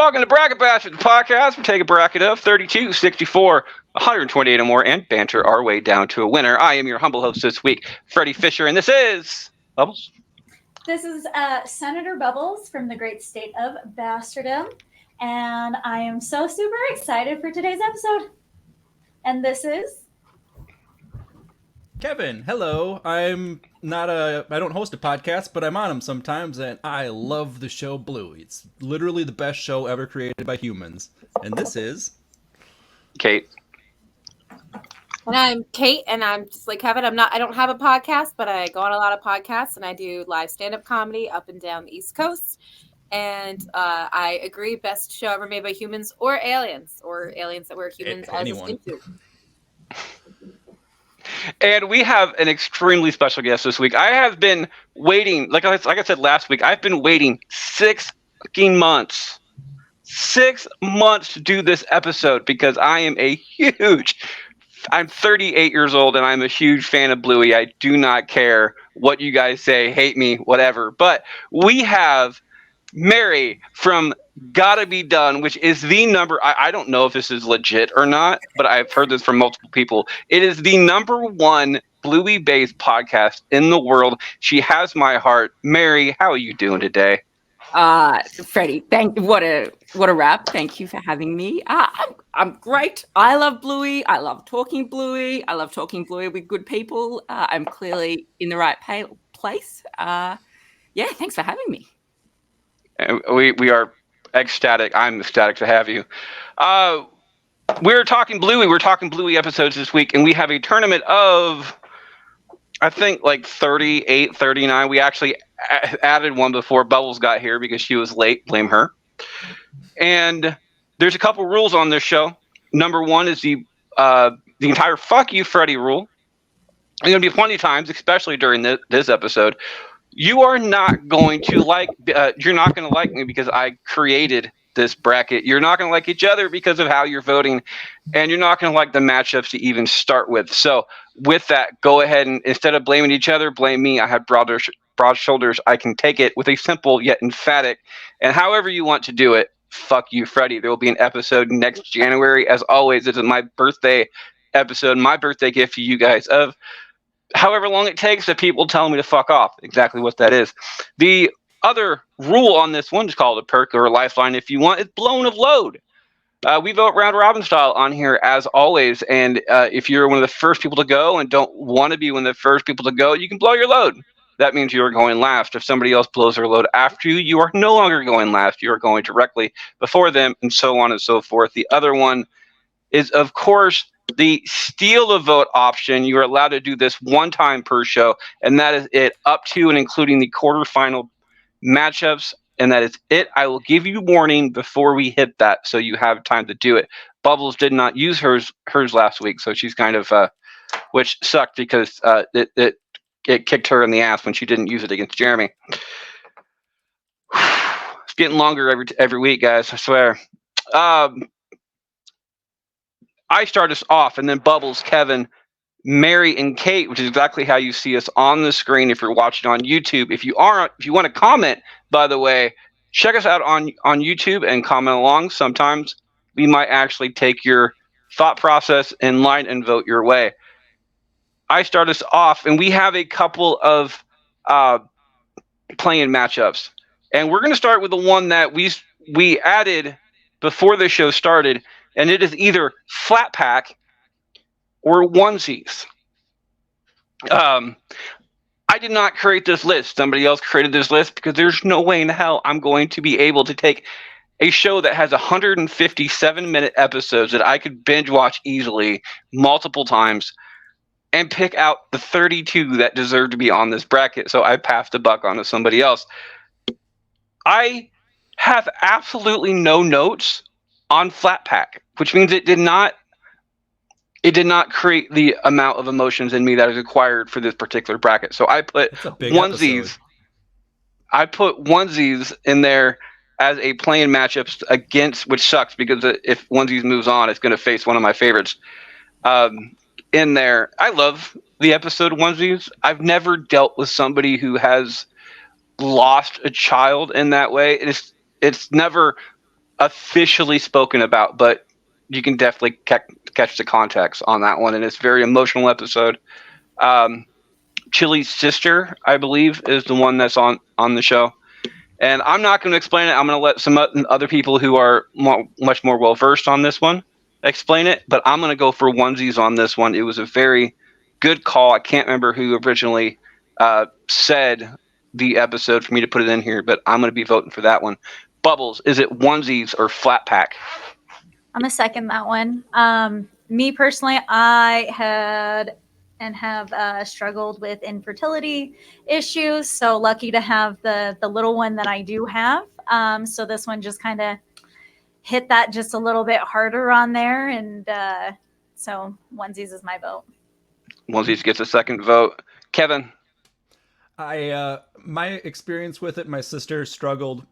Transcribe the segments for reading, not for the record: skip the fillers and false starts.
Welcome to Bracket Bastards Podcast. We take a bracket of 32, 64, 128 or more, and banter our way down to a winner. I am your humble host this week, Freddie Fisher, and this is Bubbles. This is Senator Bubbles from the great state of Bastardom, and I am so super excited for today's episode. And this is Kevin. Hello. I don't host a podcast, but I'm on them sometimes, and I love the show Bluey. It's literally the best show ever created by humans. And this is Kate. And I'm Kate, and I'm just like Kevin. I don't have a podcast, but I go on a lot of podcasts, and I do live stand-up comedy up and down the East Coast. And I agree, best show ever made by humans or aliens that were humans as into. And we have an extremely special guest this week. I have been waiting, like I said last week, I've been waiting 6 fucking months. 6 months to do this episode because I'm 38 years old and I'm a huge fan of Bluey. I do not care what you guys say, hate me, whatever. But we have Mary from Gotta Be Done, which is the number, I don't know if this is legit or not, but I've heard this from multiple people. It is the #1 Bluey-based podcast in the world. She has my heart. Mary, how are you doing today? Freddie, what a wrap. Thank you for having me. I'm great. I love Bluey. I love talking Bluey. I love talking Bluey with good people. I'm clearly in the right place. Thanks for having me. We are ecstatic. I'm ecstatic to have you. We're talking Bluey. We're talking Bluey episodes this week, and we have a tournament of, I think, like 38, 39. We actually added one before Bubbles got here because she was late. Blame her. And there's a couple rules on this show. Number one is the entire "fuck you, Freddie" rule. There's going to be plenty of times, especially during this episode, you are not going to you're not going to like me because I created this bracket. You're not going to like each other because of how you're voting, and you're not going to like the matchups to even start with. So with that, go ahead and instead of blaming each other, blame me. I have broad shoulders. I can take it with a simple yet emphatic, and however you want to do it, fuck you, Freddie. There will be an episode next January. As always, this is my birthday episode, my birthday gift to you guys of however long it takes that people tell me to fuck off. Exactly what that is. The other rule on this one is called a perk or a lifeline if you want. It's blown of load. We vote round robin style on here as always. And if you're one of the first people to go and don't want to be one of the first people to go, you can blow your load. That means you are going last. If somebody else blows their load after you, you are no longer going last. You are going directly before them, and so on and so forth. The other one is, of course, the steal a vote option. You are allowed to do this one time per show, and that is it, up to and including the quarterfinal matchups, and that is it. I will give you warning before we hit that, so you have time to do it. Bubbles did not use hers last week, so she's kind of, which sucked because it kicked her in the ass when she didn't use it against Jeremy. It's getting longer every week, guys. I swear. I start us off, and then Bubbles, Kevin, Mary, and Kate, which is exactly how you see us on the screen if you're watching on YouTube. If you want to comment, by the way, check us out on YouTube and comment along. Sometimes we might actually take your thought process in line and vote your way. I start us off, and we have a couple of playing matchups. And we're going to start with the one that we added before the show started, and it is either flat pack or onesies. I did not create this list. Somebody else created this list because there's no way in hell I'm going to be able to take a show that has 157-minute episodes that I could binge watch easily multiple times and pick out the 32 that deserve to be on this bracket. So I passed the buck on to somebody else. I have absolutely no notes on flat pack, which means it did not create the amount of emotions in me that is required for this particular bracket. So I put onesies. Episode. I put onesies in there as a playing matchups against, which sucks because if onesies moves on, it's going to face one of my favorites. In there, I love the episode onesies. I've never dealt with somebody who has lost a child in that way. It's never officially spoken about, but you can definitely catch the context on that one, and it's a very emotional episode. Chili's sister, I believe, is the one that's on the show. And I'm not going to explain it. I'm going to let some other people who are much more well-versed on this one explain it. But I'm going to go for onesies on this one. It was a very good call. I can't remember who originally said the episode for me to put it in here, but I'm going to be voting for that one. Bubbles, is it onesies or flat pack? I'm going to second that one. Me personally, I had and have struggled with infertility issues. So lucky to have the little one that I do have. So this one just kind of hit that just a little bit harder on there. And so onesies is my vote. Onesies gets a second vote. Kevin? My experience with it, my sister struggled.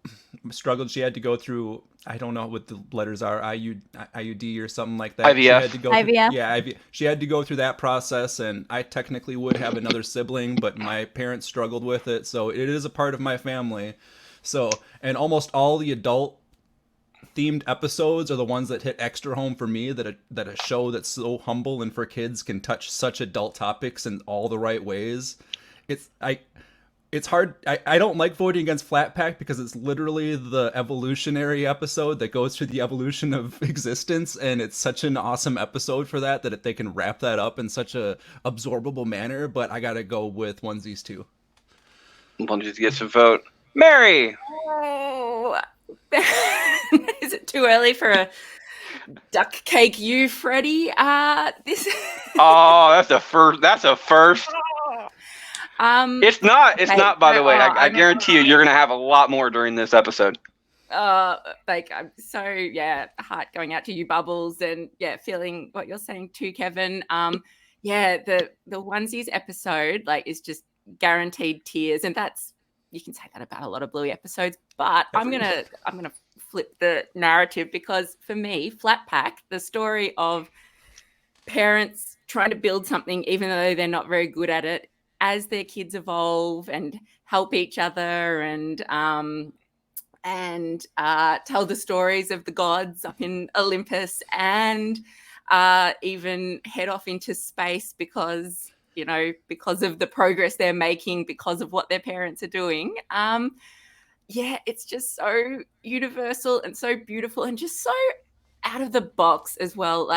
She had to go through, I don't know what the letters are, IUD or something like that. IVF. She had to go IVF. Through, she had to go through that process, and I technically would have another sibling, but my parents struggled with it, so it is a part of my family. So, and almost all the adult themed episodes are the ones that hit extra home for me, that a show that's so humble and for kids can touch such adult topics in all the right ways. It's hard. I don't like voting against Flat Pack because it's literally the evolutionary episode that goes through the evolution of existence, and it's such an awesome episode for that they can wrap that up in such a absorbable manner. But I gotta go with onesies too. Onesies gets a vote. Mary. Oh, is it too early for a duck cake? You, Freddie? This. Oh, that's a first. That's a first. It's not. It's not. By the way, I guarantee you, you're gonna have a lot more during this episode. I'm so heart going out to you, Bubbles, and feeling what you're saying too, Kevin. The onesies episode is just guaranteed tears, and you can say that about a lot of Bluey episodes. But I'm gonna flip the narrative, because for me, Flat Pack, the story of parents trying to build something even though they're not very good at it, as their kids evolve and help each other and tell the stories of the gods up in Olympus, and even head off into space because of the progress they're making because of what their parents are doing. It's just so universal and so beautiful and just so out of the box as well.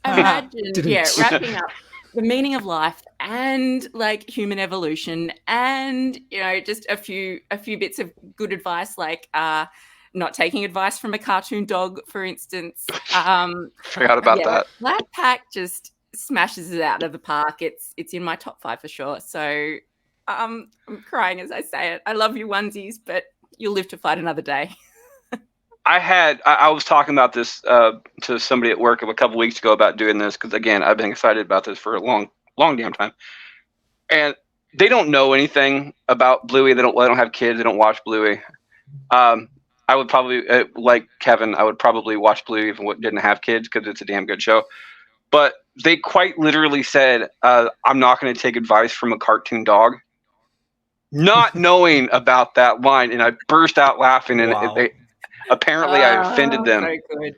Imagine wrapping up the meaning of life and human evolution, and just a few bits of good advice, not taking advice from a cartoon dog, for instance. Forgot about that. Flat Pack just smashes it out of the park. It's in my top 5 for sure. So I'm crying as I say it. I love you, onesies, but you'll live to fight another day. I was talking about this to somebody at work a couple weeks ago about doing this, because again, I've been excited about this for a long damn time, and they don't know anything about Bluey. They don't have kids. They don't watch Bluey. I would probably like Kevin. I would probably watch Bluey if I didn't have kids, because it's a damn good show. But they quite literally said, "I'm not going to take advice from a cartoon dog," not knowing about that line, and I burst out laughing, and wow. Apparently, I offended them. So good.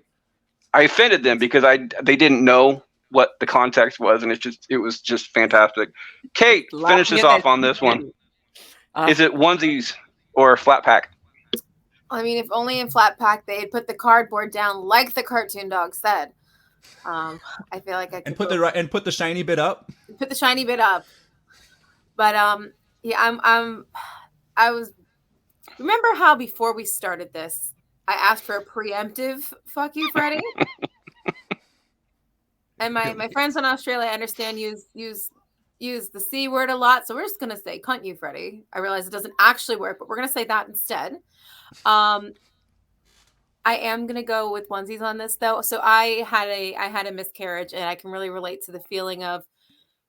I offended them because they didn't know what the context was, and it was just fantastic. Kate, finish us off on this one. Is it onesies or Flat Pack? I mean, if only in Flat Pack they had put the cardboard down like the cartoon dog said. I feel like I could put the shiny bit up. Put the shiny bit up. But I was. Remember how before we started this, I asked for a preemptive "fuck you, Freddie," and my friends in Australia, I understand, use the C word a lot, so we're just gonna say "cunt you, Freddie." I realize it doesn't actually work, but we're gonna say that instead. I am gonna go with onesies on this though. So I had a miscarriage, and I can really relate to the feeling of,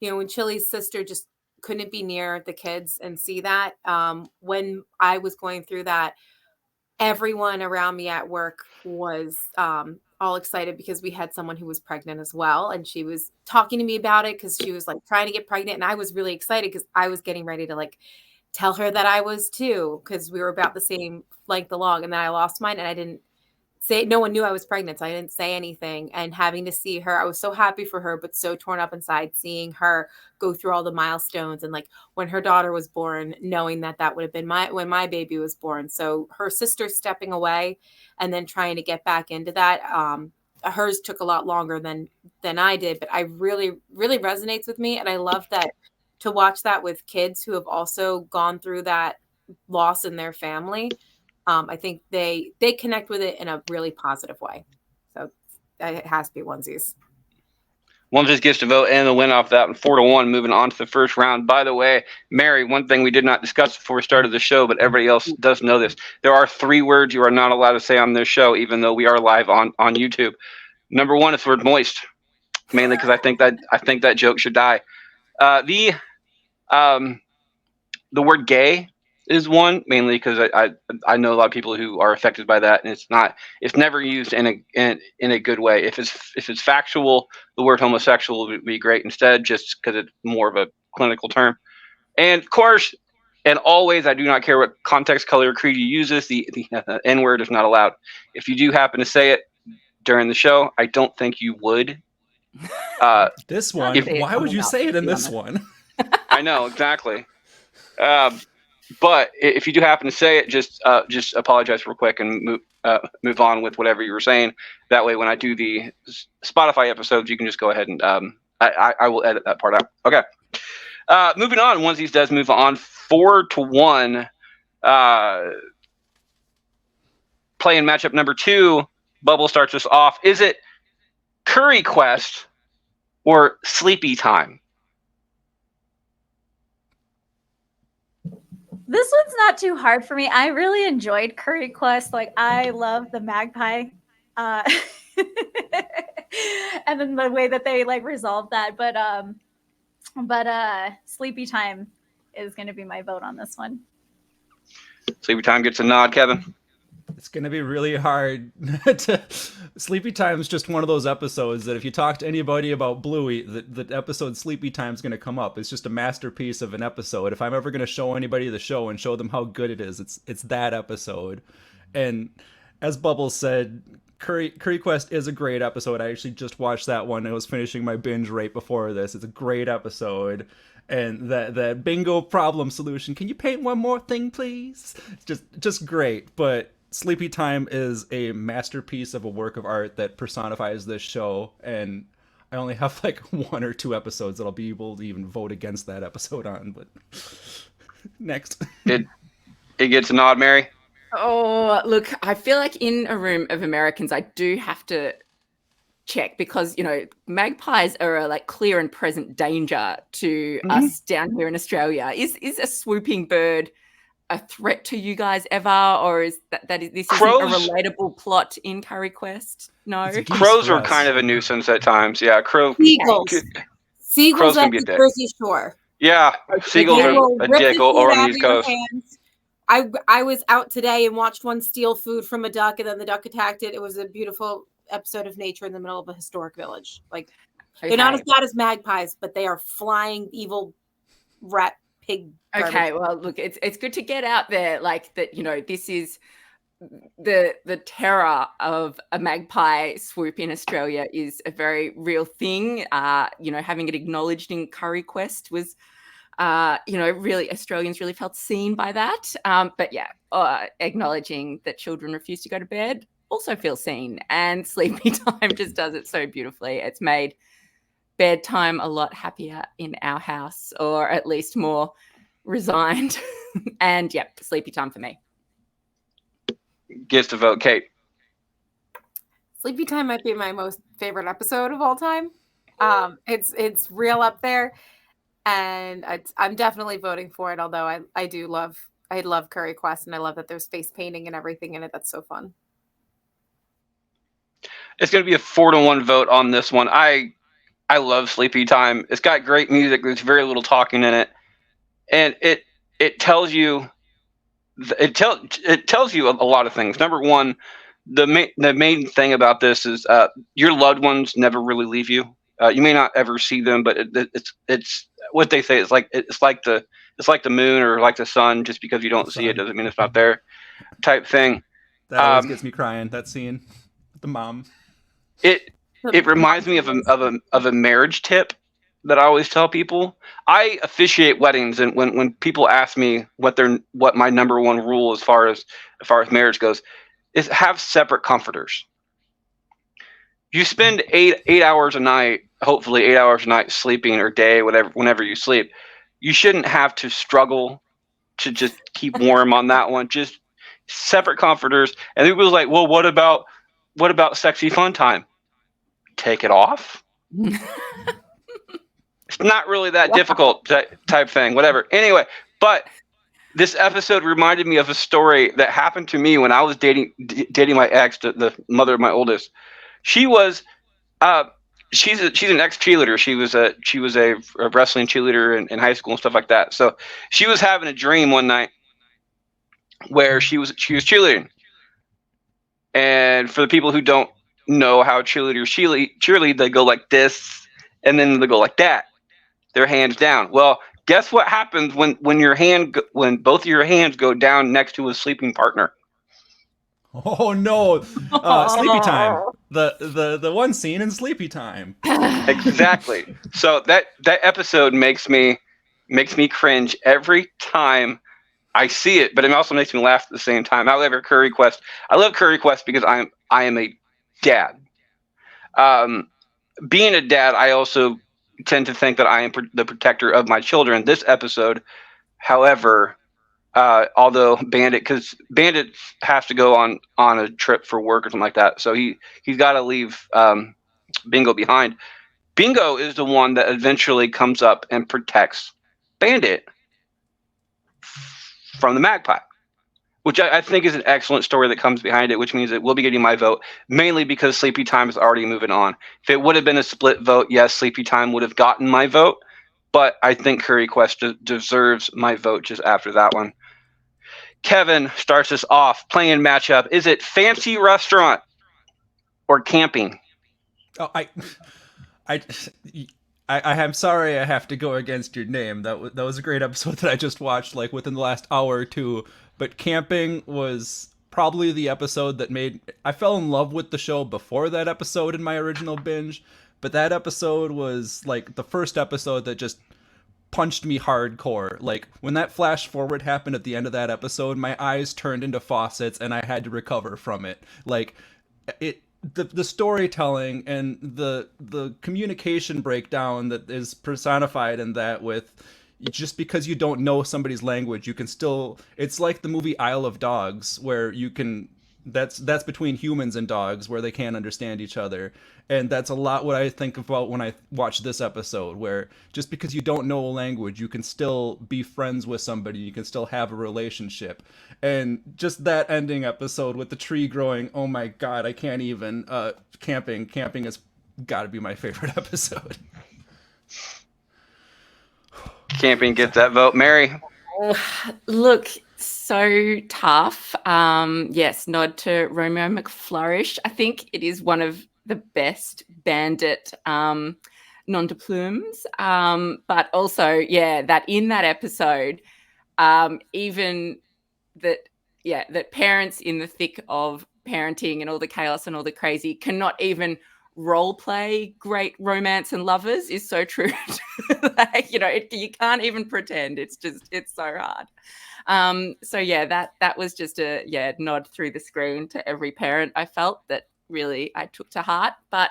when Chili's sister just couldn't be near the kids and see that. When I was going through that, everyone around me at work was all excited because we had someone who was pregnant as well. And she was talking to me about it because she was trying to get pregnant. And I was really excited because I was getting ready to tell her that I was too, because we were about the same length along. And then I lost mine, and I didn't no one knew I was pregnant, so I didn't say anything. And having to see her, I was so happy for her, but so torn up inside seeing her go through all the milestones. And like when her daughter was born, knowing that would have been when my baby was born. So her sister stepping away and then trying to get back into that, hers took a lot longer than I did, but I really, really resonates with me. And I love that to watch that with kids who have also gone through that loss in their family. I think they connect with it in a really positive way. So it has to be onesies. Onesies gets to vote and the win off that 4-1, moving on to the first round. By the way, Mary, one thing we did not discuss before we started the show, but everybody else does know this. There are 3 words you are not allowed to say on this show, even though we are live on YouTube. Number 1 is the word moist, mainly because I think that joke should die. The word gay is one, mainly because I know a lot of people who are affected by that, and it's never used in a good way. If it's factual, the word homosexual would be great instead, just because it's more of a clinical term. And of course, and always, I do not care what context, color, or creed you use this. The N word is not allowed. If you do happen to say it during the show, I don't think you would. This one, why would you say it in this one? I know exactly. But if you do happen to say it, just apologize real quick and move on with whatever you were saying. That way, when I do the Spotify episodes, you can just go ahead and I will edit that part out. Okay. Moving on. Onesies does move on 4-1. Playing matchup number 2. Bubble starts us off. Is it Curry Quest or Sleepy Time? This one's not too hard for me. I really enjoyed Curry Quest. Like, I love the magpie. And then the way that they like resolved that. But Sleepy Time is going to be my vote on this one. Sleepy Time gets a nod, Kevin. It's going to be really hard to... Sleepy Time is just one of those episodes that if you talk to anybody about Bluey, the episode Sleepy Time is going to come up. It's just a masterpiece of an episode. If I'm ever going to show anybody the show and show them how good it is, it's that episode. And as Bubbles said, Curry Quest is a great episode. I actually just watched that one. I was finishing my binge right before this. It's a great episode. And that bingo problem solution. Can you paint one more thing, please? It's just great. But Sleepy Time is a masterpiece of a work of art that personifies this show, and I only have like 1 or 2 episodes that I'll be able to even vote against that episode on, but next. It gets a nod, Mary. Oh, look, I feel like in a room of Americans, I do have to check because, magpies are a like clear and present danger to us down here in Australia. Is a swooping bird a threat to you guys ever, or is this isn't a relatable plot in Curry Quest? No, crows are kind of a nuisance at times. Yeah, seagulls at the Jersey Shore. Yeah, seagulls are a dick over on the East Coast. I was out today and watched one steal food from a duck, and then the duck attacked it. It was a beautiful episode of nature in the middle of a historic village. Like, they're not as bad as magpies, but they are flying evil rat pig. Garbage. Okay, well, look, it's good to get out there like that. This is the terror of a magpie swoop in Australia is a very real thing. Having it acknowledged in Curry Quest was, really Australians really felt seen by that. But yeah, acknowledging that children refuse to go to bed also feel seen, and Sleepy Time just does it so beautifully. It's made bedtime a lot happier in our house, or at least more resigned. And yeah, Sleepy Time for me. Gets to vote, Kate. Sleepy Time might be my most favorite episode of all time. It's real up there, and I'm definitely voting for it. Although I love Curry Quest, and I love that there's face painting and everything in it. That's so fun. It's going to be a 4-1 vote on this one. I love Sleepy Time. It's got great music. There's very little talking in it, and it tells you a lot of things. Number one, the main thing about this is your loved ones never really leave you. You may not ever see them, but it's what they say. It's like the moon or like the sun. Just because you don't see it doesn't mean it's not there, type thing. That always gets me crying. That scene, with the mom. It reminds me of a marriage tip that I always tell people. I officiate weddings, and when people ask me what my number one rule as far as marriage goes, is have separate comforters. You spend eight hours a night, hopefully 8 hours a night sleeping, or day, whenever you sleep. You shouldn't have to struggle to just keep warm on that one. Just separate comforters. And it was like, well, what about sexy fun time? Take it off. It's not really that difficult type thing, whatever. Anyway, but this episode reminded me of a story that happened to me when I was dating my ex, the mother of my oldest. She was, she's an ex cheerleader. She was a wrestling cheerleader in high school and stuff like that. So she was having a dream one night where she was cheerleading. And for the people who don't know how cheerleaders cheerlead, they go like this, and then they go like that. Their hands down. Well, guess what happens when both of your hands go down next to a sleeping partner? Oh no! Sleepy Time. The one scene in Sleepy Time. Exactly. So that episode makes me cringe every time I see it, but it also makes me laugh at the same time. However, Curry Quest. I love Curry Quest because I am a dad. Being a dad, I also tend to think that I am the protector of my children. This episode, however, although Bandit has to go on a trip for work or something like that, so he's got to leave Bingo behind. Bingo is the one that eventually comes up and protects Bandit from the Magpie, which I think is an excellent story that comes behind it, which means it will be getting my vote, mainly because Sleepy Time is already moving on. If it would have been a split vote, yes, Sleepy Time would have gotten my vote, but I think Curry Quest deserves my vote just after that one. Kevin starts us off. Playing matchup. Is it fancy restaurant or camping? Oh, I'm sorry I have to go against your name. That was a great episode that I just watched, like within the last hour or two. But camping was probably the episode that I fell in love with the show before that episode in my original binge. But that episode was like the first episode that just punched me hardcore. Like when that flash forward happened at the end of that episode, my eyes turned into faucets and I had to recover from it. Like the storytelling and the communication breakdown that is personified in that, with just because you don't know somebody's language, you can still, it's like the movie Isle of Dogs, where you can, that's between humans and dogs, where they can't understand each other. And that's a lot what I think about when I watch this episode, where just because you don't know a language, you can still be friends with somebody, you can still have a relationship. And just that ending episode with the tree growing, oh my god, I can't even. Camping has got to be my favorite episode. Camping gets that vote. Mary? Look, so tough. Yes, nod to Romeo McFlourish. I think it is one of the best Bandit nom de plumes. But also, yeah, that in that episode, even that parents in the thick of parenting and all the chaos and all the crazy cannot even role play great romance and lovers is so true. Like, you can't even pretend. It's so hard. So yeah, that was just a nod through the screen to every parent I felt that really I took to heart. But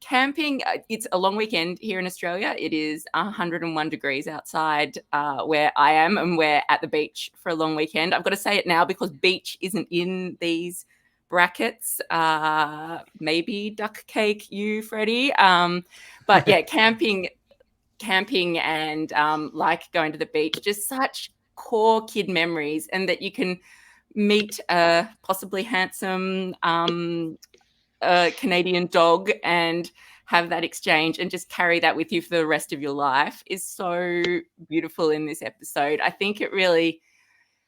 camping, it's a long weekend here in Australia. It is 101 degrees outside where I am, and we're at the beach for a long weekend. I've got to say it now because beach isn't in these brackets. Maybe duck cake, you, Freddie. But yeah, camping and like going to the beach, just such core kid memories, and that you can meet a possibly handsome Canadian dog and have that exchange and just carry that with you for the rest of your life is so beautiful in this episode. I think it really,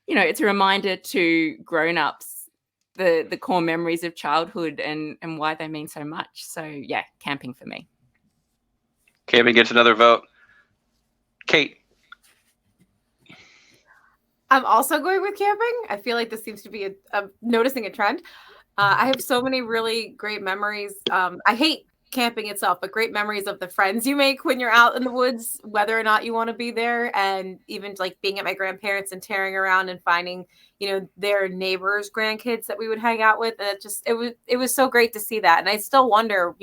it's a reminder to grown-ups the core memories of childhood and why they mean so much. So yeah, camping for me. Camping gets another vote. Kate? I'm also going with camping. I feel like this seems to be noticing a trend. I have so many really great memories. I hate camping itself, but great memories of the friends you make when you're out in the woods, whether or not you want to be there, and even like being at my grandparents and tearing around and finding, their neighbors' grandkids that we would hang out with. And it was so great to see that. And I still wonder,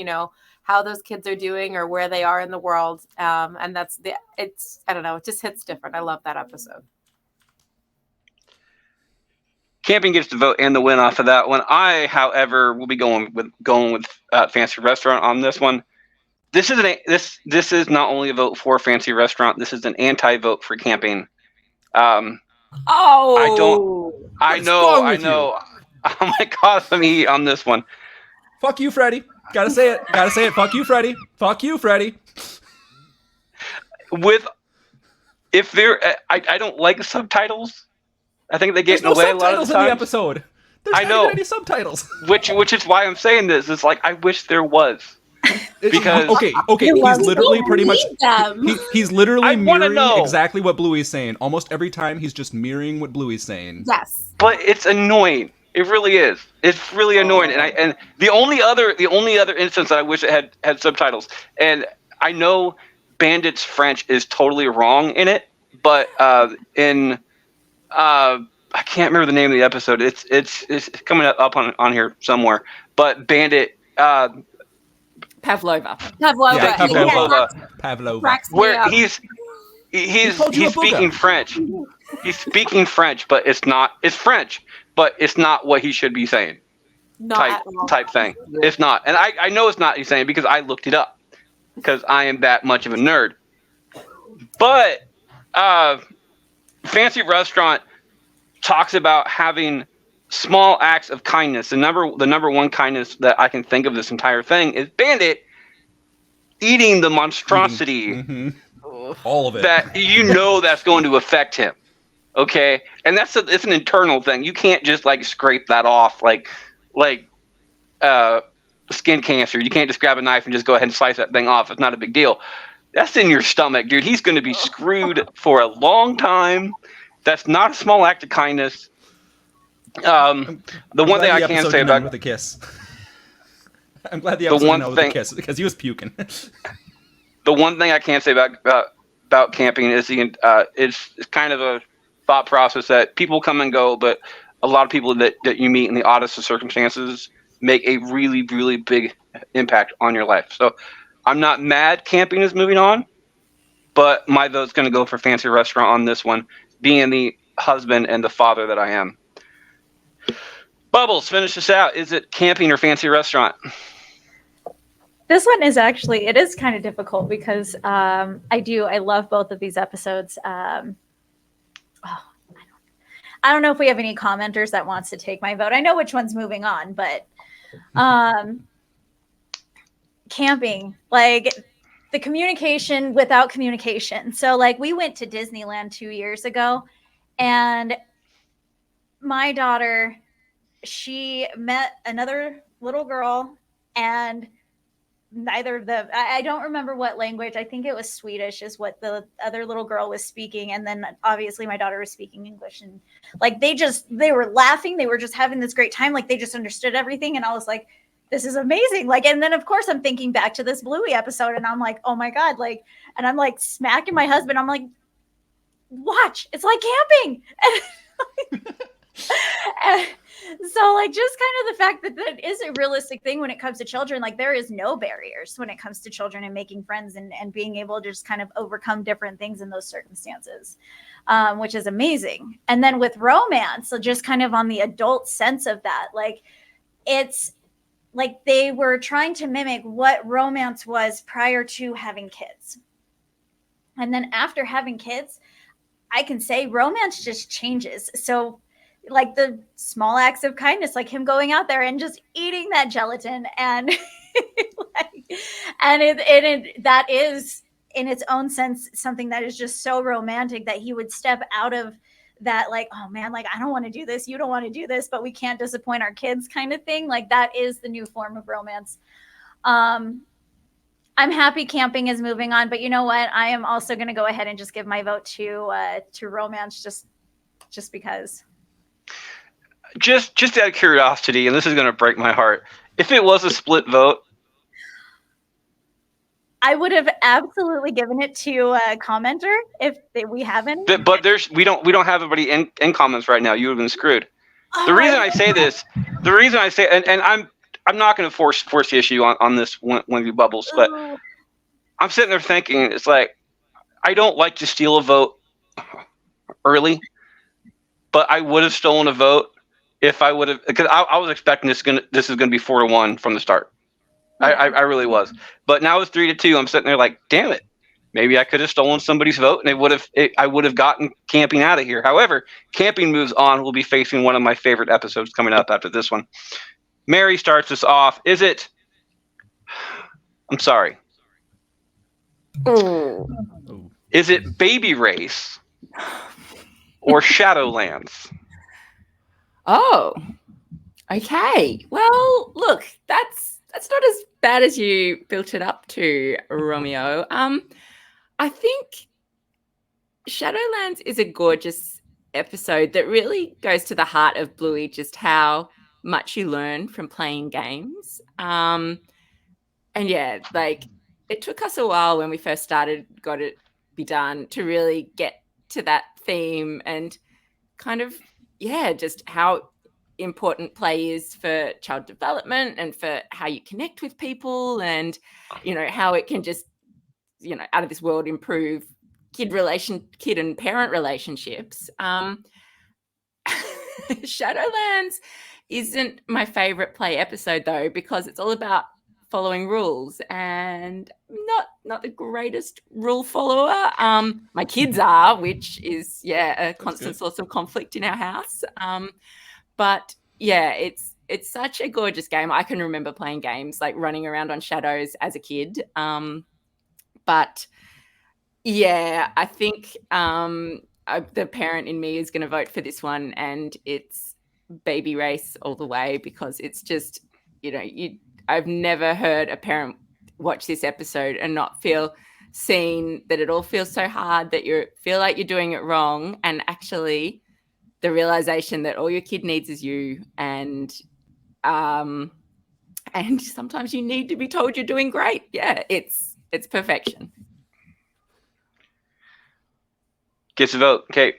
how those kids are doing or where they are in the world. And I don't know, it just hits different. I love that episode. Camping gets the vote and the win off of that one. I, however, will be going with Fancy Restaurant on this one. This is not only a vote for Fancy Restaurant. This is an anti-vote for camping. I know. I'm gonna cause some heat on this one. Fuck you, Freddie. Gotta say it. Fuck you, Freddie. Fuck you, Freddie. I don't like subtitles. I think they get in the way a lot of the time. In the episode. There's not even any subtitles. Which is why I'm saying this. It's like I wish there was. Because okay, he's literally pretty much he's literally mirroring exactly what Bluey's saying. Almost every time he's just mirroring what Bluey's saying. Yes. But it's annoying. It really is. It's really annoying. And the only other instance that I wish it had subtitles. And I know Bandit's French is totally wrong in it, but I can't remember the name of the episode. It's coming up on here somewhere. But Bandit Pavlova. Where he's speaking French. He's speaking French, but it's French, but it's not what he should be saying. Type thing. It's not. And I know it's not he's saying because I looked it up. Because I am that much of a nerd. But Fancy Restaurant talks about having small acts of kindness. The number one kindness that I can think of this entire thing is Bandit eating the monstrosity. Mm-hmm. All of it. That that's going to affect him. Okay? And it's an internal thing. You can't just like scrape that off like skin cancer. You can't just grab a knife and just go ahead and slice that thing off. It's not a big deal. That's in your stomach, dude. He's going to be screwed for a long time. That's not a small act of kindness. The one thing I can say about with a kiss. I'm glad the episode ended with a kiss because he was puking. The one thing I can say about camping is it's kind of a thought process that people come and go, but a lot of people that you meet in the oddest of circumstances make a really, really big impact on your life. So I'm not mad camping is moving on, but my vote's going to go for Fancy Restaurant on this one, being the husband and the father that I am. Bubbles, finish this out. Is it camping or Fancy Restaurant? This one is it is kind of difficult because I love both of these episodes. I don't know if we have any commenters that wants to take my vote. I know which one's moving on, but camping, like the communication without communication. So like we went to Disneyland 2 years ago and my daughter, she met another little girl and neither of them, I don't remember what language. I think it was Swedish is what the other little girl was speaking. And then obviously my daughter was speaking English and like they were laughing. They were just having this great time. Like they just understood everything. And I was like, this is amazing. Like, and then of course I'm thinking back to this Bluey episode and I'm like, oh my God. Like, and I'm like smacking my husband. I'm like, watch, it's like camping. And so like just kind of the fact that is a realistic thing when it comes to children. Like there is no barriers when it comes to children and making friends and being able to just kind of overcome different things in those circumstances, which is amazing. And then with romance, so just kind of on the adult sense of that, like it's like they were trying to mimic what romance was prior to having kids. And then after having kids, I can say romance just changes. So like the small acts of kindness, like him going out there and just eating that gelatin and that is in its own sense something that is just so romantic that he would step out of that, like, oh man, like I don't want to do this, you don't want to do this, but we can't disappoint our kids kind of thing. Like that is the new form of romance. I'm happy camping is moving on, but you know what? I am also going to go ahead and just give my vote to romance. Just just because. Just out of curiosity, and this is going to break my heart, if it was a split vote, I would have absolutely given it to a commenter if we haven't. but we don't have everybody in comments right now. You would have been screwed. The reason I say this, and I'm not going to force the issue on this when we bubbles, but I'm sitting there thinking, it's like, I don't like to steal a vote early, but I would have stolen a vote if I would have, because I was expecting this is going to be 4-1 from the start. I really was, but now it's 3-2. I'm sitting there like, damn it, maybe I could have stolen somebody's vote, and I would have gotten camping out of here. However, camping moves on. We'll be facing one of my favorite episodes coming up after this one. Mary starts us off. Is it? I'm sorry. Is it Baby Race or Shadowlands? Oh, okay. Well, look, that's not as bad as you built it up to, Romeo. I think Shadowlands is a gorgeous episode that really goes to the heart of Bluey, just how much you learn from playing games. And yeah, like it took us a while when we first started Got It Be Done to really get to that theme and kind of, yeah, just how important play is for child development and for how you connect with people, and how it can just out of this world improve kid and parent relationships. Shadowlands isn't my favorite play episode though, because it's all about following rules, and not the greatest rule follower. My kids are, which is a constant source of conflict in our house. But yeah, it's such a gorgeous game. I can remember playing games like running around on Shadows as a kid. But yeah, I think the parent in me is going to vote for this one, and it's Baby Race all the way, because it's just, I've never heard a parent watch this episode and not feel seen, that it all feels so hard, that you feel like you're doing it wrong, and actually the realization that all your kid needs is you, and sometimes you need to be told you're doing great. Yeah, it's perfection. Gets a vote, Kate.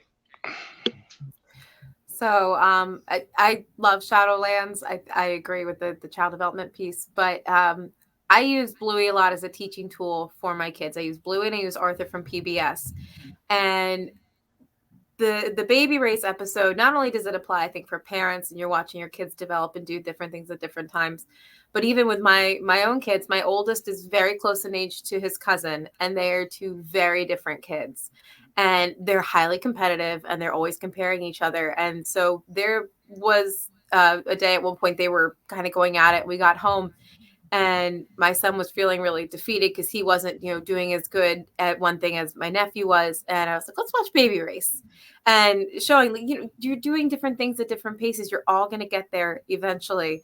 So I love Shadowlands. I agree with the child development piece, but I use Bluey a lot as a teaching tool for my kids. I use Bluey and I use Arthur from PBS. And the Baby Race episode, not only does it apply, I think, for parents and you're watching your kids develop and do different things at different times, but even with my own kids, my oldest is very close in age to his cousin, and they're two very different kids. And they're highly competitive, and they're always comparing each other. And so there was a day at one point they were kind of going at it. We got home, and my son was feeling really defeated because he wasn't, doing as good at one thing as my nephew was. And I was like, let's watch Baby Race, and showing, you're doing different things at different paces. You're all going to get there eventually.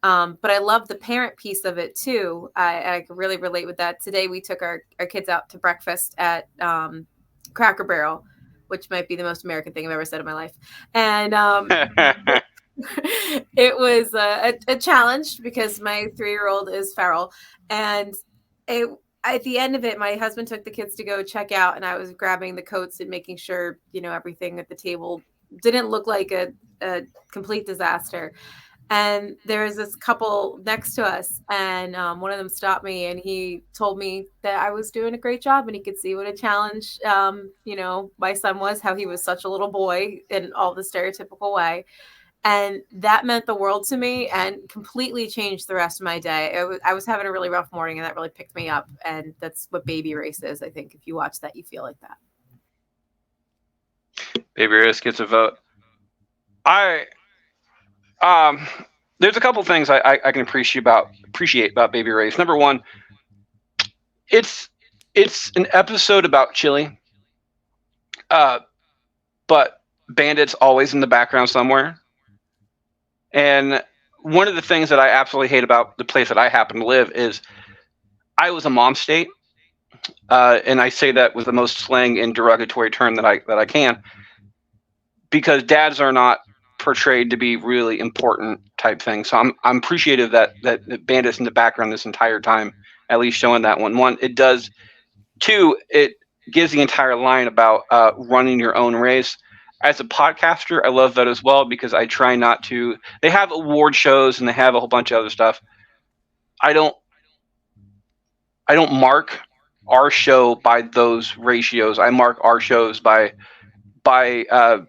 But I love the parent piece of it too. I can really relate with that. Today we took our kids out to breakfast at Cracker Barrel, which might be the most American thing I've ever said in my life. And it was a challenge because my 3-year-old is feral. And at the end of it, my husband took the kids to go check out, and I was grabbing the coats and making sure, everything at the table didn't look like a complete disaster. And there was this couple next to us, and one of them stopped me, and he told me that I was doing a great job, and he could see what a challenge, my son was, how he was such a little boy in all the stereotypical way. And that meant the world to me and completely changed the rest of my day. I was having a really rough morning, and that really picked me up. And that's what Baby Race is. I think if you watch that, you feel like that. Baby Race gets a vote. There's a couple things I can appreciate about Baby Race. Number one, it's an episode about chili, but Bandit's always in the background somewhere. And one of the things that I absolutely hate about the place that I happen to live is I was a mom state, and I say that with the most slang and derogatory term that I can. because dads are not portrayed to be really important type thing. So I'm appreciative that Bandit's in the background this entire time, at least showing that one. One, it does. Two, it gives the entire line about running your own race. As a podcaster, I love that as well because I try not to. They have award shows and they have a whole bunch of other stuff. I don't mark our show by those ratios. I mark our shows by the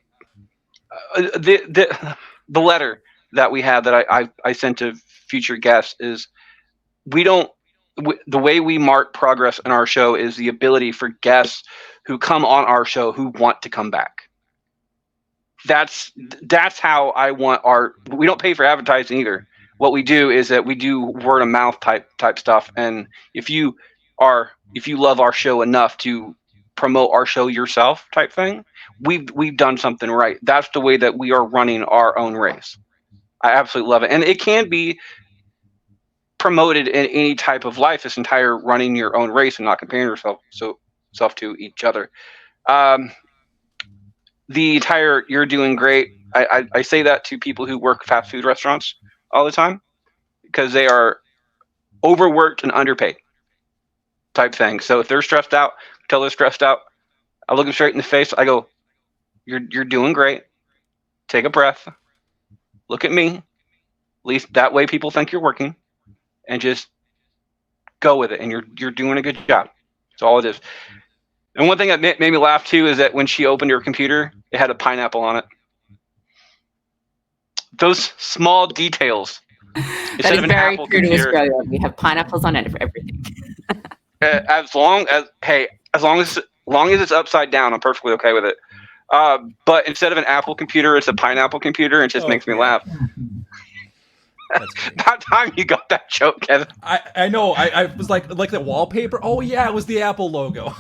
letter that we have that I sent to future guests is the way we mark progress in our show is the ability for guests who come on our show who want to come back. That's how I want we don't pay for advertising either. What we do is that we do word of mouth type stuff. And if you love our show enough to promote our show yourself type thing, we've done something right. That's the way that we are running our own race. I absolutely love it. And it can be promoted in any type of life, this entire running your own race and not comparing yourself to each other. The entire "you're doing great." I say that to people who work fast food restaurants all the time because they are overworked and underpaid type thing. So if they're stressed out, tell they're stressed out. I look them straight in the face. I go, "You're doing great. Take a breath. Look at me. At least that way people think you're working, and just go with it. And you're doing a good job." That's all it is. And one thing that made me laugh too is that when she opened her computer, it had a pineapple on it. Those small details. That is very true to Australia. We have pineapples on it for everything. As long as it's upside down, I'm perfectly okay with it. But instead of an Apple computer, it's a pineapple computer, and it just makes me laugh. About time you got that joke, Kevin. I know. I was like the wallpaper. Oh yeah, it was the Apple logo.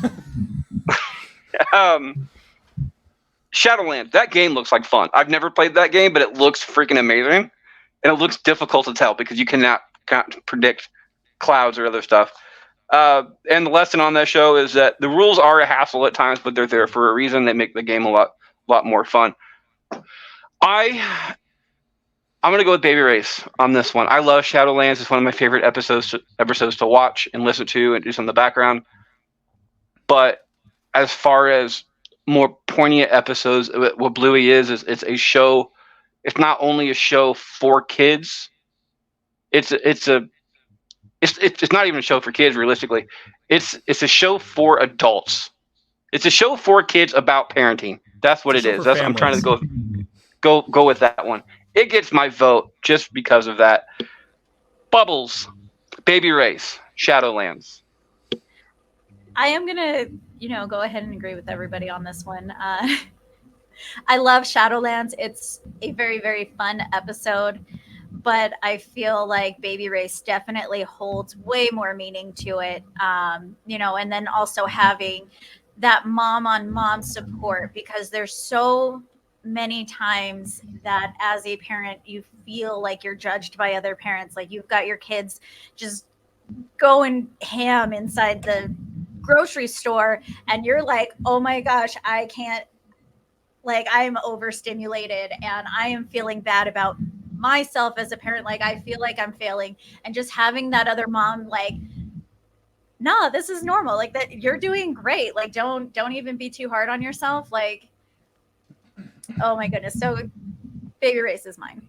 Shadowlands. That game looks like fun. I've never played that game, but it looks freaking amazing, and it looks difficult to tell because you can't predict clouds or other stuff. And the lesson on that show is that the rules are a hassle at times, but they're there for a reason. They make the game a lot more fun. I'm gonna go with Baby Race on this one. I love Shadowlands. It's one of my favorite episodes to watch and listen to and do some in the background. But as far as more poignant episodes, what Bluey is it's a show. It's not only a show for kids. It's not even a show for kids. Realistically, it's a show for adults. It's a show for kids about parenting. That's what it is. That's what I'm trying to go with that one. It gets my vote just because of that. Bubbles, Baby Race, Shadowlands. I am gonna, go ahead and agree with everybody on this one. I love Shadowlands. It's a very, very fun episode, but I feel like Baby Race definitely holds way more meaning to it. And then also having that mom on mom support, because there's so many times that as a parent you feel like you're judged by other parents. Like you've got your kids just going ham inside the grocery store and you're like, oh my gosh, I can't, like I'm overstimulated and I am feeling bad about myself as a parent. Like I feel like I'm failing, and just having that other mom like, no, this is normal, like that you're doing great, like don't even be too hard on yourself. Like, oh my goodness. So Baby Race is mine.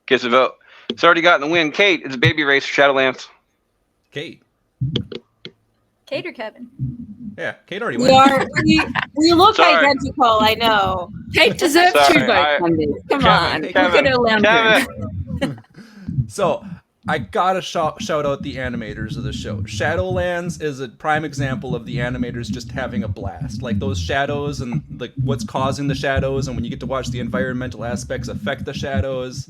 Gets a vote. It's already gotten the win. Kate, it's Baby Race, Shadowlands. Kate or Kevin? Yeah, Kate already won. We look identical, I know. Kate deserves 2 votes on this. Come on. Kevin. So I gotta shout out the animators of the show. Shadowlands is a prime example of the animators just having a blast. Like those shadows and like what's causing the shadows, and when you get to watch the environmental aspects affect the shadows.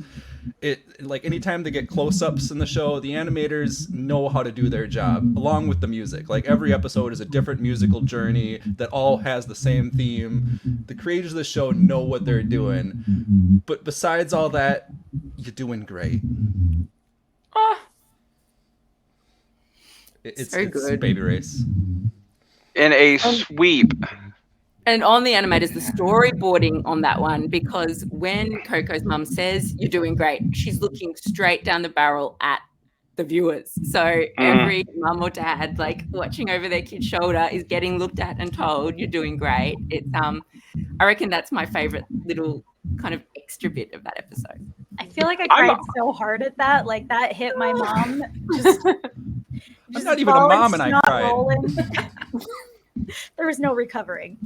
It like anytime they get close-ups in the show, the animators know how to do their job, along with the music. Like every episode is a different musical journey that all has the same theme. The creators of the show know what they're doing. But besides all that, you're doing great. It's very good. Baby Race. In a sweep, And on the animators, the storyboarding on that one, because when Coco's mum says you're doing great, she's looking straight down the barrel at the viewers. So every mum or dad, like watching over their kid's shoulder, is getting looked at and told you're doing great. It's I reckon that's my favorite little kind of extra bit of that episode. I feel like I cried so hard at that. Like that hit my mom. I'm not even a mom and I cried. Rolling. There was no recovering.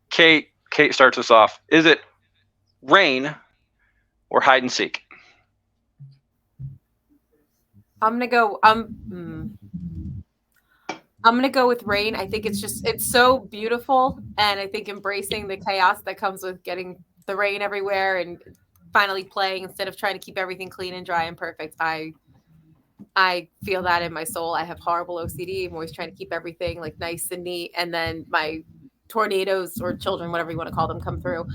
Kate starts us off. Is it rain or hide and seek? I'm gonna go. I'm gonna go with rain. I think it's so beautiful, and I think embracing the chaos that comes with getting the rain everywhere and finally playing instead of trying to keep everything clean and dry and perfect. I feel that in my soul. I have horrible OCD. I'm always trying to keep everything like nice and neat, and then my tornadoes or children, whatever you want to call them, come through.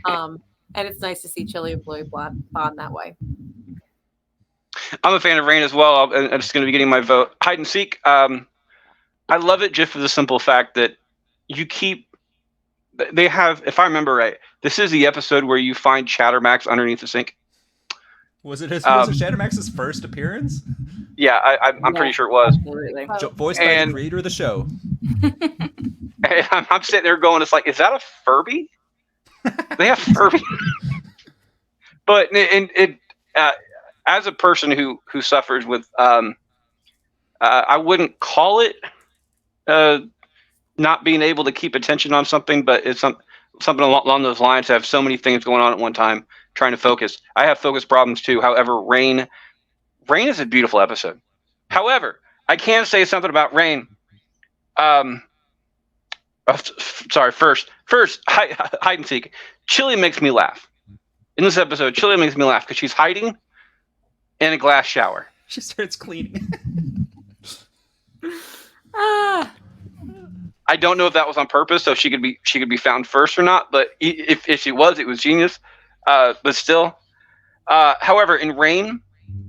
And it's nice to see Chili and Bluey bond that way. I'm a fan of rain as well. I'm just going to be getting my vote. Hide and seek. I love it just for the simple fact that they have, if I remember right, this is the episode where you find Chattermax underneath the sink. Was it Chattermax's first appearance? Yeah, I'm pretty sure it was. Absolutely. Voiced by the creator of the show. And I'm sitting there going, it's like, is that a Furby? They have Furby. But as a person who suffers with, I wouldn't call it not being able to keep attention on something, but it's something along those lines. I have so many things going on at one time, trying to focus. I have focus problems too. However, Rain is a beautiful episode. However, I can say something about Rain. First, hide and seek. Chili makes me laugh. In this episode, Chili makes me laugh because she's hiding in a glass shower. She starts cleaning. I don't know if that was on purpose, so she could be found first or not. But if she was, it was genius. But still, however, in Rain,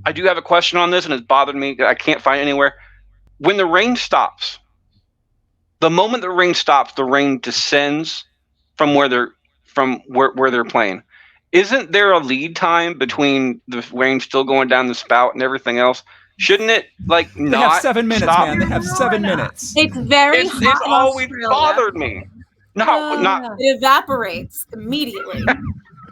I do have a question on this, and it's bothered me. I can't find it anywhere. When the rain stops, the moment the rain stops, the rain descends from where they're playing. Isn't there a lead time between the rain still going down the spout and everything else? Shouldn't it not? They have 7 minutes, stop? man. They have 7 minutes. It's very hot. It's in always Australia. bothered me. Not. It evaporates immediately.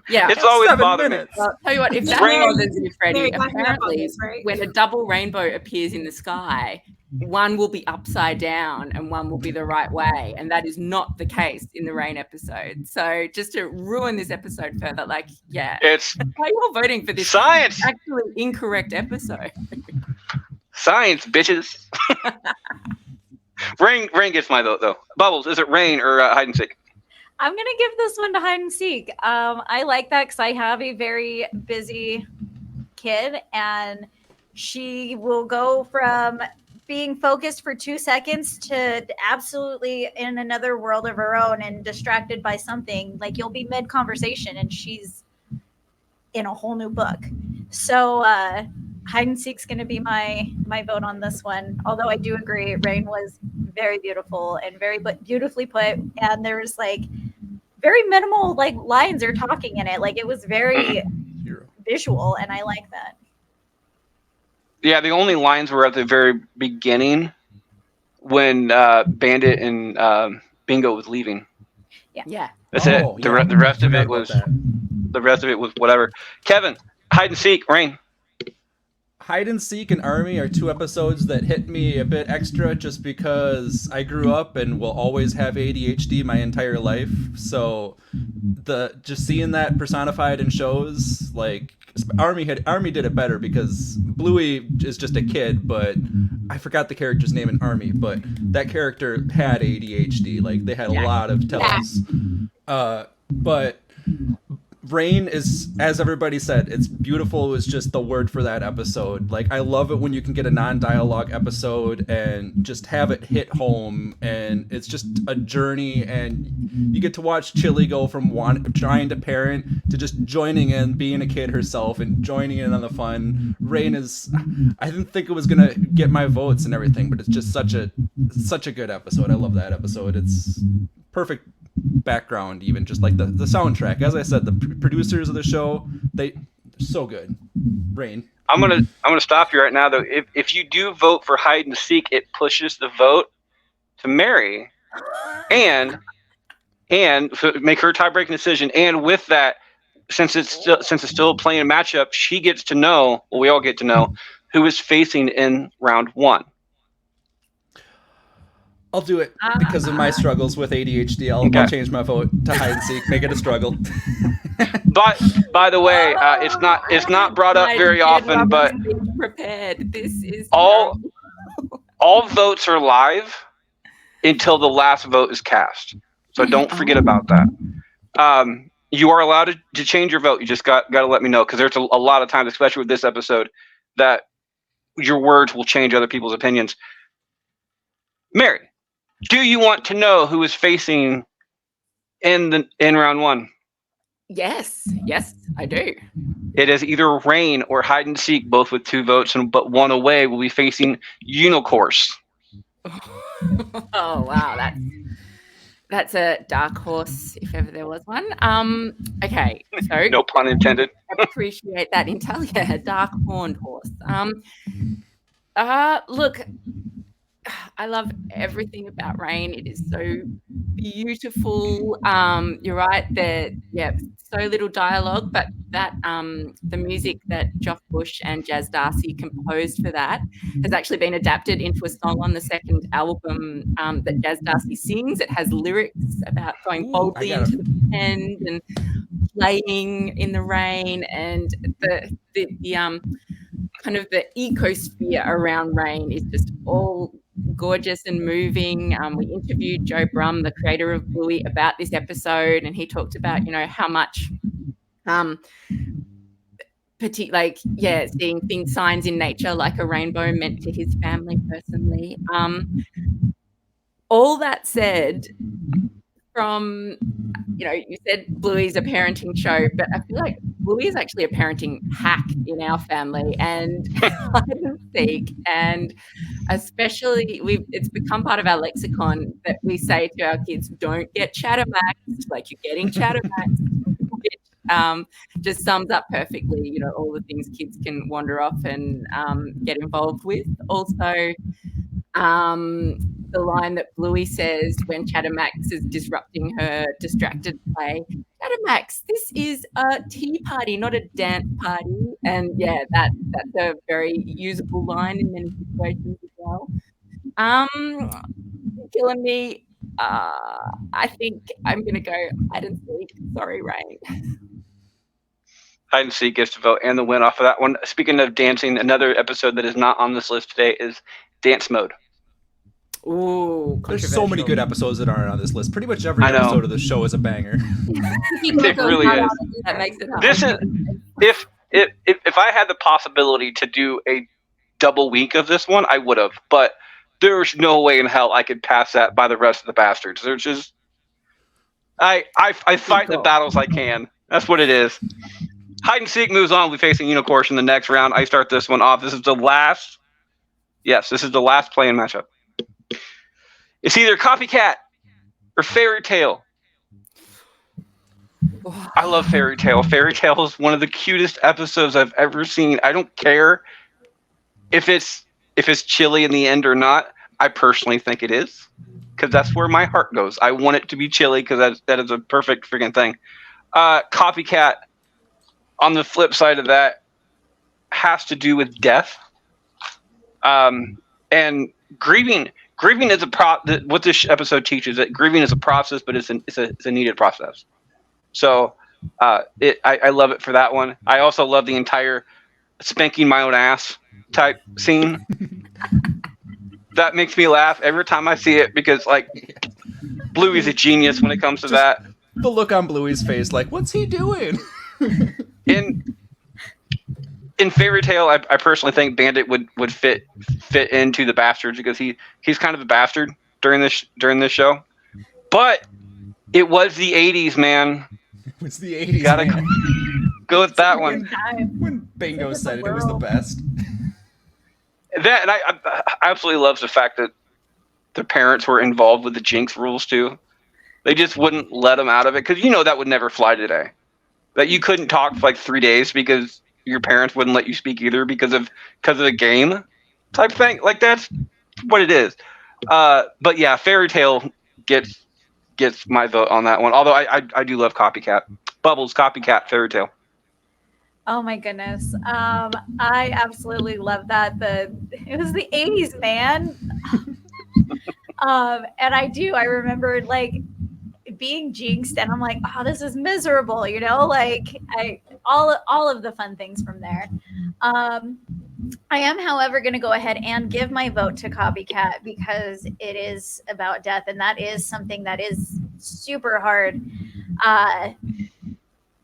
Yeah. It's always 7 bothered me. minutes. Well, tell you what, if that Rain- bothers you, Freddie, Very backing up on apparently this, right? when a double rainbow appears in the sky, one will be upside down and one will be the right way. And that is not the case in the Rain episode. So just to ruin this episode further, It's why you're voting for this science. actually incorrect episode. Science, bitches. Rain gets my vote though. Bubbles, is it Rain or hide and seek? I'm gonna give this one to hide and seek. I like that because I have a very busy kid, and she will go from being focused for 2 seconds to absolutely in another world of her own and distracted by something. Like you'll be mid conversation and she's in a whole new book. So hide and seek's going to be my vote on this one. Although I do agree, Rain was very beautiful and very beautifully put, and there was very minimal lines or talking in it. It was very visual, and I like that. Yeah, the only lines were at the very beginning when Bandit and Bingo was leaving. Yeah. That's it. The rest of it was whatever. Kevin, hide and seek, Rain. Hide and Seek and Army are 2 episodes that hit me a bit extra just because I grew up and will always have ADHD my entire life. So just seeing that personified in shows, Army did it better because Bluey is just a kid, but I forgot the character's name in Army, but that character had ADHD. They had a lot of tells. But Rain is, as everybody said, it's beautiful was just the word for that episode. Like, I love it when you can get a non-dialogue episode and just have it hit home, and it's just a journey, and you get to watch Chili go from trying to parent to just joining in, being a kid herself, and joining in on the fun. Rain is, I didn't think it was gonna get my votes and everything, but it's just such a good episode. I love that episode. It's perfect background, even just like the soundtrack. As I said, the producers of the show, they're so good. Rain. I'm gonna stop you right now though. If you do vote for hide and seek, it pushes the vote to Mary, and make her tie-breaking decision. And with that, since it's still a playing matchup, she gets to know. Well, we all get to know who is facing in round 1. I'll do it because of my struggles with ADHD. I'll change my vote to hide and seek, make it a struggle. But by the way, it's not brought up very often. But prepared. This is all votes are live until the last vote is cast. So don't forget about that. You are allowed to change your vote. You just got to let me know, because there's a lot of times, especially with this episode, that your words will change other people's opinions. Mary, do you want to know who is facing in round 1? Yes, I do. It is either Rain or hide and seek, both with 2 votes, but one away will be facing Unicorse. Oh wow, that's a dark horse if ever there was one. Okay, so No pun intended. I appreciate that intel. Yeah, dark horned horse. Look, I love everything about Rain. It is so beautiful. You're right, so little dialogue, but that the music that Joff Bush and Jazz Darcy composed for that has actually been adapted into a song on the second album that Jazz Darcy sings. It has lyrics about going boldly into the end and playing in the rain, and the kind of the ecosphere around Rain is just all gorgeous and moving. We interviewed Joe Brum, the creator of Bluey, about this episode, and he talked about, how much seeing signs in nature like a rainbow meant to his family personally. All that said, from you said Bluey's a parenting show, but I feel like Bluey is actually a parenting hack in our family, and hide and seek, and especially it's become part of our lexicon that we say to our kids, don't get chattermaxed, like you're getting chattermaxed, which just sums up perfectly, all the things kids can wander off and get involved with. Also, the line that Bluey says when Chattermax is disrupting her distracted play, Chattermax, this is a tea party, not a dance party. And yeah, that's a very usable line in many situations as well. Killing me. I think I'm going to go hide and seek. Sorry, Rain. Hide and seek gets to vote and the win off of that one. Speaking of dancing, another episode that is not on this list today is Dance Mode. Ooh, there's so many good episodes that aren't on this list. Pretty much every episode of the show is a banger. It really is. That makes it hard. This is if I had the possibility to do a double week of this one, I would have. But there's no way in hell I could pass that by the rest of the bastards. They're just I fight the battles I can. That's what it is. Hide and seek moves on. We'll be facing Unicorse in the next round. I start this one off. This is the last play-in matchup. It's either Copycat or Fairy Tale. I love Fairy Tale. Fairy Tale is one of the cutest episodes I've ever seen. I don't care if it's chilly in the end or not. I personally think it is, because that's where my heart goes. I want it to be chilly because that is a perfect freaking thing. Copycat, on the flip side of that, has to do with death. And grieving is what this episode teaches, that grieving is a process, but it's a needed process. So I love it for that one. I also love the entire spanking my own ass type scene. That makes me laugh every time I see it, because Bluey's a genius when it comes to that. The look on Bluey's face, like, what's he doing? In Fairy Tale, I personally think Bandit would fit into the bastards because he's kind of a bastard during this show. But it was the 80s, man. It was the 80s. Gotta man. go with that one. When Bingo said it was the best. That, and I absolutely love the fact that the parents were involved with the Jinx rules too. They just wouldn't let them out of it because that would never fly today. That you couldn't talk for like 3 days because your parents wouldn't let you speak either because of the game type thing. Like that's what it is. But yeah, Fairy Tale gets my vote on that one. Although I do love Copycat. Bubbles, Copycat, Fairy Tale. Oh my goodness. I absolutely love that. It was the 80s, man. And I remember like being jinxed and I'm like, oh, this is miserable, like all of the fun things from there. I am, however, going to go ahead and give my vote to Copycat because it is about death, and that is something that is super hard.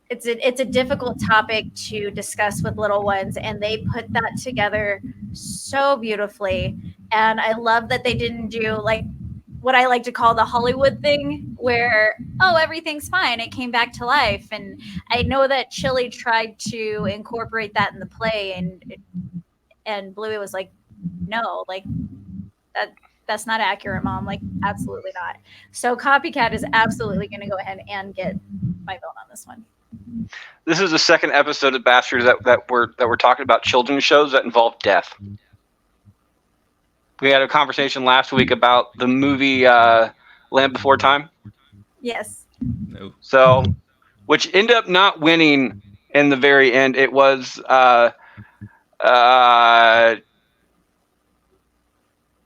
It's a difficult topic to discuss with little ones, and they put that together so beautifully. And I love that they didn't do like what I like to call the Hollywood thing where, oh, everything's fine. It came back to life. And I know that Chili tried to incorporate that in the play, and Bluey was like, no, like that's not accurate, Mom. Like, absolutely not. So Copycat is absolutely going to go ahead and get my vote on this one. This is the second episode of Bastards that we're talking about children's shows that involve death. We had a conversation last week about the movie Land Before Time. Yes. No. So, which ended up not winning in the very end. It was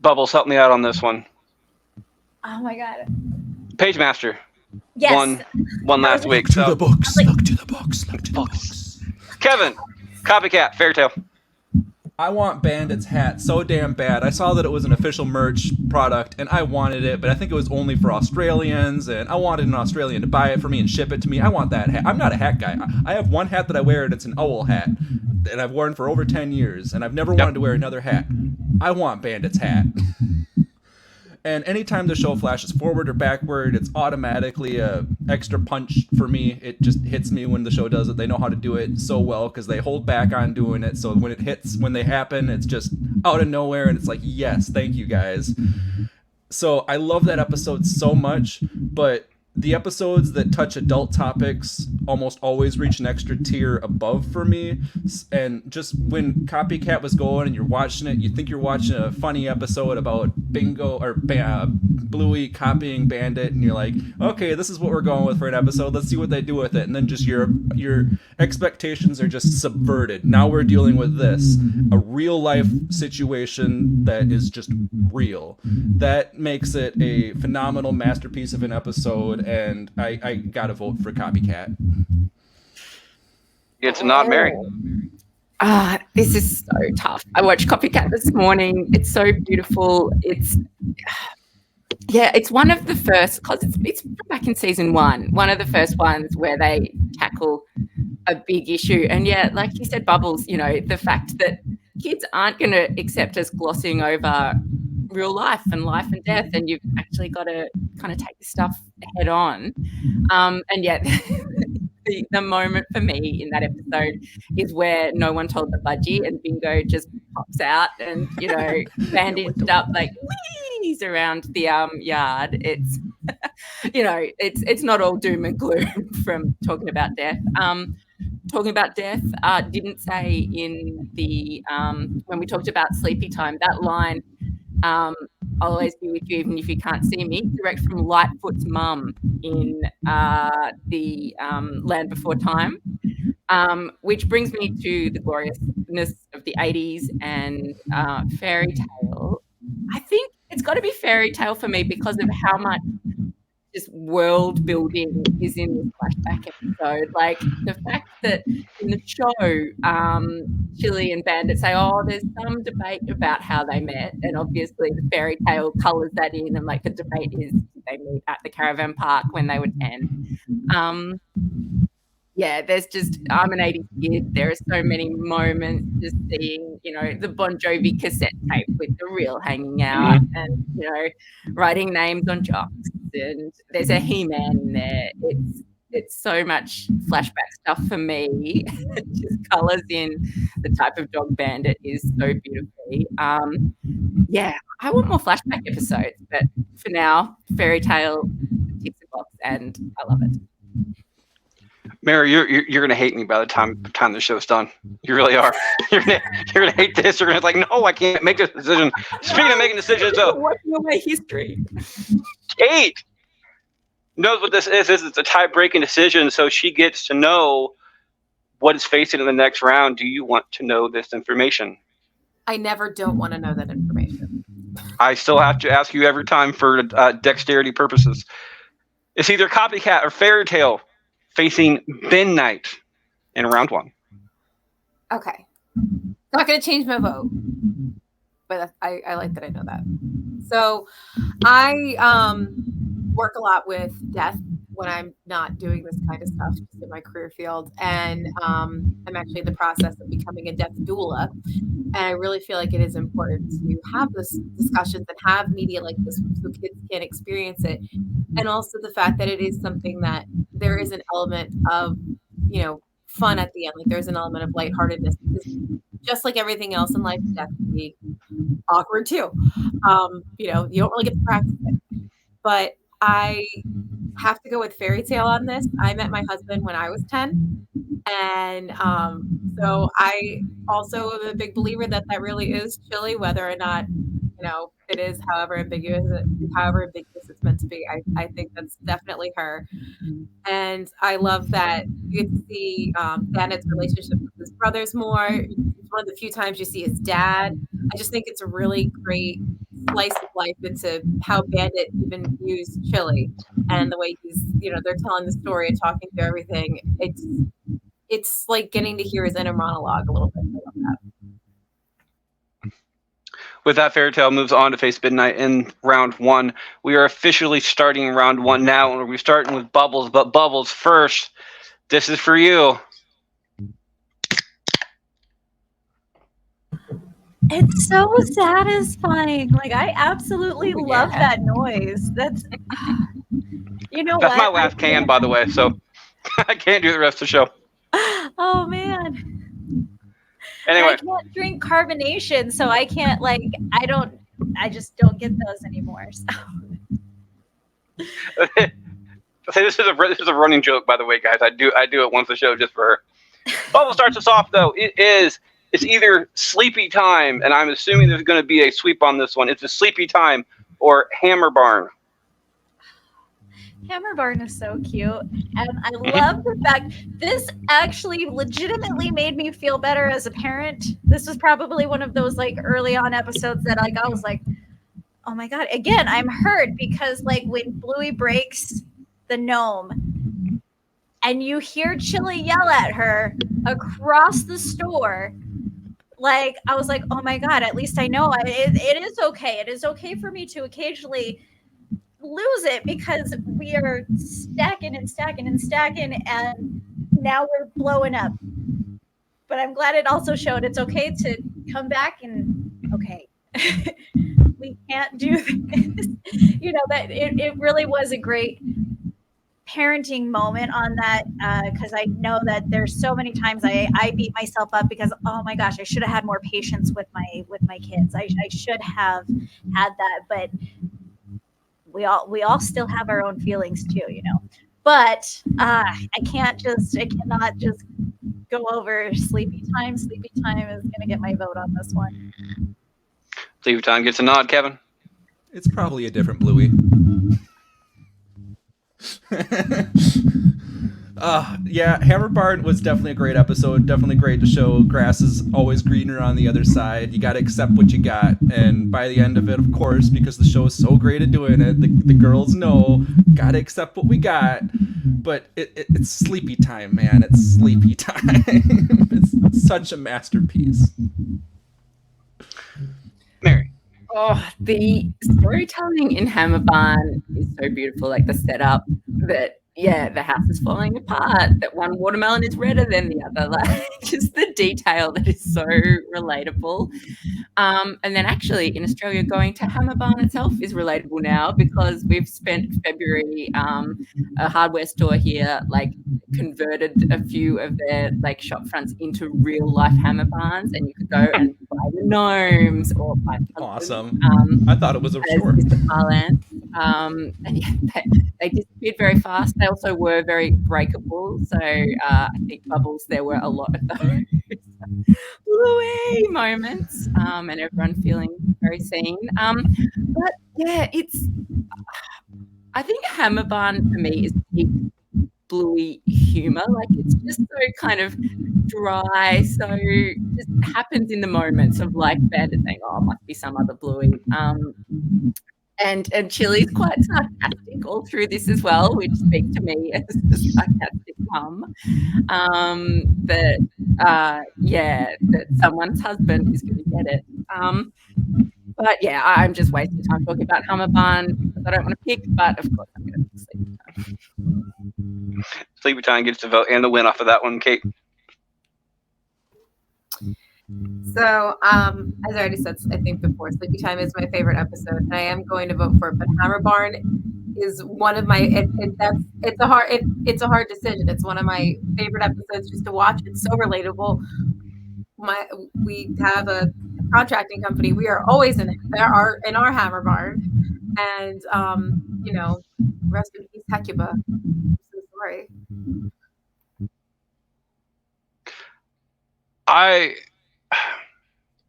Bubbles, help me out on this one. Oh my God. Page Master. Yes. Won last week. To the books. Look to the books. Look to the books. Kevin, Copycat, Fairy Tale. I want Bandit's hat so damn bad. I saw that it was an official merch product, and I wanted it, but I think it was only for Australians, and I wanted an Australian to buy it for me and ship it to me. I want that hat. I'm not a hat guy. I have one hat that I wear, and it's an owl hat, and I've worn for over 10 years, and I've never wanted to wear another hat. I want Bandit's hat. And anytime the show flashes forward or backward, it's automatically a extra punch for me. It just hits me when the show does it. They know how to do it so well because they hold back on doing it. So when it hits, when they happen, it's just out of nowhere. And it's like, yes, thank you guys. So I love that episode so much. But the episodes that touch adult topics almost always reach an extra tier above for me. And just when Copycat was going and you're watching it, you think you're watching a funny episode about Bingo or Bluey copying Bandit, and you're like, okay, this is what we're going with for an episode. Let's see what they do with it. And then just your expectations are just subverted. Now we're dealing with this, a real life situation that is just real. That makes it a phenomenal masterpiece of an episode. And I gotta vote for Copycat. It's not Mary. This is so tough. I watched Copycat this morning. It's so beautiful. It's one of the first, because it's back in season one of the first ones where they tackle a big issue. And yeah, like you said, Bubbles, the fact that kids aren't going to accept us glossing over real life and death, and you've actually got to kind of take this stuff head on. And yet the moment for me in that episode is where no one told the budgie and Bingo just pops out and bandaged up like wheeze around the yard. It's it's not all doom and gloom from talking about death. Didn't say in the when we talked about Sleepy Time, that line, I'll always be with you even if you can't see me, direct from Lightfoot's mum in the Land Before Time, which brings me to the gloriousness of the 80s and Fairy Tale. I think it's got to be Fairy Tale for me because of how much just world building is in this flashback episode. Like the fact that in the show, Chili and Bandit say, oh, there's some debate about how they met. And obviously the Fairy Tale colours that in, and like the debate is they meet at the caravan park when they were 10. there's just, I'm an 80s kid. There are so many moments just seeing, the Bon Jovi cassette tape with the reel hanging out and, writing names on jocks. And there's a He-Man in there. It's so much flashback stuff for me. It just colors in the type of dog Bandit is so beautifully. I want more flashback episodes, but for now, Fairy Tale ticks the box, and I love it. Mary, you're gonna hate me by the time the show's done. You really are. You're gonna hate this. You're gonna be like, no, I can't make this decision. Speaking of making decisions, though, Working away history. Kate knows what this is. It's a tie-breaking decision, so she gets to know what is facing in the next round. Do you want to know this information? I never don't want to know that information. I still have to ask you every time for dexterity purposes. It's either Copycat or Fairy Tale facing Ben Knight in round 1. Okay. Not going to change my vote. But I like that I know that. So I work a lot with death when I'm not doing this kind of stuff in my career field. And I'm actually in the process of becoming a death doula. And I really feel like it is important to have this discussions and have media like this so kids can experience it. And also the fact that it is something that there is an element of, fun at the end. Like there's an element of lightheartedness because just like everything else in life, death can be awkward too. You don't really get to practice it. But I have to go with Fairy Tale on this. I met my husband when I was 10. And so I also am a big believer that really is chilly, whether or not, it is however ambiguous it's meant to be. I think that's definitely her. And I love that you get to see Bandit's relationship with his brothers more. It's one of the few times you see his dad. I just think it's a really great slice of life into how Bandit even views Chili and the way he's, they're telling the story and talking through everything. It's like getting to hear his inner monologue a little bit. I love that. With that, Fairy Tale moves on to face Midnight in round 1. We are officially starting round 1 now, and we're starting with Bubbles. But Bubbles, first, this is for you. It's so satisfying. Like, I absolutely love that noise. That's, That's my last can, by the way, so I can't do the rest of the show. Oh, man. Anyway. I can't drink carbonation, so I can't, I just don't get those anymore. So. This is a running joke, by the way, guys. I do it once a show just for her. Bubble starts us off, though. It's either Sleepy Time, and I'm assuming there's going to be a sweep on this one. It's a Sleepy Time or Hammer Barn. Hammer Barn is so cute, and I love the fact this actually legitimately made me feel better as a parent. This was probably one of those early on episodes that I was like, oh my god, again I'm hurt because when Bluey breaks the gnome and you hear Chili yell at her across the store, I was like, oh my god, at least I know it is okay. It is okay for me to occasionally lose it because we are stacking and stacking and stacking, and now we're blowing up. But I'm glad it also showed it's okay to come back and we can't do this. That it really was a great parenting moment on that, because I know that there's so many times I beat myself up because, oh my gosh, I should have had more patience with my kids. I should have had that, but we all still have our own feelings too, But I cannot just go over Sleepy Time. Sleepy Time is going to get my vote on this one. Sleepy Time gets a nod, Kevin. It's probably a different Bluey. Hammer Barn was definitely a great episode. Definitely great to show grass is always greener on the other side. You got to accept what you got. And by the end of it, of course, because the show is so great at doing it, the girls know, got to accept what we got. But it's Sleepy Time, man. It's Sleepy Time. It's such a masterpiece. Mary. Oh, the storytelling in Hammer Barn is so beautiful. The setup that the house is falling apart, that one watermelon is redder than the other, like just the detail that is so relatable. And then actually in Australia, going to Hammer Barn itself is relatable now because we've spent February, a hardware store here, like converted a few of their like shop fronts into real life Hammer Barns, and you could go and buy the gnomes or buy Awesome. I thought it was a as short. Mr. Parlance. And yeah, they disappeared very fast. They also were very breakable. So I think Bubbles, there were a lot of those Bluey moments, and everyone feeling very seen. But yeah, I think Hammer Barn for me is peak Bluey humor. Like it's just so kind of dry, so just happens in the moments of like Bandit saying, "Oh, it must be some other Bluey." And Chili's quite sarcastic all through this as well, which speaks to me as a sarcastic mum. That someone's husband is going to get it. But yeah, I'm just wasting time talking about Hammer Barn because I don't want to pick, but of course I'm going to pick Sleepy Time. Sleepy Time gets the vote and the win off of that one, Kate. So, as I already said, I think before, Sleepy Time is my favorite episode, and I am going to vote for it. But Hammer Barn is one of my. It's a hard decision. It's one of my favorite episodes just to watch. It's so relatable. We have a contracting company. We are always in our Hammer Barn, and rest in peace, Hecuba. I'm so sorry.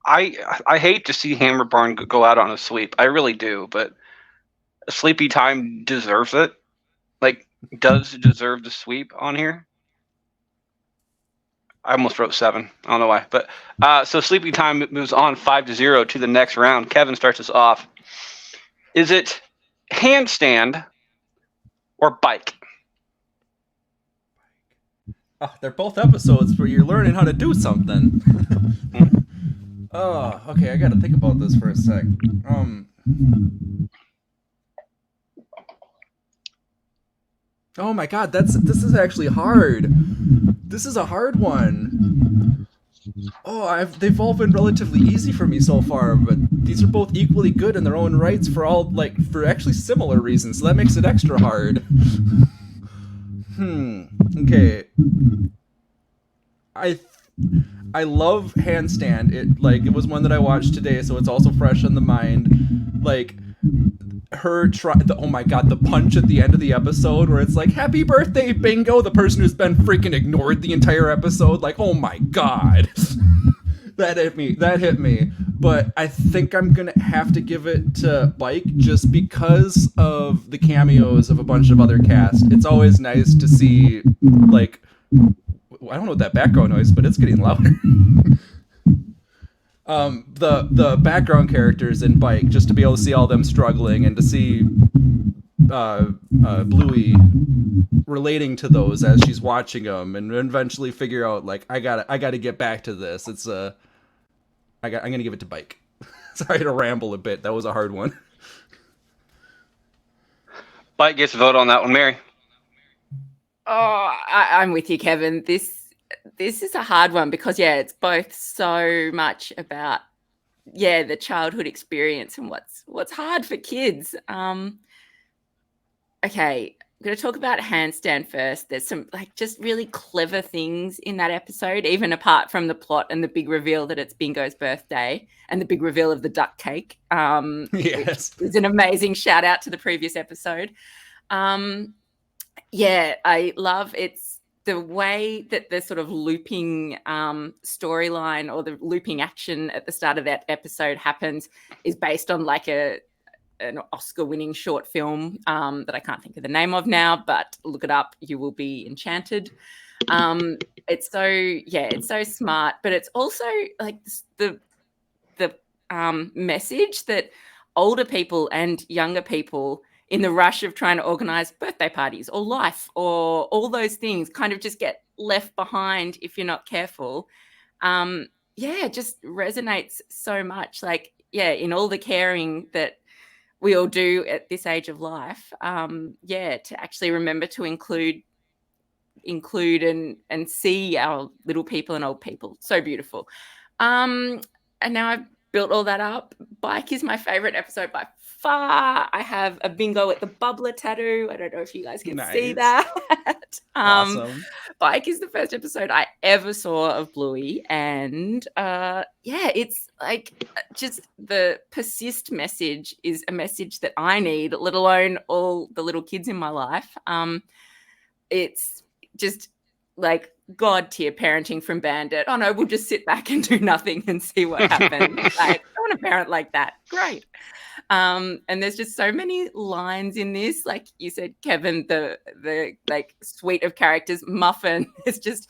I hate to see Hammer Barn go out on a sweep. I really do, but Sleepy Time deserves it. Like, does deserve the sweep on here. I almost wrote 7. I don't know why, but so Sleepy Time moves on 5-0 to the next round. Kevin starts us off. Is it handstand or bike? Oh, they're both episodes where you're learning how to do something. Oh, okay, I gotta think about this for a sec. Oh my god, this is actually hard. This is a hard one. Oh, they've all been relatively easy for me so far, but these are both equally good in their own rights for actually similar reasons, so that makes it extra hard. Okay. I love Handstand. It was one that I watched today, so it's also fresh on the mind. Like oh my god, the punch at the end of the episode where it's like, "Happy birthday, Bingo," the person who's been freaking ignored the entire episode. Like, oh my god. That hit me. But I think I'm gonna have to give it to Bike just because of the cameos of a bunch of other cast. It's always nice to see, like, I don't know what that background noise, but it's getting louder. The background characters in Bike, just to be able to see all them struggling and to see Bluey relating to those as she's watching them, and eventually figure out, like, I gotta get back to this. I'm gonna give it to Bike. Sorry to ramble a bit. That was a hard one. Bike gets a vote on that one, Mary. Oh, I'm with you, Kevin. This is a hard one because it's both so much about the childhood experience and what's hard for kids. Okay, I'm going to talk about Handstand first. There's some just really clever things in that episode, even apart from the plot and the big reveal that it's Bingo's birthday and the big reveal of the duck cake. Yes, it's an amazing shout out to the previous episode. I love it's the way that the sort of looping storyline or the looping action at the start of that episode happens is based on an Oscar-winning short film that I can't think of the name of now, but look it up. You will be enchanted. It's so smart, but it's also like the message that older people and younger people in the rush of trying to organize birthday parties or life or all those things kind of just get left behind if you're not careful. It just resonates so much. In all the caring that we all do at this age of life. To actually remember to include and see our little people and old people. So beautiful. And now I've built all that up. Bike is my favorite episode by far. I have a bingo at the bubbler tattoo. I don't know if you guys can see that. Awesome. Bike is the first episode I ever saw of Bluey. And it's like just the persist message is a message that I need, let alone all the little kids in my life. It's just like God tier parenting from Bandit. Oh no, we'll just sit back and do nothing and see what happens. Like, I want a parent like that. Great. And there's just so many lines in this. Like you said, Kevin, the like suite of characters. Muffin. It's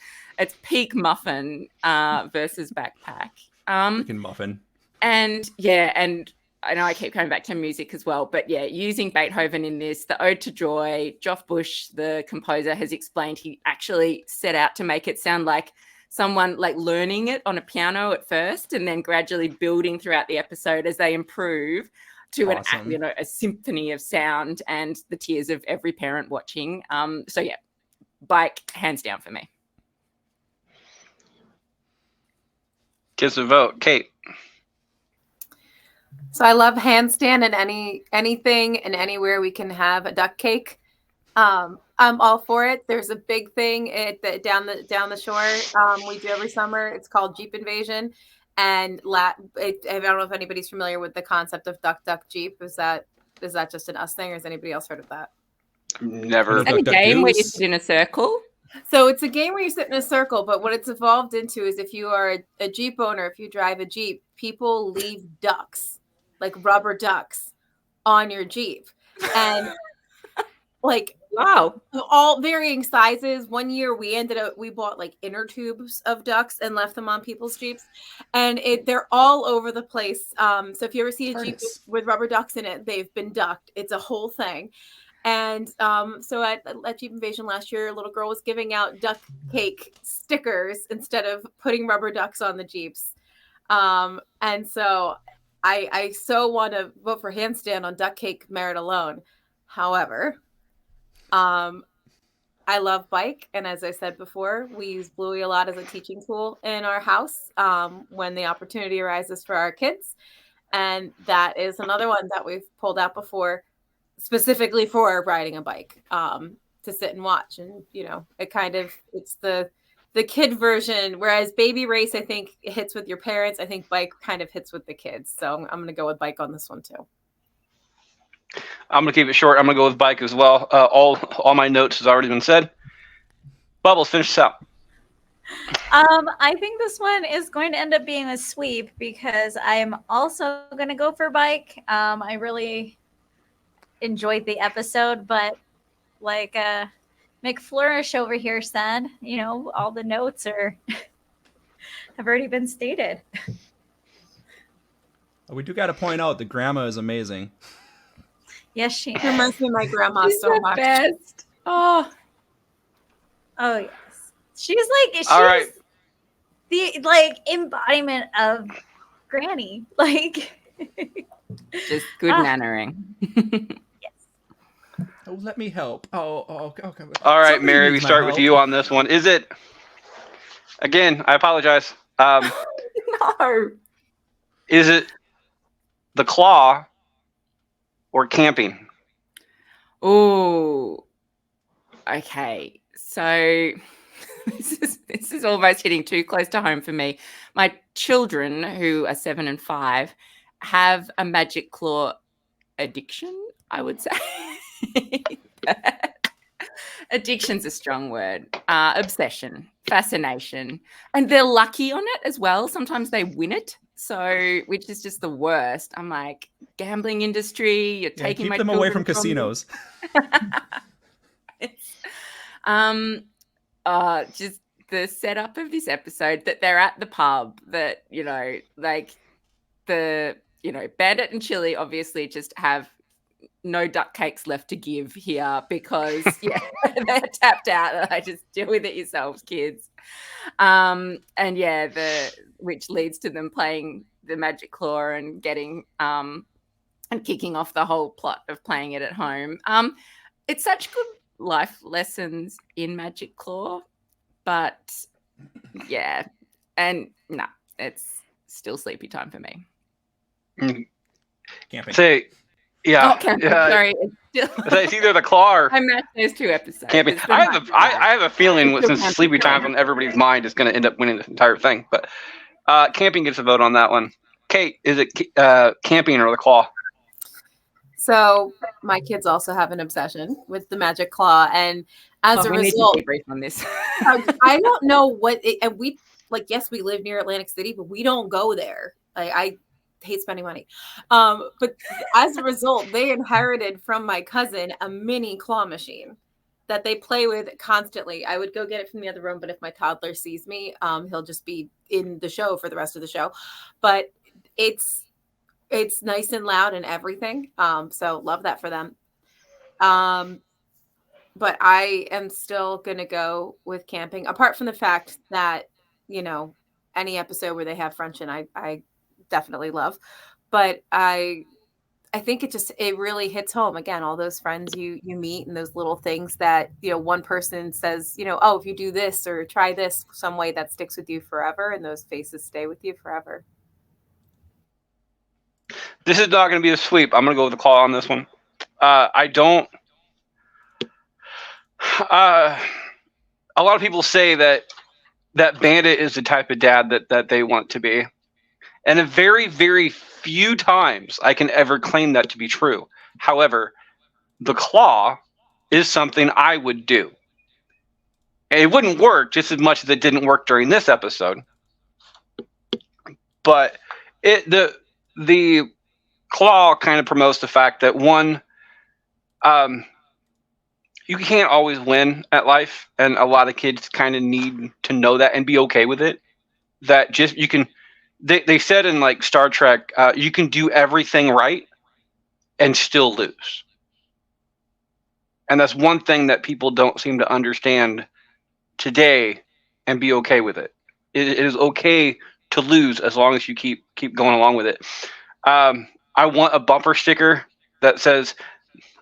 peak Muffin versus Backpack. Freaking Muffin. And I know I keep coming back to music as well, but using Beethoven in this, the Ode to Joy, Geoff Bush, the composer, has explained he actually set out to make it sound like someone like learning it on a piano at first and then gradually building throughout the episode as they improve to a symphony of sound and the tears of every parent watching. Bike, hands down for me. Kiss a vote. Kate. So I love handstand and anything and anywhere we can have a duck cake. I'm all for it. There's a big thing down the shore we do every summer. It's called Jeep Invasion, and I don't know if anybody's familiar with the concept of Duck Duck Jeep. Is that just an us thing, or has anybody else heard of that? Never. Is that a game where you sit in a circle? So it's a game where you sit in a circle, but what it's evolved into is if you are a Jeep owner, if you drive a Jeep, people leave ducks, like rubber ducks, on your Jeep. And like, wow, all varying sizes. One year we bought like inner tubes of ducks and left them on people's Jeeps, and they're all over the place. So if you ever see a Jeep with rubber ducks in it, they've been ducked. It's a whole thing. And so at Jeep Invasion last year, a little girl was giving out duck cake stickers instead of putting rubber ducks on the Jeeps. And so I so want to vote for handstand on duck cake merit alone. However, I love Bike. And as I said before, we use Bluey a lot as a teaching tool in our house when the opportunity arises for our kids. And that is another one that we've pulled out before, specifically for riding a bike, to sit and watch. And, it's the kid version, whereas Baby Race, I think, hits with your parents. I think Bike kind of hits with the kids. So I'm going to go with Bike on this one too. I'm going to keep it short. I'm going to go with Bike as well. All my notes has already been said. Bubbles, finish this out. I think this one is going to end up being a sweep because I'm also going to go for Bike. I really enjoyed the episode, but like McFlourish over here said, all the notes have already been stated. We do got to point out the grandma is amazing. Yes, she is. Reminds me of my grandma so much. Best. Oh yes. She's all right. The embodiment of Granny. Just good mannering. Oh, let me help. Okay. All right, Somebody Mary, we needs my start help. with you on this one. Is it, again, I apologize. No. Is it the claw or camping? Oh, okay. So this is almost hitting too close to home for me. My children, who are 7 and 5, have a magic claw addiction, I would say. Addiction's a strong word. Obsession, fascination, and they're lucky on it as well. Sometimes they win it, so which is just the worst. I'm like, gambling industry. You're taking keep my them away children from casinos. Just the setup of this episode that they're at the pub. That Bandit and Chili obviously just have no duck cakes left to give here because they're tapped out. I just deal with it yourselves, kids. Which leads to them playing the magic claw and getting and kicking off the whole plot of playing it at home. It's such good life lessons in Magic Claw, but yeah, and no, it's still sleepy time for me. Camping. Yeah. Sorry. It's either the claw or I matched those 2 episodes. camping. I have a feeling since sleepy time's on everybody's mind, it's going to end up winning this entire thing. But camping gets a vote on that one. Kate, is it camping or the claw? So my kids also have an obsession with the Magic Claw, and as a result, need to debrief on this. I don't know what. And we yes, we live near Atlantic City, but we don't go there. I hate spending money. But as a result, they inherited from my cousin a mini claw machine that they play with constantly. I would go get it from the other room, but if my toddler sees me, he'll just be in the show for the rest of the show. But it's nice and loud and everything. So love that for them. But I am still going to go with camping, apart from the fact that, any episode where they have French, and I definitely love, but I think it really hits home. Again, all those friends you meet and those little things that, one person says, oh, if you do this or try this some way, that sticks with you forever. And those faces stay with you forever. This is not going to be a sweep. I'm going to go with the claw on this one. A lot of people say that Bandit is the type of dad that they want to be. And a very, very few times I can ever claim that to be true. However, the claw is something I would do. And it wouldn't work just as much as it didn't work during this episode. But the claw kind of promotes the fact that one, you can't always win at life, and a lot of kids kind of need to know that and be okay with it. That just you can. They said in Star Trek, you can do everything right and still lose, and that's one thing that people don't seem to understand today, and be okay with it. It is okay to lose as long as you keep going along with it. I want a bumper sticker that says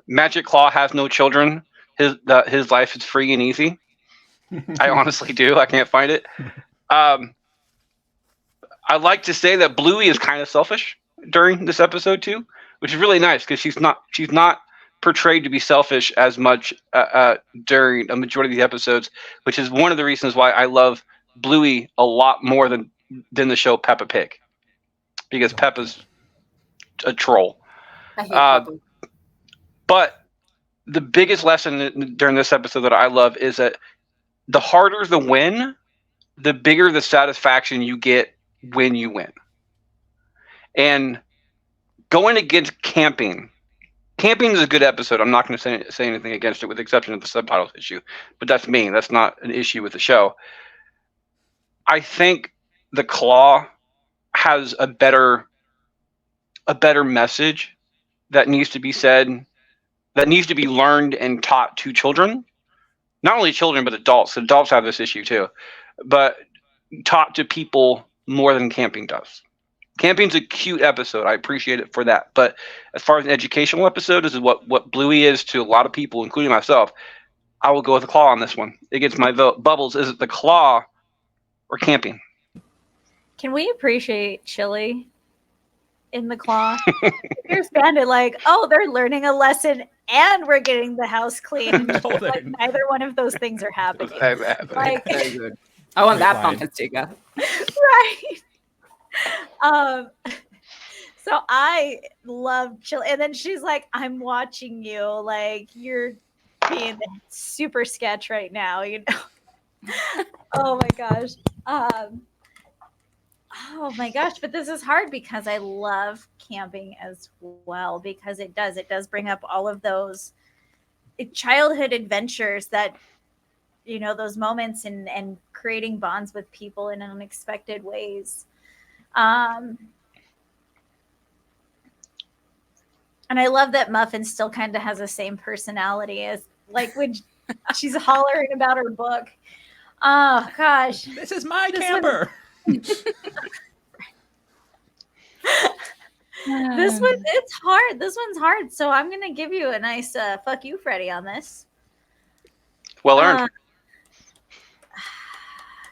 Magic Claw has no children. His life is free and easy. I honestly do. I can't find it. I like to say that Bluey is kind of selfish during this episode too, which is really nice because she's not portrayed to be selfish as much during a majority of the episodes, which is one of the reasons why I love Bluey a lot more than the show Peppa Pig, because Peppa's a troll. I hate Peppa. But the biggest lesson during this episode that I love is that the harder the win, the bigger the satisfaction you get when you win. And going against camping is a good episode. I'm not going to say anything against it, with the exception of the subtitles issue. But that's me. That's not an issue with the show. I think the claw has a better message that needs to be said, that needs to be learned and taught to children. Not only children, but adults. Adults have this issue too. But taught to people more than camping does. Camping's a cute episode. I appreciate it for that. But as far as an educational episode, this is what Bluey is to a lot of people, including myself. I will go with the claw on this one. It gets my vote. Bubbles, is it the claw or camping? Can we appreciate chili in the claw? Here's Bandit they're learning a lesson and we're getting the house clean. Neither one of those things are happening. Very good. I want that bumper sticker. Right. So I love chili. And then she's like, I'm watching you. You're being super sketch right now, Oh my gosh. Oh my gosh, but this is hard because I love camping as well, because it does bring up all of those childhood adventures that, those moments and creating bonds with people in unexpected ways. And I love that Muffin still kind of has the same personality as when she's hollering about her book. Oh gosh. This is my camper. It's hard. This one's hard. So I'm gonna give you a nice fuck you, Freddie, on this. Well earned.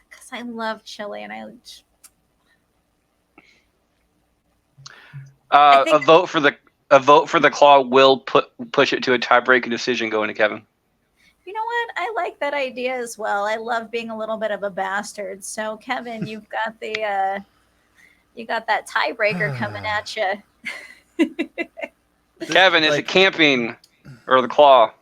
Because I love chili, and A vote for the claw will push it to a tie-breaking decision going to Kevin. You know what? I like that idea as well. I love being a little bit of a bastard. So Kevin, you've got that tiebreaker coming at you. Kevin, is it camping or the claw?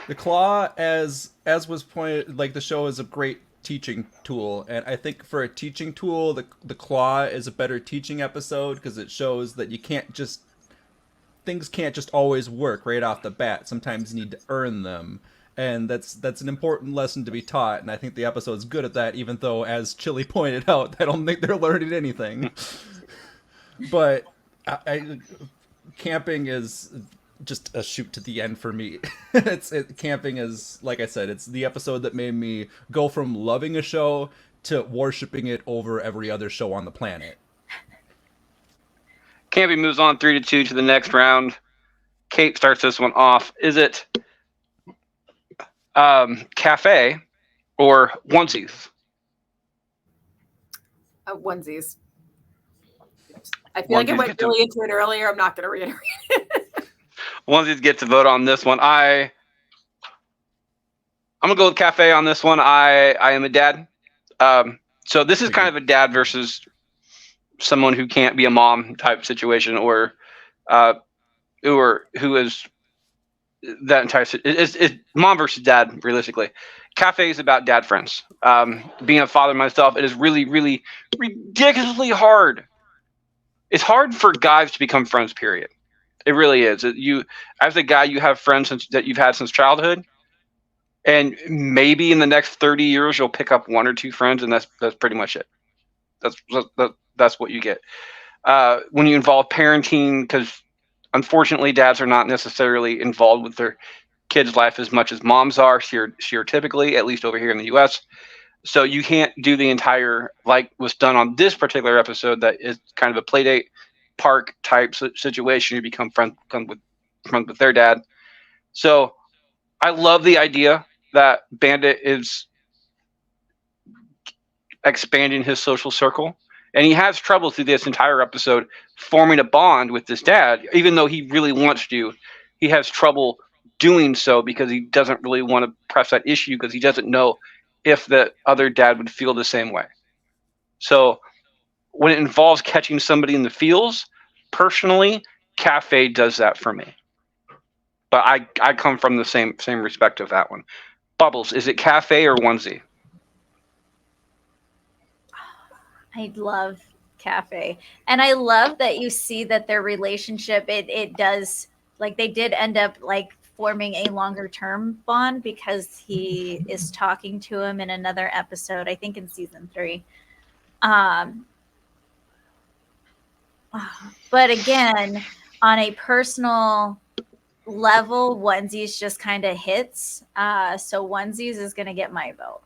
The claw, as was pointed, like the show is a great teaching tool, and I think for a teaching tool, the claw is a better teaching episode because it shows that things can't just always work right off the bat. Sometimes you need to earn them, and that's an important lesson to be taught. And I think the episode's good at that, even though, as Chili pointed out, I don't think they're learning anything. But camping is just a shoot to the end for me. Camping is, like I said, it's the episode that made me go from loving a show to worshiping it over every other show on the planet. Camping moves on 3-2 to the next round. Kate starts this one off. Is it cafe or onesies? Onesies. I feel like I went really into it earlier. I'm not going to reiterate it. Onesies get to vote on this one. I'm gonna go with cafe on this one. I am a dad. So this is kind of a dad versus someone who can't be a mom type situation, or who is that entire. It's mom versus dad. Realistically, cafe is about dad friends. Being a father myself, it is really, really ridiculously hard. It's hard for guys to become friends. Period. It really is. You, as a guy, you have friends that you've had since childhood, and maybe in the next 30 years you'll pick up one or two friends, and that's pretty much it. That's what you get. When you involve parenting, because unfortunately dads are not necessarily involved with their kids' life as much as moms are, stereotypically, at least over here in the U.S. So you can't do the entire, like was done on this particular episode, that is kind of a play date park type situation. You become friends with their dad. So I love the idea that Bandit is expanding his social circle, and he has trouble through this entire episode forming a bond with this dad. Even though he really wants to, he has trouble doing so because he doesn't really want to press that issue, because he doesn't know if the other dad would feel the same way. So when it involves catching somebody in the feels, personally, cafe does that for me. But I come from the same respect of that one. Bubbles, is it cafe or onesie? I love cafe, and I love that you see that their relationship it does, like, they did end up like forming a longer term bond, because he is talking to him in another episode, I think in season 3. But again, on a personal level, onesies just kind of hits. So onesies is going to get my vote.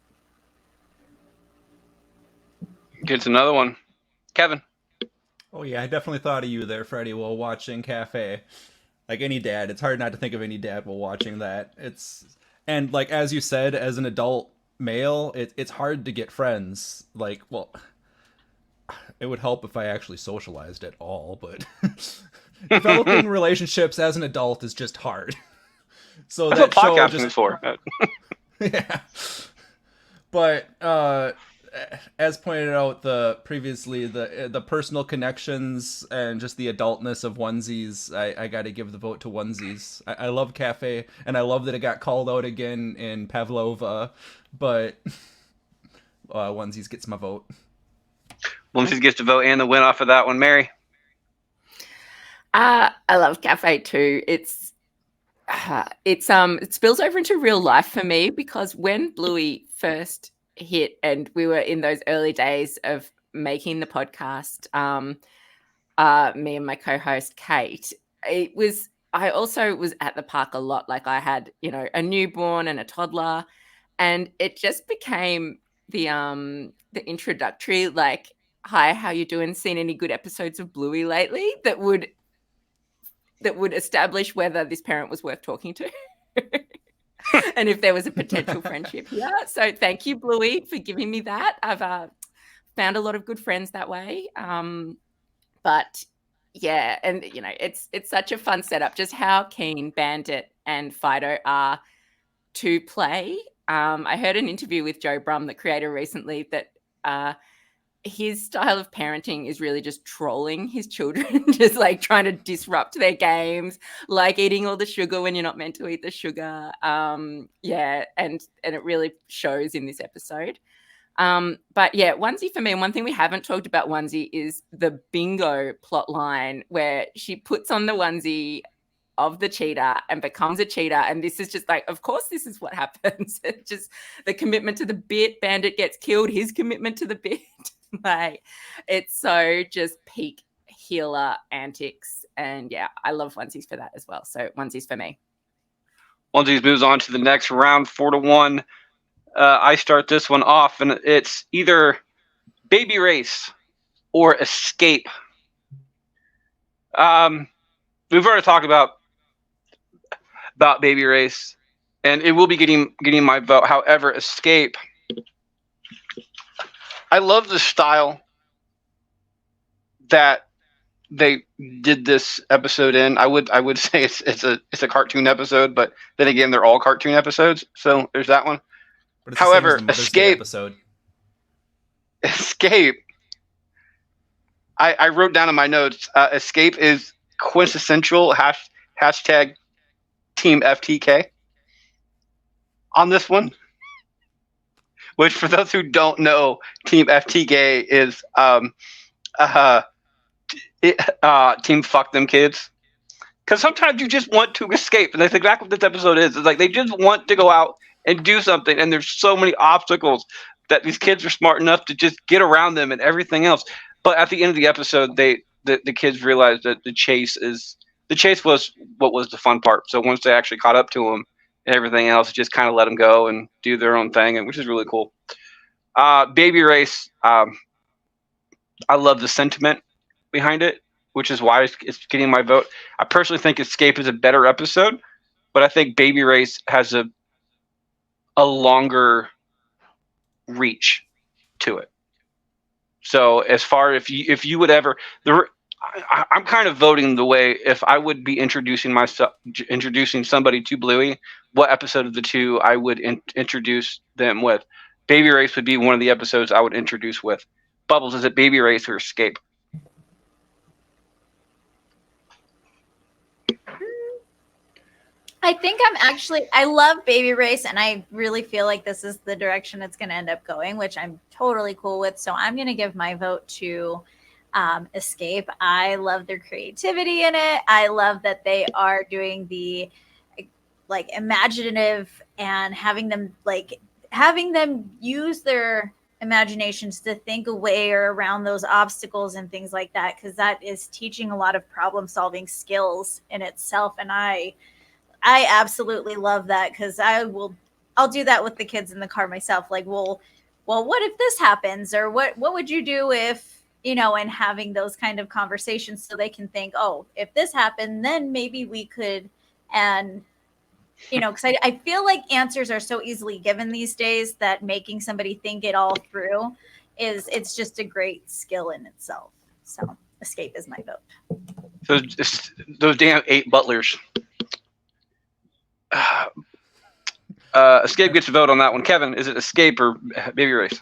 Gets another one. Kevin. Oh yeah, I definitely thought of you there, Freddie, while watching Cafe. Like any dad, it's hard not to think of any dad while watching that. And like as you said, as an adult male, it's hard to get friends. Like, well, it would help if I actually socialized at all, but developing relationships as an adult is just hard. So that's that what show podcasting just is for. yeah. But as pointed out previously, the personal connections and just the adultness of onesies, I got to give the vote to onesies. I love Cafe, and I love that it got called out again in Pavlova, but onesies gets my vote. Onesies gets to vote and the win off of that one. Mary. I love Cafe too. It spills over into real life for me, because when Bluey first hit and we were in those early days of making the podcast, me and my co-host Kate, I also was at the park a lot. Like I had, a newborn and a toddler, and it just became the introductory, like, hi, how you doing? Seen any good episodes of Bluey lately? That would that would establish whether this parent was worth talking to. And if there was a potential friendship here. So thank you, Bluey, for giving me that. I've found a lot of good friends that way. But yeah, and you know, it's such a fun setup, just how keen Bandit and Fido are to play. I heard an interview with Joe Brum, the creator, recently, that his style of parenting is really just trolling his children, just like trying to disrupt their games, like eating all the sugar when you're not meant to eat the sugar. Yeah, and it really shows in this episode. But yeah, Onesie for me, and one thing we haven't talked about Onesie is the bingo plot line where she puts on the onesie of the cheetah and becomes a cheetah. And this is just like, of course, this is what happens. It's just the commitment to the bit. Bandit gets killed, his commitment to the bit. Like, it's so just peak healer antics. And yeah, I love onesies for that as well. So onesies for me. Onesies moves on to the next round, 4-1. I start this one off, and it's either Baby Race or Escape. We've already talked about Baby Race, and it will be getting my vote. However, Escape, I love the style that they did this episode in. I would say it's a cartoon episode, but then again, they're all cartoon episodes, so there's that one. But However, the same as the Mother's Day Escape. I wrote down in my notes, Escape is quintessential hashtag Team FTK on this one. Which, for those who don't know, Team FTK is Team Fuck Them Kids. Because sometimes you just want to escape, and that's exactly what this episode is. It's like they just want to go out and do something, and there's so many obstacles that these kids are smart enough to just get around them and everything else. But at the end of the episode, the kids realized that the chase was what was the fun part. So once they actually caught up to them and everything else, just kind of let them go and do their own thing, and which is really cool. Baby Race, I love the sentiment behind it, which is why it's getting my vote. I personally think Escape is a better episode, but I think Baby Race has a longer reach to it. So as far if you would ever, I'm kind of voting the way if I would be introducing somebody to Bluey, what episode of the two I would introduce them with. Baby Race would be one of the episodes I would introduce with. Bubbles, is it Baby Race or Escape? I think I love Baby Race, and I really feel like this is the direction it's going to end up going, which I'm totally cool with. So I'm going to give my vote to Escape. I love their creativity in it. I love that they are doing the like imaginative and having them use their imaginations to think away or around those obstacles and things like that, because that is teaching a lot of problem solving skills in itself. And I absolutely love that, because I'll do that with the kids in the car myself. Like, well, what if this happens? Or what would you do if, and having those kind of conversations so they can think, oh, if this happened, then maybe we could, and, because I feel like answers are so easily given these days that making somebody think it all through it's just a great skill in itself. So Escape is my vote. So those damn 8 butlers. Escape gets a vote on that one. Kevin, is it Escape or Baby Race?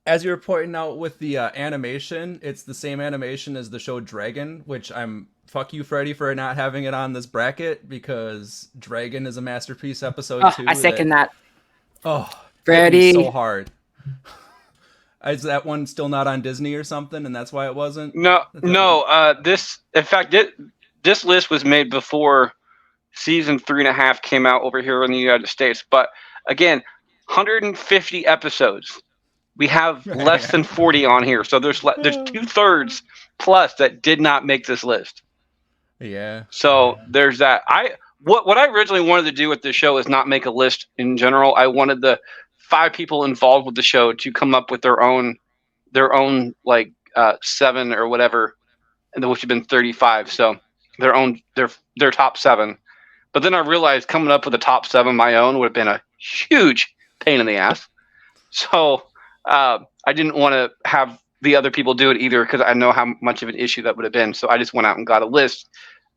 As you were pointing out with the animation, it's the same animation as the show Dragon, which fuck you, Freddie, for not having it on this bracket, because Dragon is a masterpiece episode too. I second that. Oh, Freddie, so hard. Is that one still not on Disney or something, and that's why it wasn't? No. This list was made before season 3.5 came out over here in the United States. But again, 150 episodes. We have less than 40 on here, so there's 2/3 plus that did not make this list. Yeah. So there's that. What I originally wanted to do with this show is not make a list in general. I wanted the 5 people involved with the show to come up with their own like 7 or whatever, and which have been 35. So their top 7. But then I realized coming up with a top 7 of my own would have been a huge pain in the ass. So I didn't want to have the other people do it either because I know how much of an issue that would have been. So I just went out and got a list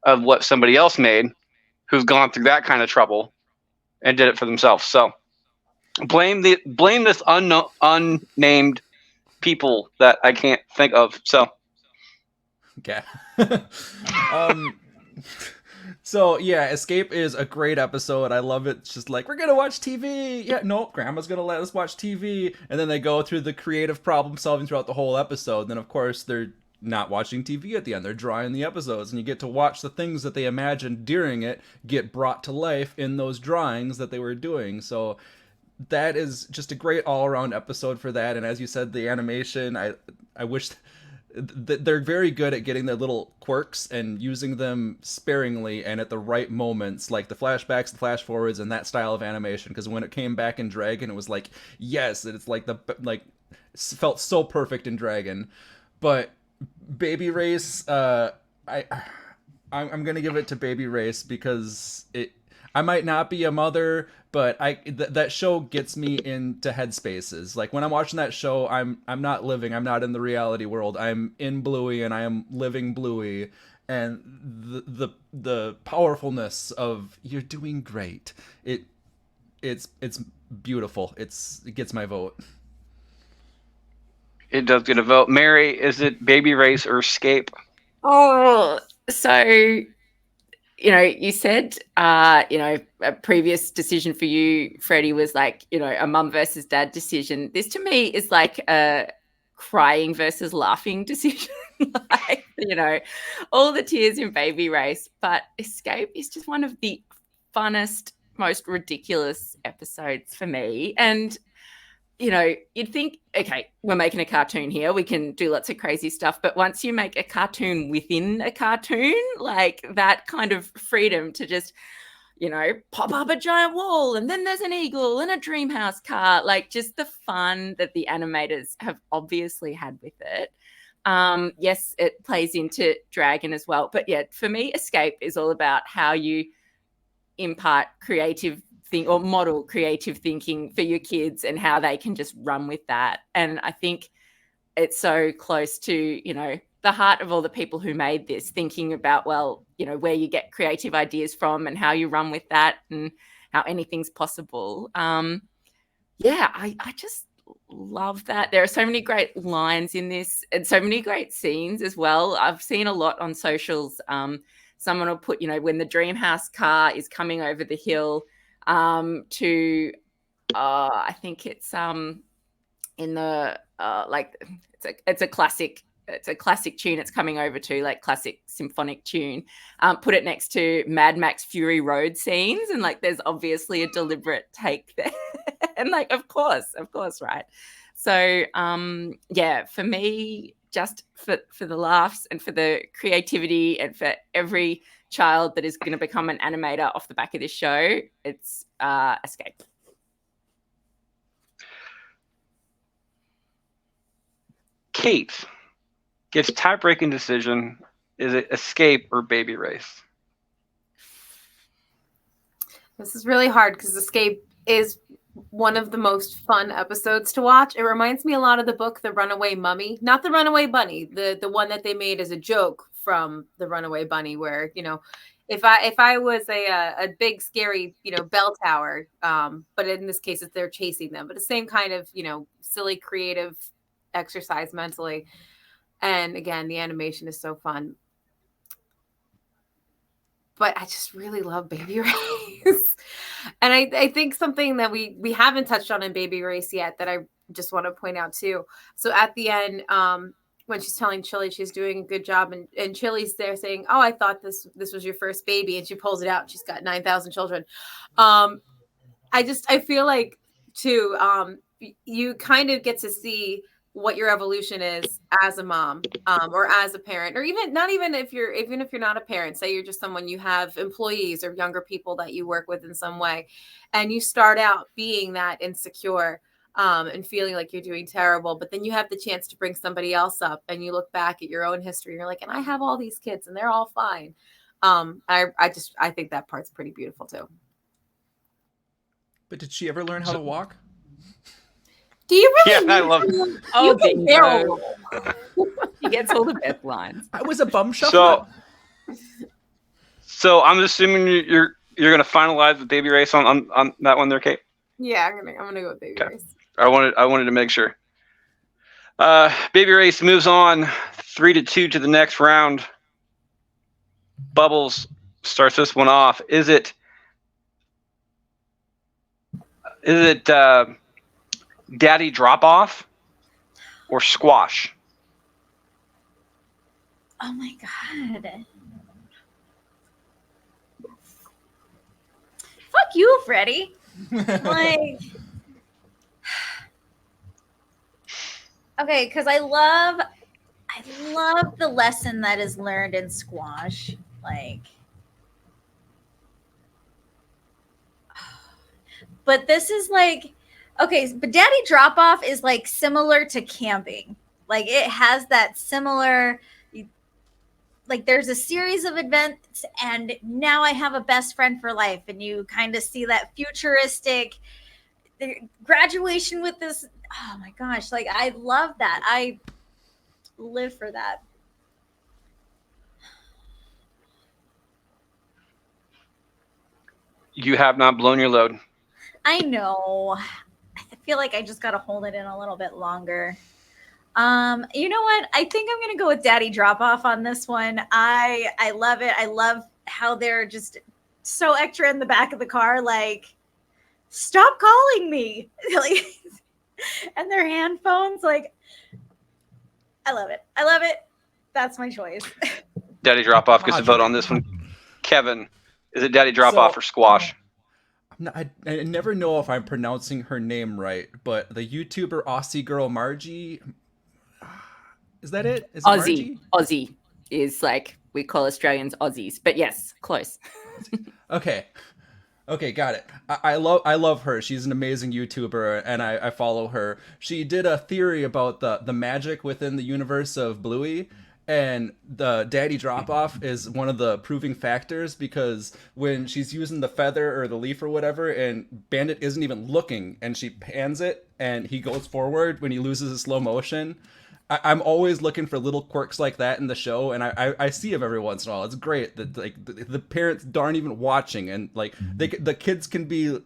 of what somebody else made who's gone through that kind of trouble and did it for themselves. So blame this unnamed people that I can't think of. So Okay. So yeah, Escape is a great episode. I love it. It's just like, we're gonna watch TV. Yeah, nope, Grandma's gonna let us watch TV. And then they go through the creative problem solving throughout the whole episode. And then of course they're not watching TV at the end. They're drawing the episodes, and you get to watch the things that they imagined during it get brought to life in those drawings that they were doing. So that is just a great all-around episode for that. And as you said, the animation, I wish they're very good at getting their little quirks and using them sparingly and at the right moments, like the flashbacks, the flash forwards, and that style of animation. Because when it came back in Dragon, it was like, yes, it's like felt so perfect in Dragon. But Baby Race, I'm gonna give it to Baby Race because I might not be a mother, but that show gets me into headspaces. Like when I'm watching that show, I'm not in the reality world. I'm in Bluey and I am living Bluey, and the powerfulness of "you're doing great." It's beautiful. It gets my vote. it does get a vote. Mary, is it Baby Race or Escape? Oh, so you said, a previous decision for you, Freddie, was like, a mum versus dad decision. This to me is like a crying versus laughing decision. Like, all the tears in Baby Race, but Escape is just one of the funnest, most ridiculous episodes for me. And you'd think, okay, we're making a cartoon here. We can do lots of crazy stuff. But once you make a cartoon within a cartoon, like that kind of freedom to just, pop up a giant wall and then there's an eagle and a dream house car, like just the fun that the animators have obviously had with it. Yes, it plays into Dragon as well. But yeah, for me, Escape is all about how you impart creative or model creative thinking for your kids and how they can just run with that. And I think it's so close to, the heart of all the people who made this, thinking about, where you get creative ideas from and how you run with that and how anything's possible. I just love that. There are so many great lines in this and so many great scenes as well. I've seen a lot on socials. Someone will put, when the dream house car is coming over the hill, to I think it's in the it's a classic tune it's coming over to, like classic symphonic tune. Put it next to Mad Max Fury Road scenes, and like there's obviously a deliberate take there. And like of course, right? So for me, just for the laughs and for the creativity and for every child that is going to become an animator off the back of this show, it's Escape. Kate gets tie-breaking decision. Is it Escape or Baby Race? This is really hard because Escape is one of the most fun episodes to watch. It reminds me a lot of the book The Runaway Mummy, not the Runaway Bunny, the one that they made as a joke from the Runaway Bunny, where if I was a big scary bell tower, but in this case they're chasing them, but the same kind of silly creative exercise mentally. And again, the animation is so fun. But I just really love Baby Race. And I think something that we haven't touched on in Baby Race yet that I just want to point out too. So at the end, when she's telling Chili she's doing a good job, and Chili's there saying, "Oh, I thought this was your first baby," and she pulls it out and she's got 9,000 children. I feel like too, you kind of get to see what your evolution is as a mom, or as a parent, or even if you're not a parent, say you're just someone, you have employees or younger people that you work with in some way, and you start out being that insecure, and feeling like you're doing terrible, but then you have the chance to bring somebody else up and you look back at your own history and you're like, and I have all these kids and they're all fine. I think that part's pretty beautiful too. But did she ever learn how to walk? Do you really? Yeah, I love. Oh, You can barrel roll. He gets all the best lines. I was a bum shuffler. So I'm assuming you're gonna finalize the baby race on that one there, Kate. Yeah, I'm gonna go with baby Okay. race. I wanted to make sure. Baby race moves on 3-2 to the next round. Bubbles starts this one off. Is it Daddy Drop Off or Squash? Oh my god. Fuck you, Freddie. Like, okay, because I love the lesson that is learned in squash. Like, but this is like, okay, but Daddy Drop Off is like similar to camping. Like, it has that similar, like, there's a series of events, and now I have a best friend for life, and you kind of see that futuristic graduation with this. Oh my gosh, like, I love that. I live for that. You have not blown your load. I know. I feel like I just got to hold it in a little bit longer. You know what? I think I'm gonna go with Daddy Drop Off on this one. I love it. I love how they're just so extra in the back of the car, like, stop calling me. Like, and their hand phones, like, I love it. I love it. That's my choice. Daddy Drop Off gets a vote on this one. Kevin, is it Daddy Drop Off or Squash? I never know if I'm pronouncing her name right, but the YouTuber Aussie girl Margie, is that it? Is it Aussie. Aussie is like, we call Australians Aussies, but yes, close. Okay, got it. I love her. She's an amazing YouTuber, and I follow her. She did a theory about the magic within the universe of Bluey. And the Daddy Drop Off is one of the proving factors, because when she's using the feather or the leaf or whatever, and Bandit isn't even looking, and she pans it and he goes forward when he loses his slow motion. I'm always looking for little quirks like that in the show, and I see them every once in a while. It's great that, like, the parents aren't even watching, and like the kids can be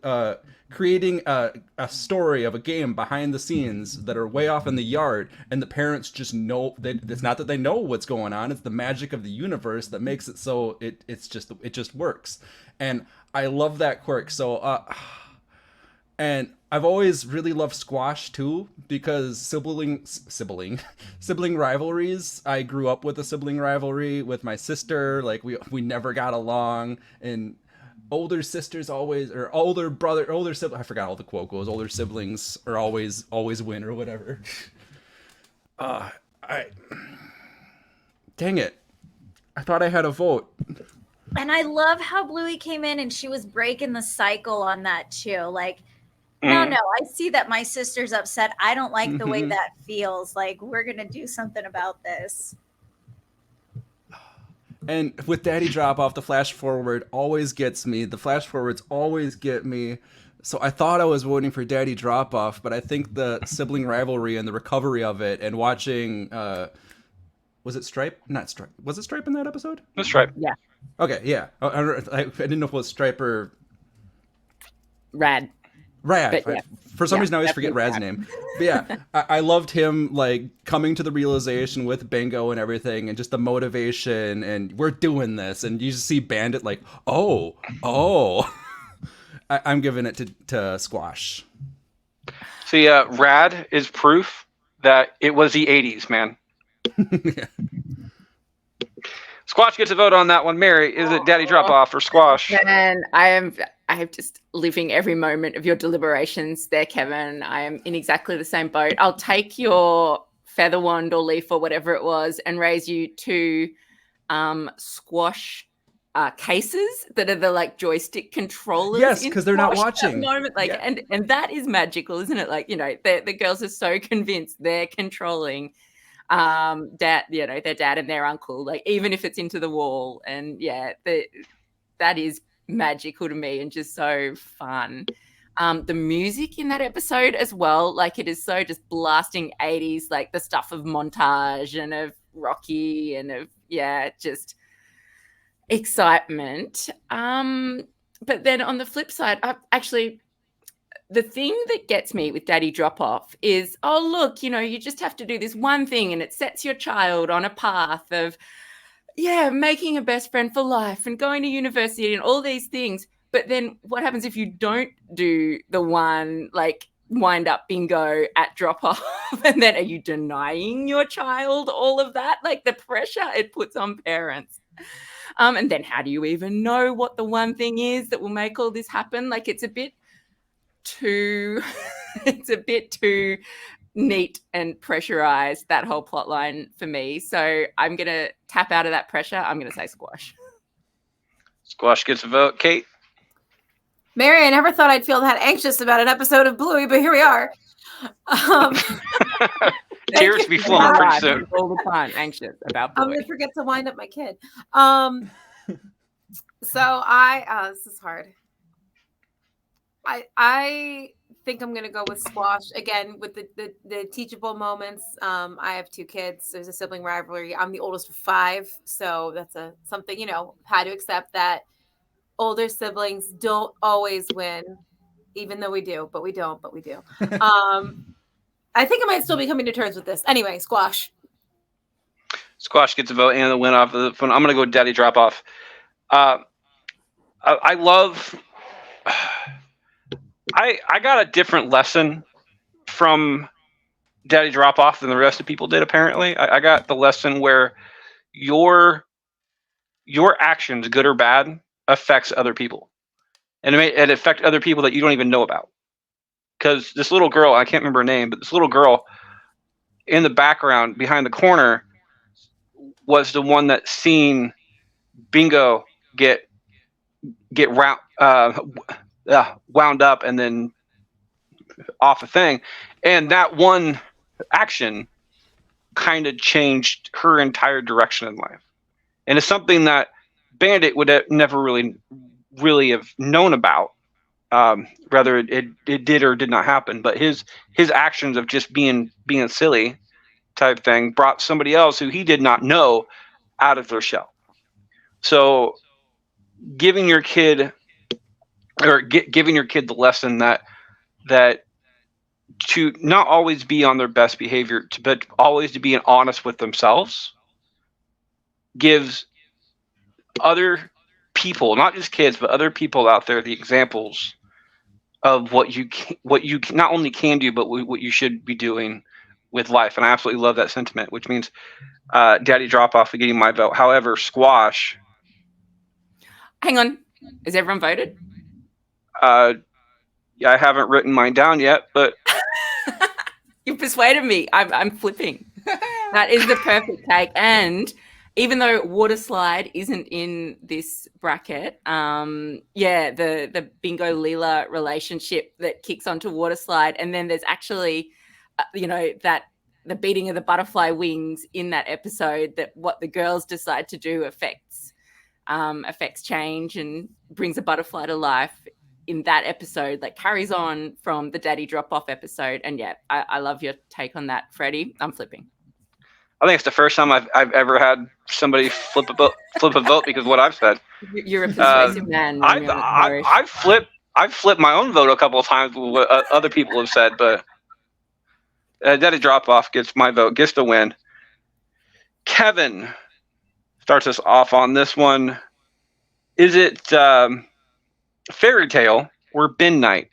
creating a story of a game behind the scenes that are way off in the yard, and the parents just know that it's not that they know what's going on. It's the magic of the universe that makes it so it just works, and I love that quirk. So and I've always really loved squash too, because sibling rivalries. I grew up with a sibling rivalry with my sister. Like, we never got along, and older sisters always, or older sibling, I forgot how the quote goes. Older siblings are always win, or whatever. Dang it. I thought I had a vote. And I love how Bluey came in and she was breaking the cycle on that too. Like, no, I see that my sister's upset. I don't like the way that feels. Like, we're going to do something about this. And with Daddy Drop Off, the flash forward always gets me. The flash forwards always get me. So I thought I was voting for Daddy Drop Off, but I think the sibling rivalry and the recovery of it, and watching, was it Stripe? Not Stripe. Was it Stripe in that episode? It was Stripe. Yeah. Okay, yeah. I didn't know if it was Stripe or Rad. Rad. But, yeah. For some reason, I always forget Rad's name. But yeah, I loved him, like, coming to the realization with Bingo and everything, and just the motivation, and we're doing this, and you just see Bandit like, oh. I'm giving it to Squash. See, Rad is proof that it was the 80s, man. Yeah. Squash gets a vote on that one. Mary, is it Daddy Drop Off or Squash? And I am just living every moment of your deliberations there, Kevin. I am in exactly the same boat. I'll take your feather wand or leaf or whatever it was and raise you two squash cases that are the, like, joystick controllers. Yes, because they're not squash watching. at the moment, like, Yeah. and that is magical, isn't it? Like, you know, the girls are so convinced they're controlling Dad, their dad and their uncle, like even if it's into the wall, and that is magical to me and just so fun. The music in that episode as well, like it is so just blasting 80s, like the stuff of Montage and of Rocky and of just excitement. But then on the flip side, the thing that gets me with Daddy Drop Off is, oh, look, you just have to do this one thing and it sets your child on a path of, making a best friend for life and going to university and all these things. But then what happens if you don't do the one, like, wind up bingo at drop off? And then are you denying your child all of that? Like the pressure it puts on parents. And then how do you even know what the one thing is that will make all this happen? Like it's a bit too neat and pressurized, that whole plot line for me. So I'm going to tap out of that pressure. I'm going to say squash. Squash gets a vote. Kate? Mary, I never thought I'd feel that anxious about an episode of Bluey, but here we are. Tears be flowing pretty soon. All the time, anxious about Bluey. I'm going to forget to wind up my kid. This is hard. I think I'm going to go with squash again with the teachable moments. I have 2 kids. There's a sibling rivalry. I'm the oldest of 5. So that's something, had to accept that older siblings don't always win, even though we do, but we don't, but we do. I think I might still be coming to terms with this. Anyway, squash. Squash gets a vote and the win off of the phone. I'm going to go Daddy Drop Off. I love... I got a different lesson from Daddy Drop Off than the rest of people did, apparently. I got the lesson where your actions, good or bad, affects other people. And it affects other people that you don't even know about. Because this little girl, I can't remember her name, but this little girl in the background behind the corner was the one that seen Bingo get wound up and then off a thing. And that one action kind of changed her entire direction in life. And it's something that Bandit would have never really have known about, whether it did or did not happen. But his actions of just being silly type thing brought somebody else who he did not know out of their shell. So giving your kid the lesson that to not always be on their best behavior, but always to be honest with themselves, gives other people, not just kids, but other people out there, the examples of what you not only can do, but what you should be doing with life. And I absolutely love that sentiment, which means Daddy Drop Off for getting my vote. However, squash. Hang on, has everyone voted? I haven't written mine down yet, but you persuaded me. I'm flipping. That is the perfect take. And even though water slide isn't in this bracket, the Bingo Leela relationship that kicks onto water slide, and then there's actually, that the beating of the butterfly wings in that episode, that what the girls decide to do affects change and brings a butterfly to life in that episode, that carries on from the Daddy Drop Off episode. And I love your take on that, Freddie. I'm flipping. I think it's the first time I've ever had somebody flip a vote because of what I've said. You're a persuasive man. I've flipped my own vote a couple of times with what other people have said, but Daddy Drop Off gets my vote, gets the win. Kevin starts us off on this one. Is it Fairy Tale or Bin Night?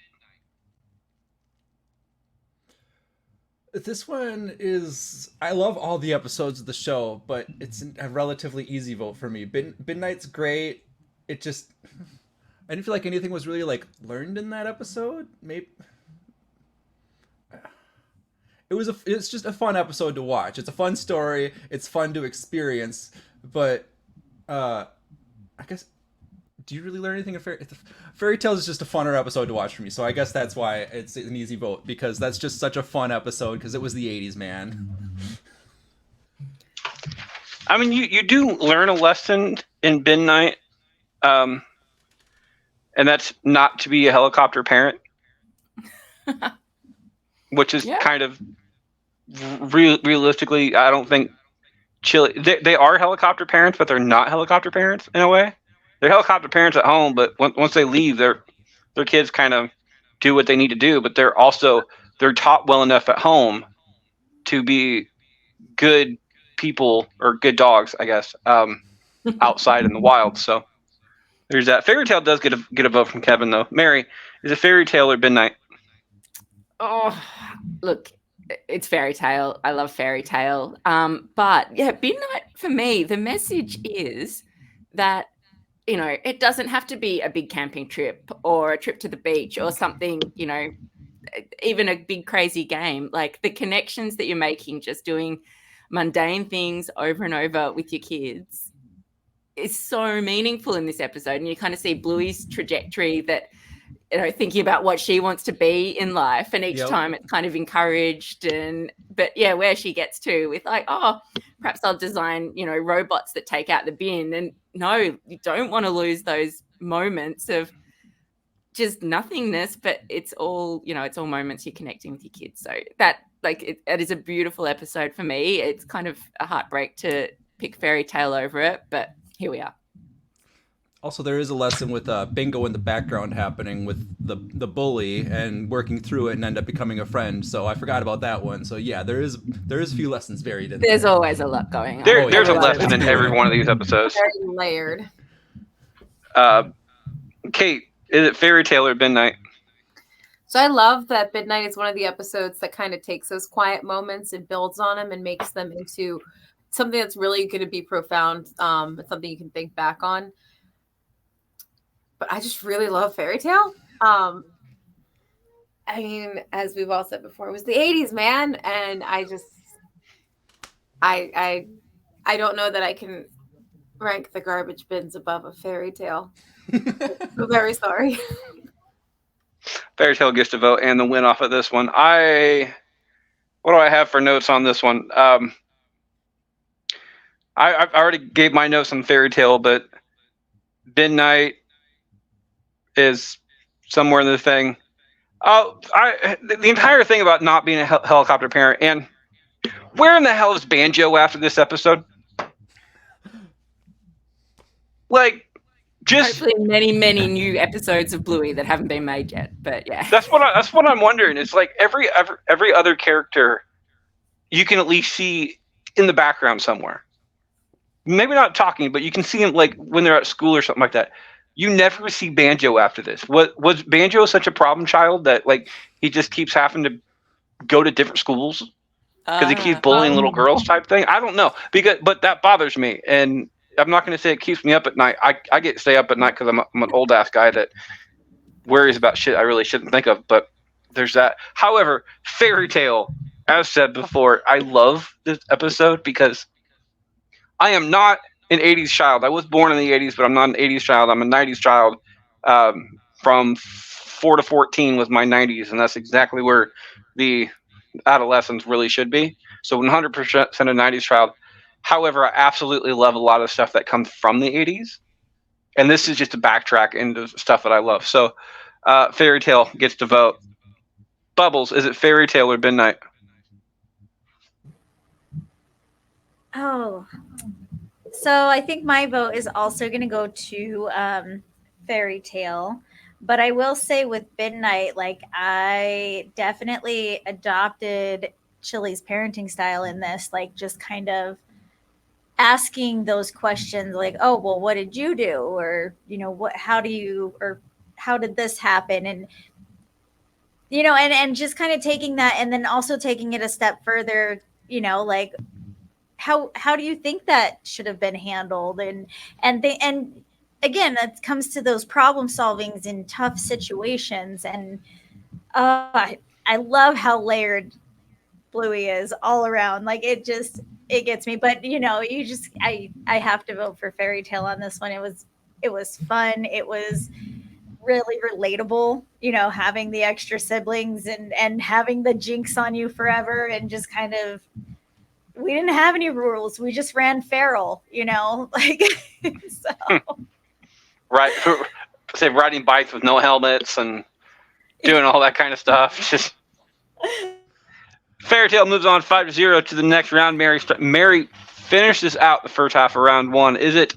This one is... I love all the episodes of the show, but it's a relatively easy vote for me. Bin Night's great. It just... I didn't feel like anything was really, learned in that episode. Maybe... It's just a fun episode to watch. It's a fun story. It's fun to experience. But, I guess... Do you really learn anything in Fairy Tale is just a funner episode to watch for me, so I guess that's why it's an easy vote, because that's just such a fun episode, because it was the 80s, man. I mean, you do learn a lesson in Midnight, and that's not to be a helicopter parent, which is Yeah. kind of realistically, I don't think Chili. They are helicopter parents, but they're not helicopter parents in a way. They're helicopter parents at home, but once they leave, their kids kind of do what they need to do. But they're taught well enough at home to be good people or good dogs, I guess, outside in the wild. So there's that. Fairy Tale does get a vote from Kevin though. Mary, is it Fairy Tale or Midnight? Oh, look, it's Fairy Tale. I love Fairy Tale. But yeah, Midnight for me, the message is that, you know, it doesn't have to be a big camping trip or a trip to the beach or something, you know, even a big crazy game. Like the connections that you're making just doing mundane things over and over with your kids is so meaningful in this episode. And you kind of see Bluey's trajectory, that, you know, thinking about what she wants to be in life, and each time it's kind of encouraged. But yeah, where she gets to with like, oh, perhaps I'll design, you know, robots that take out the bin. And no, you don't want to lose those moments of just nothingness, but it's all, you know, it's all moments you're connecting with your kids. So that, like, it is a beautiful episode for me. It's kind of a heartbreak to pick Fairy Tale over it, but here we are. Also, there is a lesson with bingo in the background happening with the bully and working through it and end up becoming a friend. So I forgot about that one. So yeah, there is a few lessons buried in there. There's always a lot going on. There's a lesson in every one of these episodes. Very layered. Kate, is it Fairy Tale or Midnight? So I love that Midnight is one of the episodes that kind of takes those quiet moments and builds on them and makes them into something that's really going to be profound, something you can think back on. But I just really love Fairy Tale. I mean, as we've all said before, it was the 80s, man. And I don't know that I can rank the garbage bins above a Fairy Tale. I'm very sorry. Fairy Tale gets to vote and the win off of this one. What do I have for notes on this one? I already gave my notes on Fairy Tale, but Midnight is somewhere in the thing. The entire thing about not being a helicopter parent, and where in the hell is Banjo after this episode? Like, just hopefully many new episodes of Bluey that haven't been made yet. But yeah, that's what I'm wondering. It's like every other character you can at least see in the background somewhere. Maybe not talking, but you can see him like when they're at school or something like that. You never see Banjo after this. Was Banjo such a problem child that like he just keeps having to go to different schools because he keeps bullying little girls type thing? I don't know, but that bothers me, and I'm not going to say it keeps me up at night. I stay up at night because I'm an old ass guy that worries about shit I really shouldn't think of. But there's that. However, Fairy Tale, as said before, I love this episode because I am not an 80s child. I was born in the 80s, but I'm not an 80s child. I'm a 90s child. From 4 to 14 was my 90s, and that's exactly where the adolescence really should be. So 100% a 90s child. However, I absolutely love a lot of stuff that comes from the 80s, and this is just a backtrack into stuff that I love. So Fairy Tale gets to vote. Bubbles, is it Fairy Tale or Midnight? Oh, so I think my vote is also going to go to Fairy Tale, but I will say with Midnight, like I definitely adopted Chili's parenting style in this, like just kind of asking those questions, like, oh, well, what did you do, or how did this happen, and and just kind of taking that, and then also taking it a step further, like. How do you think that should have been handled? And again, that comes to those problem solvings in tough situations. And I love how layered Bluey is all around. Like it gets me. But I have to vote for Fairy Tale on this one. It was fun. It was really relatable. Having the extra siblings and having the jinx on you forever, and just kind of we didn't have any rules. We just ran feral, like so. Right. Say riding bikes with no helmets and doing all that kind of stuff. Just Fairy Tale moves on 5-0 to the next round. Mary finishes out the first half of round one. Is it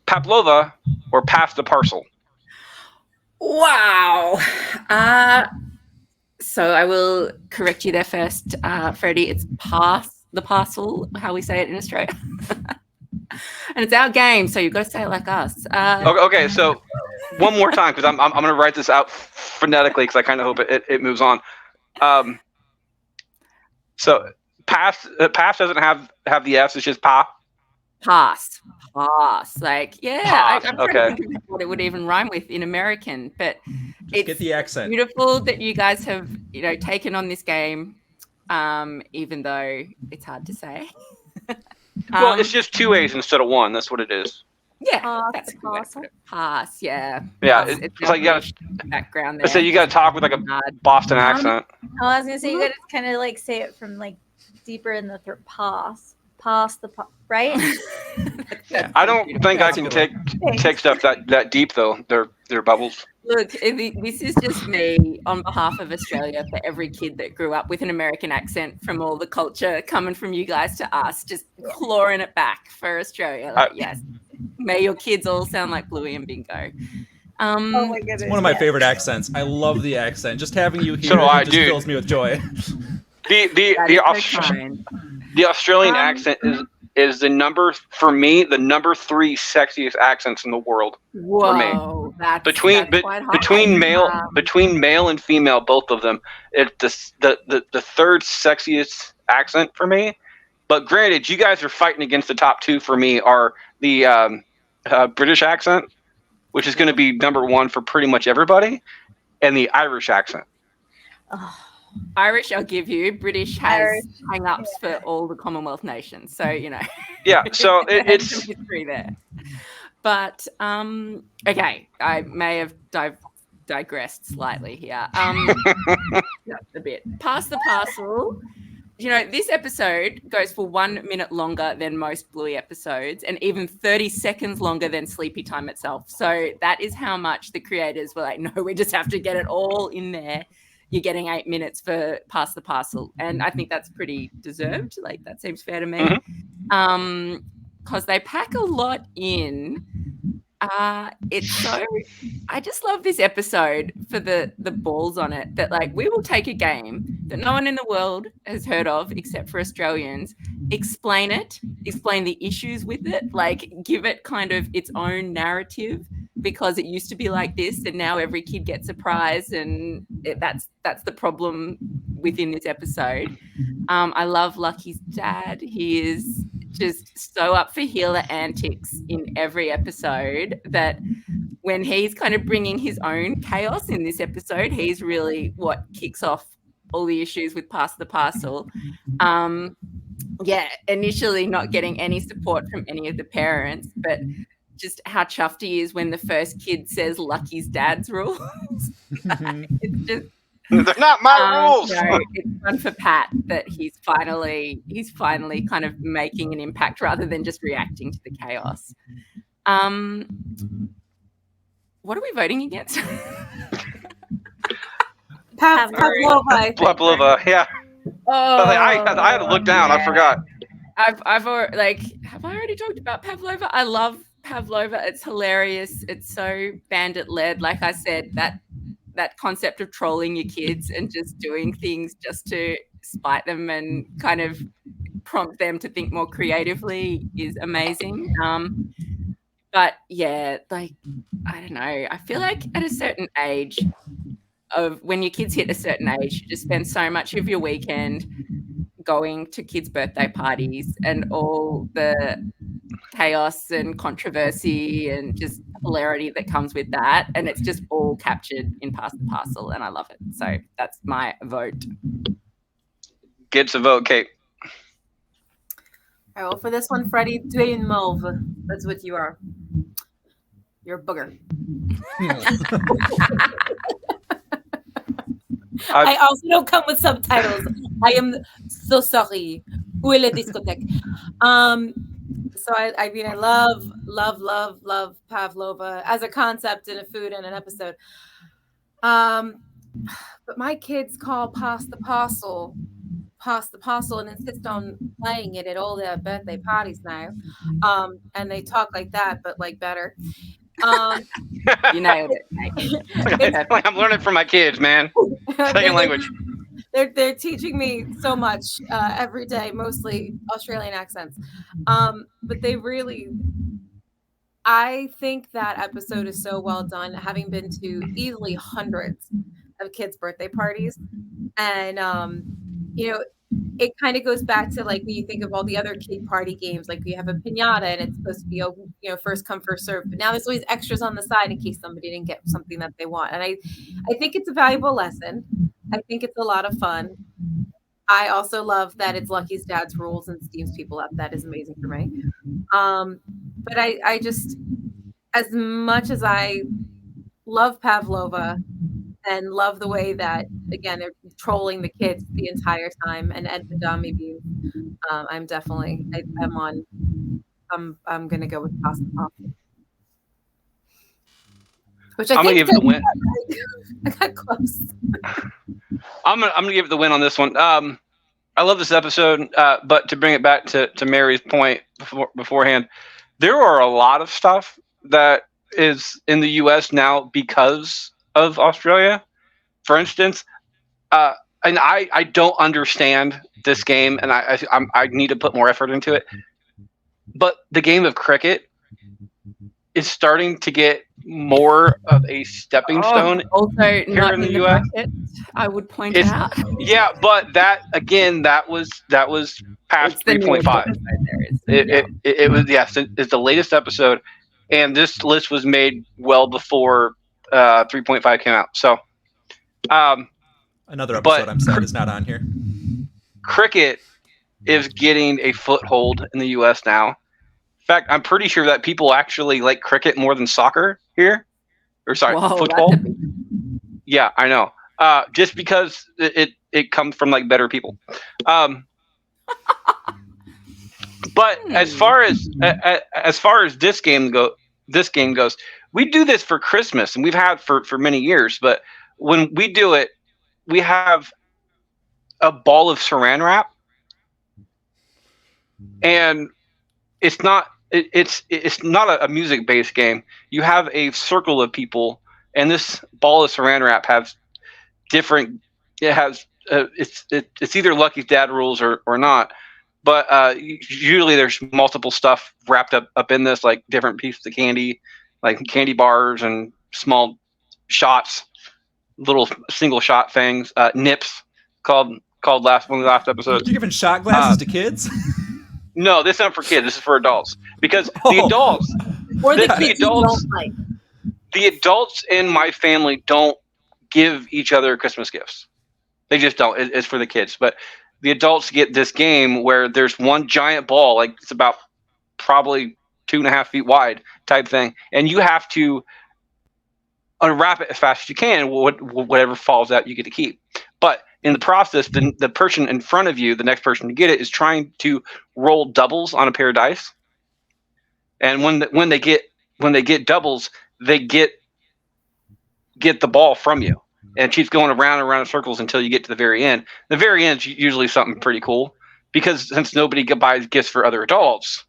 Pavlova or Pass the Parcel? Wow. So I will correct you there first, Freddie. It's Pass the Parcel, how we say it in Australia. And it's our game, so you've got to say it like us. Okay, so one more time, because I'm going to write this out phonetically, because I kind of hope it moves on. So pass doesn't have the S, it's just pa. Pass. Like, yeah. Pass, I'm okay. trying to think of what it would even rhyme with in American, but it's Get the accent. beautiful that you guys have, taken on this game, even though it's hard to say. Well, it's just 2 A's instead of 1. That's what it is. Yeah, Pass, that's a good way to parcel. put it. Pass, yeah. Yeah, Pass. it's like you got background to there. say you got to talk with like a Boston accent. I was gonna say you gotta kind of like say it from like deeper in the throat. Pass the right. I don't think I can take stuff that deep though. They're bubbles. Look, this is just me on behalf of Australia for every kid that grew up with an American accent from all the culture coming from you guys to us, just clawing it back for Australia. Like, yes, may your kids all sound like Bluey and Bingo. Oh my goodness! It's one of my favorite accents. I love the accent. Just having you here So do I, just dude. fills me with joy. The Australian accent is the number 3 sexiest accents in the world. Whoa, that's Between quite high. between male and female, both of them, it's the third sexiest accent for me. But granted, you guys are fighting against the top 2 for me are the British accent, which is going to be number 1 for pretty much everybody, and the Irish accent. Oh, Irish, I'll give you. British has hang-ups for all the Commonwealth nations, so Yeah, so there's it's some history there. But okay, I may have digressed slightly here. Just a bit. Pass the Parcel. This episode goes for 1 minute longer than most Bluey episodes, and even 30 seconds longer than Sleepy Time itself. So that is how much the creators were like, no, we just have to get it all in there. You're getting 8 minutes for Pass the Parcel. And I think that's pretty deserved. Like, that seems fair to me. Because they pack a lot in. I just love this episode for the balls on it that, like, we will take a game that no one in the world has heard of except for Australians, explain the issues with it, like, give it kind of its own narrative, because it used to be like this and now every kid gets a prize, and that's the problem within this episode. I love Lucky's dad. He is just so up for healer antics in every episode that when he's kind of bringing his own chaos in this episode, he's really what kicks off all the issues with Pass the Parcel. Initially not getting any support from any of the parents, but just how chuffed he is when the first kid says Lucky's dad's rules. It's just they're not my rules. No, it's fun for Pat that he's finally kind of making an impact rather than just reacting to the chaos. What are we voting against? Pavlova, yeah. Oh, I had to look down. I forgot. I've already, have I already talked about Pavlova? I love Pavlova. It's hilarious. It's so bandit led. Like I said, that concept of trolling your kids and just doing things just to spite them and kind of prompt them to think more creatively is amazing. But yeah, like, I don't know. I feel like at a certain age when your kids hit a certain age, you just spend so much of your weekend going to kids' birthday parties and all the chaos and controversy and just hilarity that comes with that, and it's just all captured in Pass the Parcel, and I love it. So that's my vote. Gets a vote, Kate. All right, well, for this one, Freddie, tu es une mauve. That's what you are. You're a booger. I also don't come with subtitles. I am so sorry. Où la discothèque? So I mean, I love pavlova as a concept and a food and an episode. But my kids call pass the parcel, and insist on playing it at all their birthday parties now. And they talk like that, but like better. You nailed it, mate. I'm learning from my kids, man. Second language. They're teaching me so much every day, mostly Australian accents. But they really, I think that episode is so well done, having been to easily hundreds of kids' birthday parties. And, you know, it kind of goes back to like when you think of all the other kid party games, like we have a piñata and it's supposed to be, first come, first serve. But now there's always extras on the side in case somebody didn't get something that they want. And I think it's a valuable lesson. I think it's a lot of fun. I also love that it's Lucky's dad's rules and steams people up. That is amazing for me. But I just, as much as I love Pavlova and love the way that, again, they're trolling the kids the entire time and Ed Badami being, I'm going to go with Pasta Pasta. Which I'm gonna give it the win. I got close. I'm gonna give it the win on this one. I love this episode, but to bring it back to Mary's point beforehand, there are a lot of stuff that is in the U.S. now because of Australia. For instance, and I don't understand this game, and I need to put more effort into it. But the game of cricket is starting to get more of a stepping stone. Also, here in the U.S., I would point out. Yeah, but that was past 3.5. It was, yes, it's the latest episode, and this list was made well before 3.5 came out. So, another episode I'm sad is not on here. Cricket is getting a foothold in the U.S. now. In fact, I'm pretty sure that people actually like cricket more than soccer here. Or sorry, football. Yeah, I know. Just because it comes from like better people. But as far as this game goes, we do this for Christmas, and we've had for many years. But when we do it, we have a ball of Saran wrap, and it's not a music-based game. You have a circle of people, and this ball of Saran wrap has different. It has it's either Lucky's dad rules or not. But usually there's multiple stuff wrapped up in this, like different pieces of candy, like candy bars and small shots, little single shot things, nips called one of the last episodes. You're giving shot glasses to kids? No, this isn't for kids. This is for adults, because the adults or the kids don't like. The adults in my family don't give each other Christmas gifts. They just don't. It's for the kids, but the adults get this game where there's one giant ball, like it's about probably 2.5 feet wide type thing. And you have to unwrap it as fast as you can. Whatever falls out, you get to keep. But in the process, the person in front of you, the next person to get it, is trying to roll doubles on a pair of dice. And when they get doubles, they get the ball from you. And it keeps going around and around in circles until you get to the very end. The very end is usually something pretty cool, because since nobody buys gifts for other adults,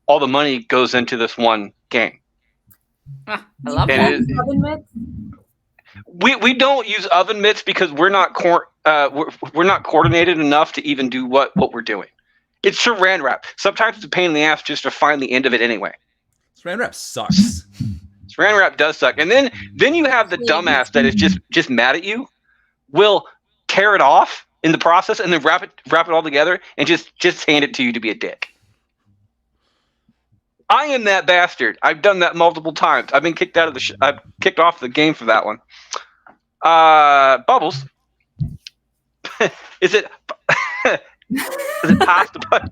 all the money goes into this one game. I love that. Oven mitts? We don't use oven mitts because we're not coordinated enough to even do what we're doing. It's Saran wrap. Sometimes it's a pain in the ass just to find the end of it anyway. Saran wrap sucks. Saran wrap does suck. And then you have the dumbass that is just mad at you, will tear it off in the process and then wrap it all together and just hand it to you to be a dick. I am that bastard. I've done that multiple times. I've been kicked out of I've kicked off the game for that one. Bubbles. Is it pasta?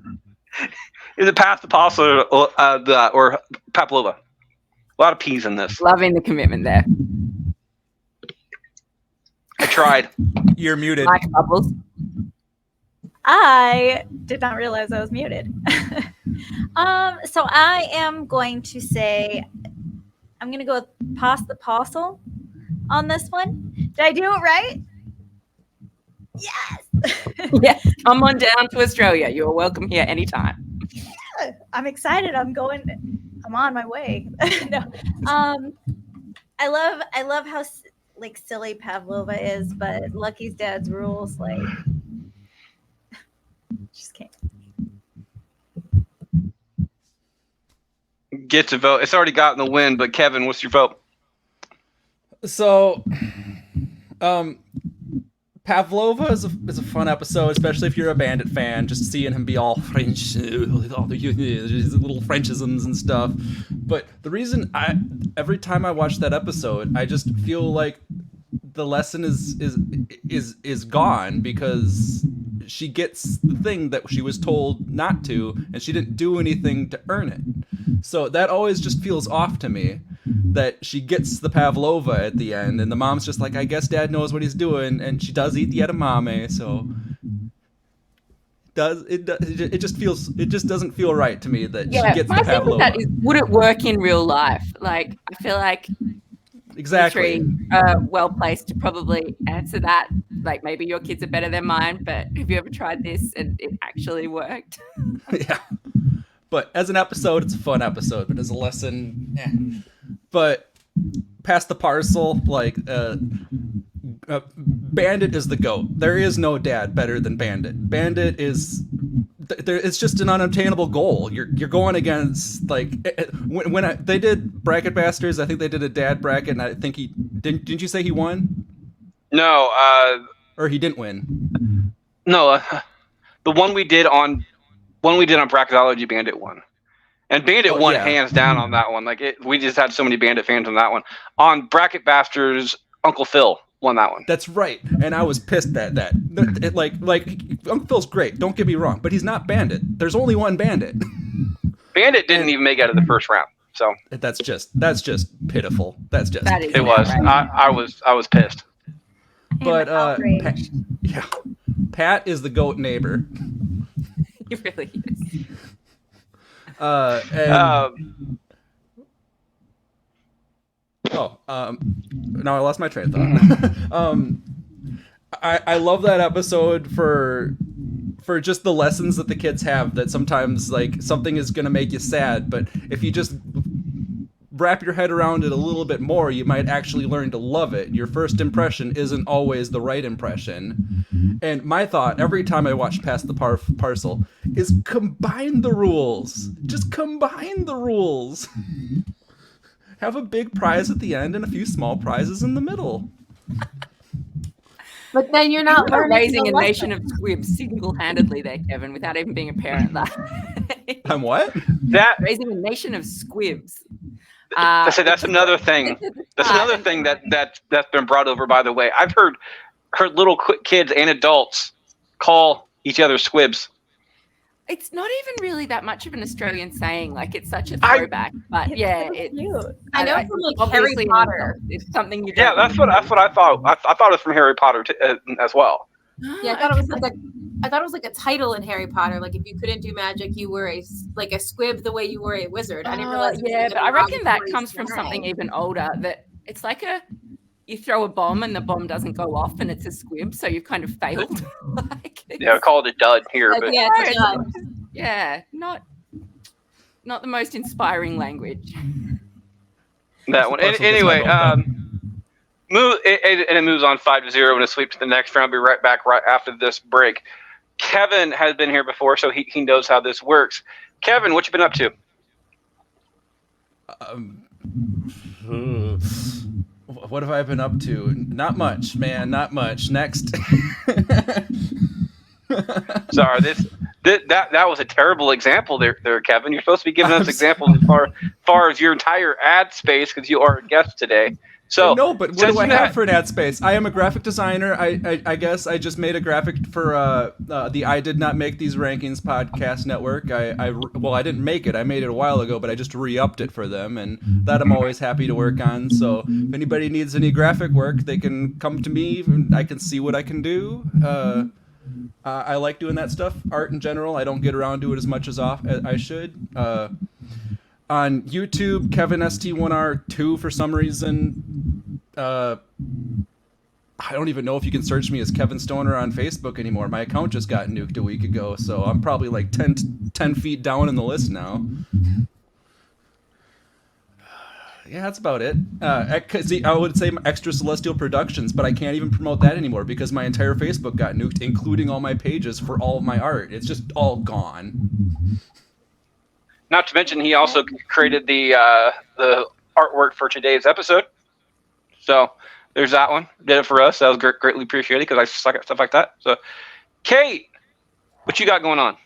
Is it pasta pasta or pavlova? A lot of peas in this. Loving the commitment there. I tried. You're muted. Like Bubbles. I did not realize I was muted. So I am going to say, I'm going to go with Pass the Parcel on this one. Did I do it right? Yes. Yes, come on down to Australia. You are welcome here anytime. I'm excited. I'm on my way. No. I love how like silly Pavlova is, but Lucky's dad's rules like just can't. Get to vote. It's already gotten the win, but Kevin, what's your vote? So, Pavlova is a fun episode, especially if you're a Bandit fan. Just seeing him be all French, with all the little Frenchisms and stuff. But the reason every time I watch that episode, I just feel like the lesson is gone because she gets the thing that she was told not to, and she didn't do anything to earn it. So that always just feels off to me, that she gets the pavlova at the end, and the mom's just like, I guess Dad knows what he's doing, and she does eat the edamame, so it just doesn't feel right to me that she gets the my thing with pavlova. that is, would it work in real life? Like, I feel like Exactly. three are well placed to probably answer that. Like, maybe your kids are better than mine, but have you ever tried this and it actually worked? Yeah. But as an episode, it's a fun episode. But as a lesson, But Pass the Parcel, like, Bandit is the GOAT. There is no dad better than Bandit. Bandit is... it's just an unobtainable goal. You're going against, like... When they did Bracket Basters, I think they did a dad bracket, and I think he... Didn't you say he won? No. Or he didn't win? No. The one we did on Bracketology, Bandit won. And Bandit won hands down on that one. Like we just had so many Bandit fans on that one. On Bracket Basters, Uncle Phil won that one. That's right, and I was pissed at that. Like Uncle Phil's great. Don't get me wrong, but he's not Bandit. There's only one Bandit. Bandit didn't even make it out of the first round. So that's just pitiful. That's just it was. I was pissed. But Pat is the GOAT neighbor. He really is. Now I lost my train of thought. I love that episode for just the lessons that the kids have, that sometimes like something is going to make you sad, but if you just wrap your head around it a little bit more, you might actually learn to love it. Your first impression isn't always the right impression. And my thought every time I watch Pass the Parcel is combine the rules. Just combine the rules. Have a big prize at the end and a few small prizes in the middle. But then you're not raising a nation of squibs single-handedly there, Kevin, without even being a parent. I'm what? Raising a nation of squibs. That's another thing. That's another thing that's been brought over. By the way, I've heard little kids and adults call each other squibs. It's not even really that much of an Australian saying. Like, it's such a throwback. But it's cute. I know from like Harry Potter. It's something you. Yeah, that's what I thought. I thought it was from Harry Potter as well. Yeah, I thought it was like a title in Harry Potter. Like, if you couldn't do magic, you were a squib the way you were a wizard. I didn't realize. Yeah, but I reckon that comes from something even older. That it's like you throw a bomb and the bomb doesn't go off and it's a squib, so you've kind of failed. Yeah, I called it dud here, but yeah, it's a dud. Yeah, not the most inspiring language. That one. Anyway, it moves on 5-0 and a sweep to the next round. I'll be right back right after this break. Kevin has been here before, so he knows how this works. Kevin, what you been up to? What have I been up to? Not much, man. Not much. Next. Sorry, that was a terrible example there, Kevin. You're supposed to be giving us examples as far as your entire ad space because you are a guest today. So no, but what do I have for an ad space? I am a graphic designer. I guess I just made a graphic for the I Did Not Make These Rankings podcast network. I didn't make it. I made it a while ago, but I just re-upped it for them, and that I'm always happy to work on. So if anybody needs any graphic work, they can come to me, and I can see what I can do. I like doing that stuff. Art in general, I don't get around to it as much as I should. On YouTube, Kevin ST1R2 for some reason. I don't even know if you can search me as Kevin Stoner on Facebook anymore. My account just got nuked a week ago, so I'm probably like 10 feet down in the list now. Yeah, that's about it. See, I would say Extra Celestial Productions, but I can't even promote that anymore because my entire Facebook got nuked, including all my pages for all of my art. It's just all gone. Not to mention, he also created the artwork for today's episode. So there's that one. Did it for us. That was greatly appreciated because I suck at stuff like that. So, Kate, what you got going on?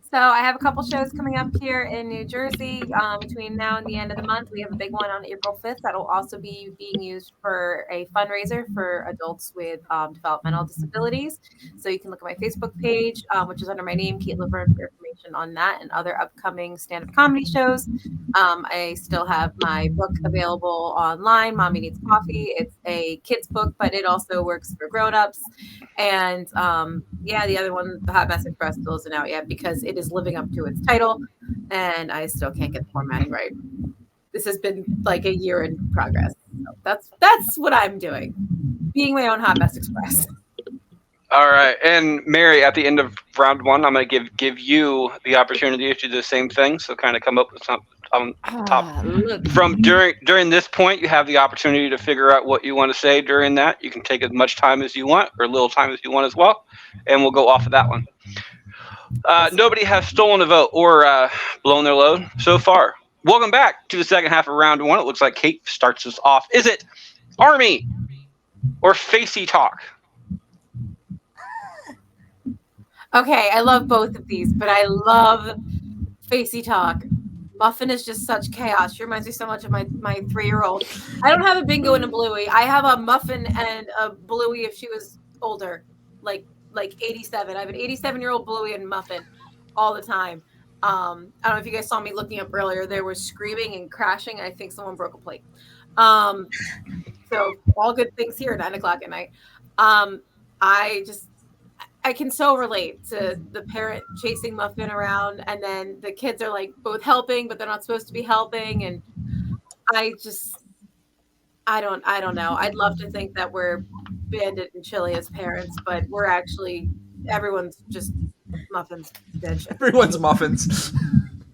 So I have a couple shows coming up here in New Jersey between now and the end of the month. We have a big one on April 5th that will also be being used for a fundraiser for adults with developmental disabilities. So you can look at my Facebook page, which is under my name, Kate Laverne, for information on that and other upcoming stand-up comedy shows. I still have my book available online, Mommy Needs Coffee. It's a kid's book, but it also works for grown-ups. And the other one, the Hot Mess Express, still isn't out yet because it is living up to its title, and I still can't get the formatting right. This has been like a year in progress. So that's what I'm doing, being my own Hot Mess Express. All right, and Mary, at the end of round one, I'm going to give you the opportunity to do the same thing. So kind of come up with something on top. From during this point, you have the opportunity to figure out what you want to say during that. You can take as much time as you want, or little time as you want as well, and we'll go off of that one. Nobody has stolen a vote or blown their load so far. Welcome back to the second half of round one. It looks like Kate starts us off. Is it Army or Facey Talk? Okay, I love both of these, but I love Facey Talk. Muffin is just such chaos. She reminds me so much of my 3-year-old. I don't have a Bingo and a Bluey. I have a Muffin and a Bluey if she was older, like 87. I have an 87-year-old Bluey and Muffin all the time. I don't know if you guys saw me looking up earlier. They were screaming and crashing. I think someone broke a plate. So all good things here at 9 o'clock at night. I can so relate to the parent chasing Muffin around, and then the kids are like both helping, but they're not supposed to be helping. And I don't know. I'd love to think that we're Bandit and Chili as parents, but we're actually, everyone's just Muffins, bitch. Everyone's Muffins.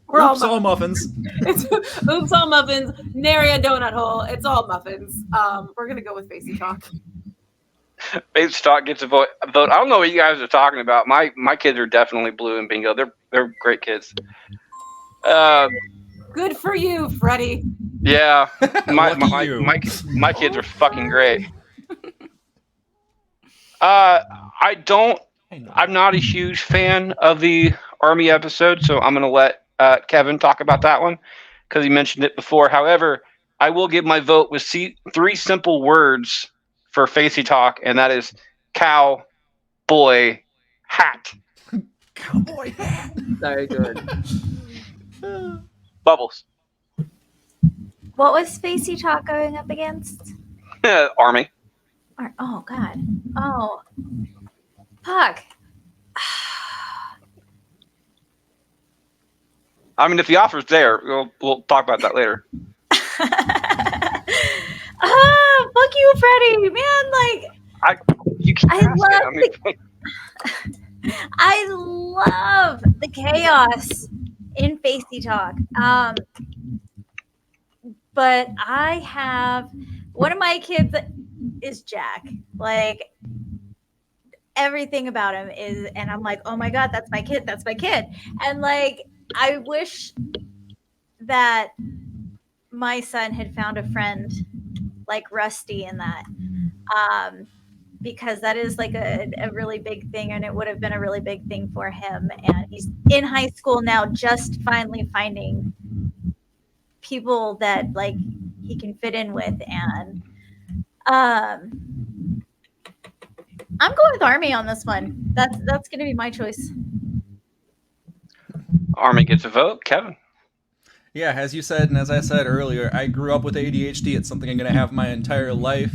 We're Oops, all Muffins. Oops, all Muffins. Nary a donut hole. It's all Muffins. We're going to go with Facey Talk. Facey Talk gets a vote. I don't know what you guys are talking about. My kids are definitely Blue and Bingo. They're great kids. Good for you, Freddie. Yeah, my kids are fucking great. I'm not a huge fan of the Army episode, so I'm going to let Kevin talk about that one because he mentioned it before. However, I will give my vote with 3 simple words for Facey Talk, and that is cow, boy, hat. Cowboy hat. So good. Bubbles. What was Facey Talk going up against? Army. Oh, God. Oh. Fuck. I mean, if the offer's there, we'll talk about that later. Fuck you, Freddie. Man, I love the chaos in Facey Talk. But I have one of my kids is Jack. Like, everything about him is, and I'm like, oh my God, that's my kid. That's my kid. And like, I wish that my son had found a friend like Rusty in that. Because that is like a really big thing, and it would have been a really big thing for him. And he's in high school now, just finally finding people that like he can fit in with. And I'm going with Army on this one. That's going to be my choice. Army gets a vote. Kevin. Yeah, as you said, and as I said earlier, I grew up with ADHD. It's something I'm going to have my entire life.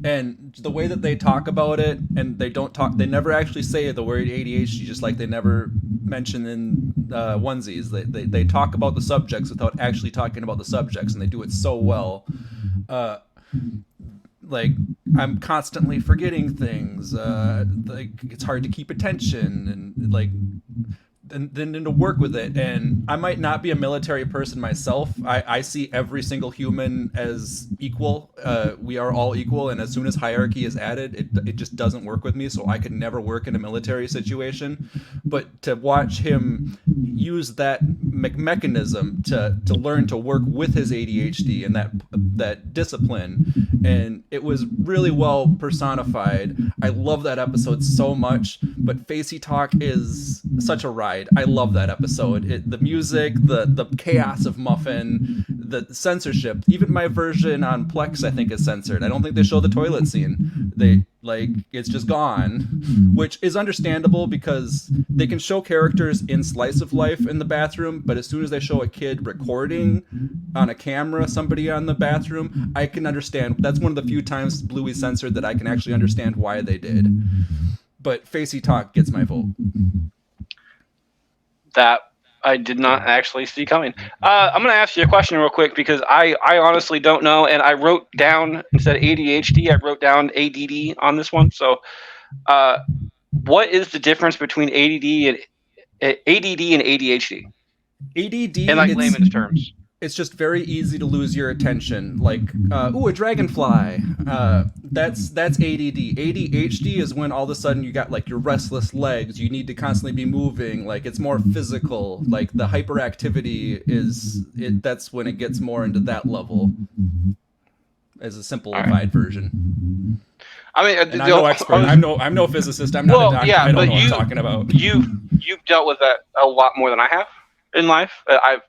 And the way that they talk about it, and they never actually say the word ADHD, just like they never mention in onesies. They talk about the subjects without actually talking about the subjects, and they do it so well. Like, I'm constantly forgetting things. Like, it's hard to keep attention, and like, and then to work with it. And I might not be a military person myself. I see every single human as equal. We are all equal, and as soon as hierarchy is added, it just doesn't work with me. So I could never work in a military situation. But to watch him use that mechanism to learn to work with his ADHD and that discipline, and it was really well personified. I love that episode so much. But Facey Talk is such a ride. I love that episode. The music, the chaos of Muffin, the censorship. Even my version on Plex, I think, is censored. I don't think they show the toilet scene. It's just gone, which is understandable because they can show characters in slice of life in the bathroom, but as soon as they show a kid recording on a camera somebody on the bathroom, I can understand. That's one of the few times Bluey censored that I can actually understand why they did. But Facey Talk gets my vote. That I did not actually see coming. I'm going to ask you a question real quick because I honestly don't know, and I wrote down, instead of ADHD, I wrote down ADD on this one. So what is the difference between ADD and ADHD? ADD in like layman's terms. It's just very easy to lose your attention. Like, a dragonfly. That's ADD. ADHD is when all of a sudden you got like your restless legs. You need to constantly be moving. Like, it's more physical. Like, the hyperactivity that's when it gets more into that level. As a simplified version. I mean, and I'm no expert. I'm no physicist. I'm not a doctor. I don't know what I'm talking about. You've dealt with that a lot more than I have in life. I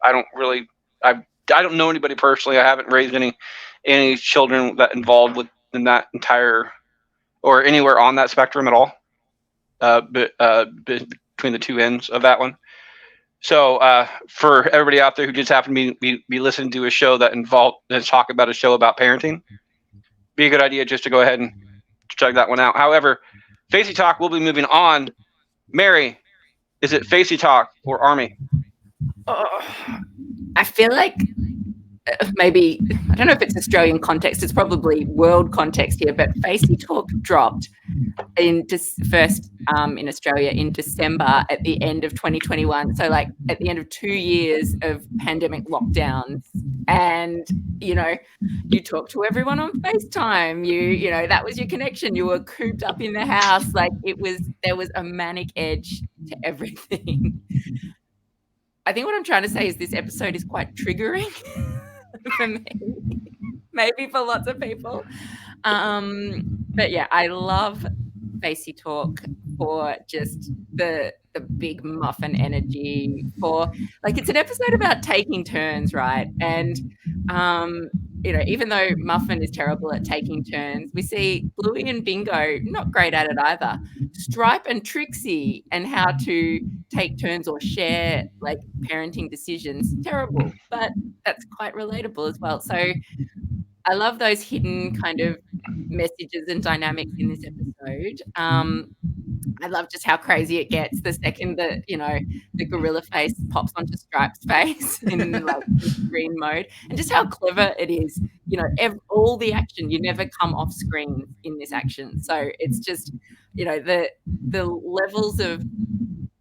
don't know anybody personally. I haven't raised any children that involved in that entire or anywhere on that spectrum at all. Between the two ends of that one. So for everybody out there who just happened to be listening to a show that talk about a show about parenting, be a good idea just to go ahead and check that one out. However, Facey Talk will be moving on. Mary, is it Facey Talk or Army? I feel like maybe, I don't know if it's Australian context, it's probably world context here, but Facey Talk dropped in Australia in December at the end of 2021. So like at the end of 2 years of pandemic lockdowns. And, you talk to everyone on FaceTime, you know, that was your connection. You were cooped up in the house. Like there was a manic edge to everything. I think what I'm trying to say is this episode is quite triggering for me, maybe for lots of people. But yeah, I love Facey Talk for just the big Muffin energy. For like, it's an episode about taking turns, right? And even though Muffin is terrible at taking turns, we see Bluey and Bingo not great at it either. Stripe and Trixie and how to take turns or share like parenting decisions, terrible, but that's quite relatable as well. So I love those hidden kind of messages and dynamics in this episode. I love just how crazy it gets the second that, the gorilla face pops onto Stripe's face in like green mode, and just how clever it is. All the action, you never come off screen in this action. So it's just, the levels of